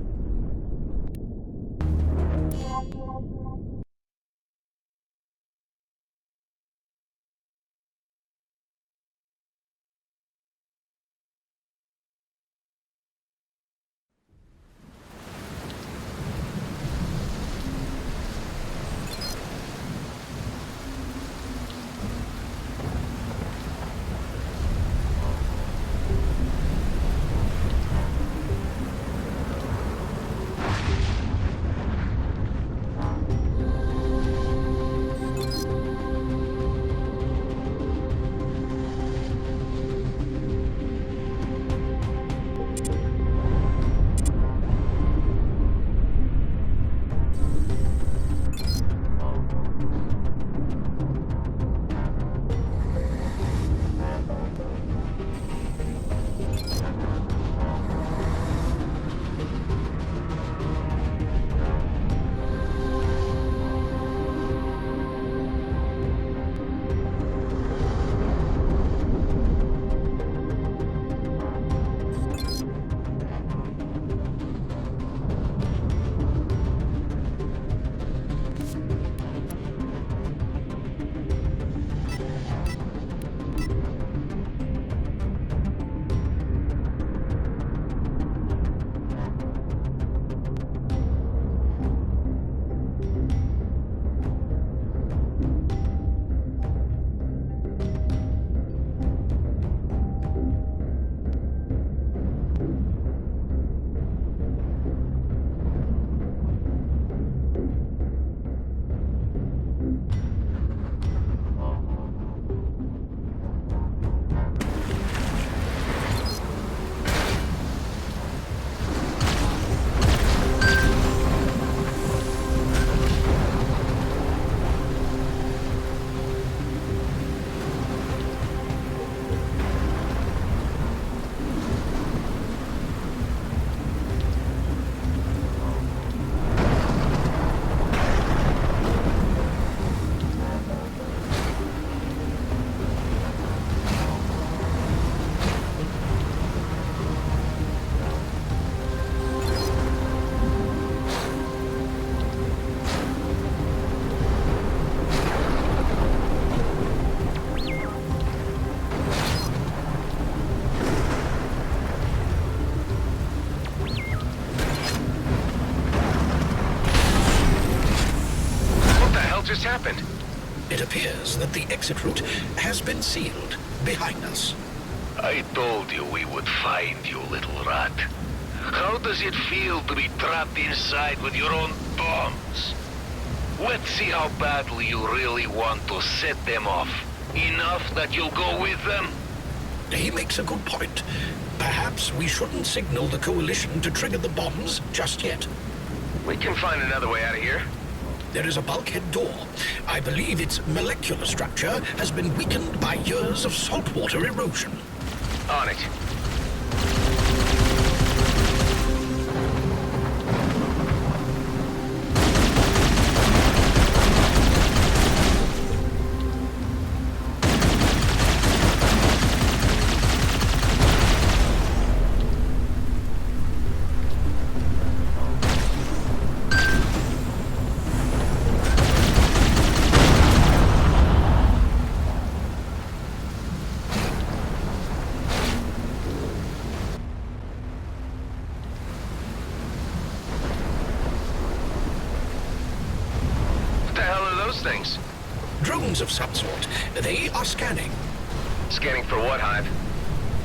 Just happened? It appears that the exit route has been sealed behind us. I told you we would find you, little rat. How does it feel to be trapped inside with your own bombs? Let's see how badly you really want to set them off. Enough that you'll go with them? He makes a good point. Perhaps we shouldn't signal the Coalition to trigger the bombs just yet. We can find another way out of here. There is a bulkhead door. I believe its molecular structure has been weakened by years of saltwater erosion. On it. Things. Drones of some sort. They are scanning. Scanning for what, Hive?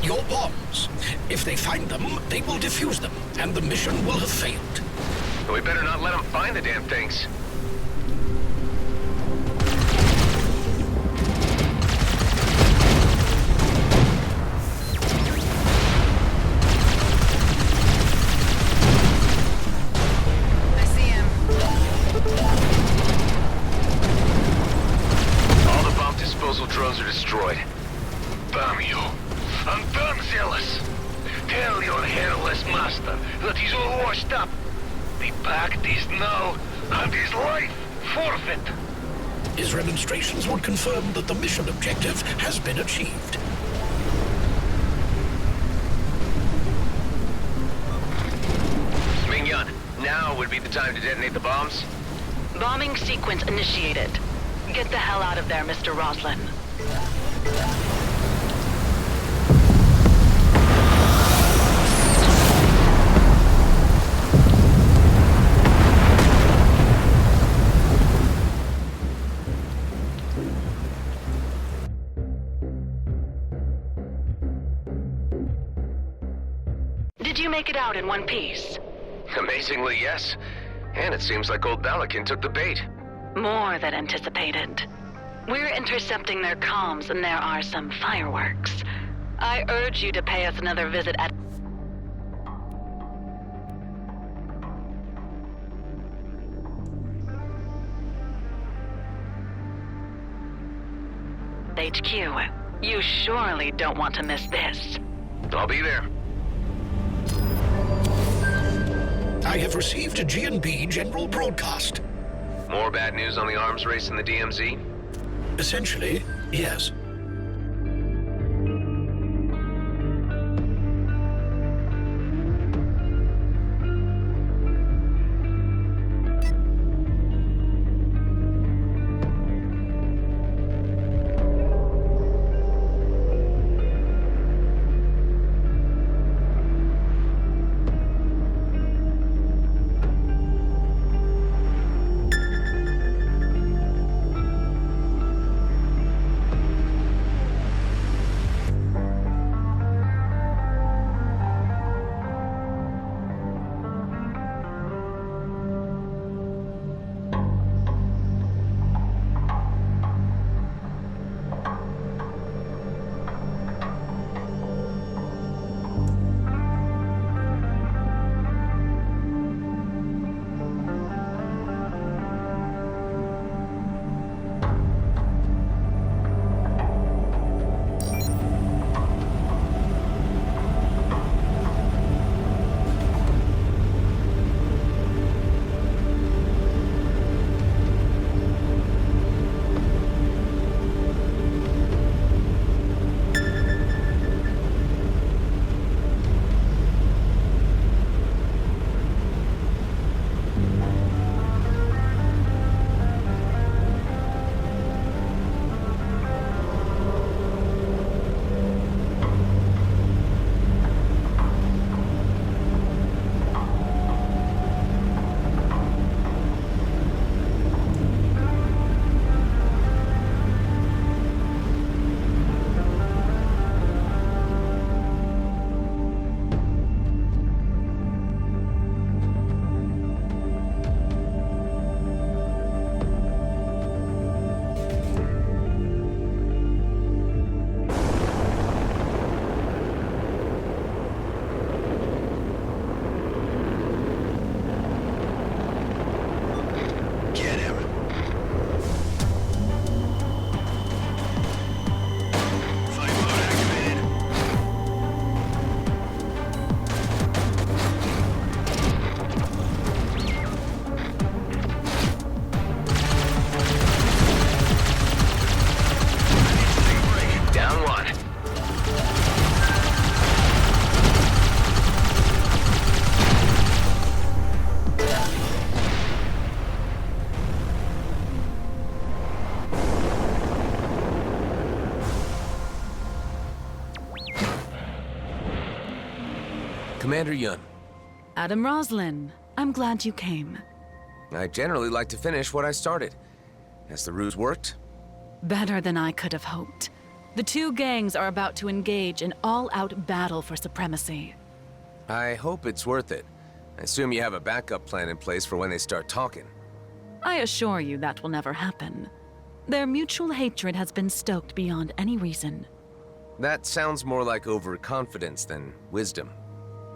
Your bombs. If they find them, they will defuse them, and the mission will have failed. We better not let them find the damn things. disposal drones are destroyed. Damn you! I'm done zealous! Tell your hairless master that he's all washed up. The pact is null, and his life forfeit. His remonstrations would confirm that the mission objective has been achieved. Ming-Yun, now would be the time to detonate the bombs? Bombing sequence initiated. Get the hell out of there, Mr. Roslin. Did you make it out in one piece? Amazingly, yes. And it seems like old Balakin took the bait. More than anticipated. We're intercepting their comms, and there are some fireworks. I urge you to pay us another visit at HQ. You surely don't want to miss this. I'll be there. I have received a G&B general broadcast. More bad news on the arms race in the DMZ? Essentially, yes. Commander Yun. Adam Roslin, I'm glad you came. I generally like to finish what I started. Has the ruse worked? Better than I could have hoped. The two gangs are about to engage in all-out battle for supremacy. I hope it's worth it. I assume you have a backup plan in place for when they start talking. I assure you that will never happen. Their mutual hatred has been stoked beyond any reason. That sounds more like overconfidence than wisdom.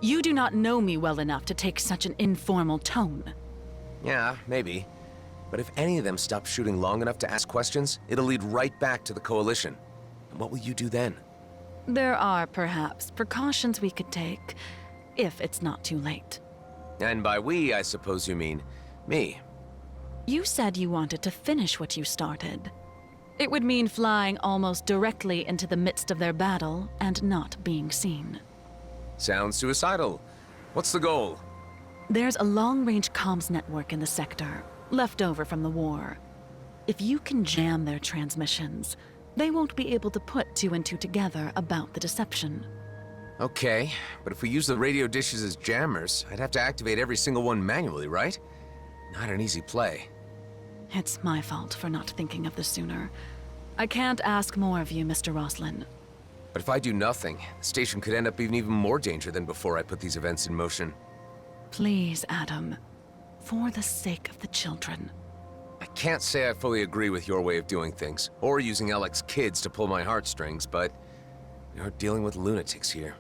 You do not know me well enough to take such an informal tone. Yeah, maybe. But if any of them stop shooting long enough to ask questions, it'll lead right back to the Coalition. And what will you do then? There are, perhaps, precautions we could take, if it's not too late. And by we, I suppose you mean me. You said you wanted to finish what you started. It would mean flying almost directly into the midst of their battle and not being seen. Sounds suicidal. What's the goal? There's a long-range comms network in the sector, left over from the war. If you can jam their transmissions, they won't be able to put two and two together about the deception. Okay, but if we use the radio dishes as jammers, I'd have to activate every single one manually, right? Not an easy play. It's my fault for not thinking of this sooner. I can't ask more of you, Mr. Roslin. But if I do nothing, the station could end up in even more danger than before I put these events in motion. Please, Adam. For the sake of the children. I can't say I fully agree with your way of doing things, or using Alec's kids to pull my heartstrings, but you're dealing with lunatics here.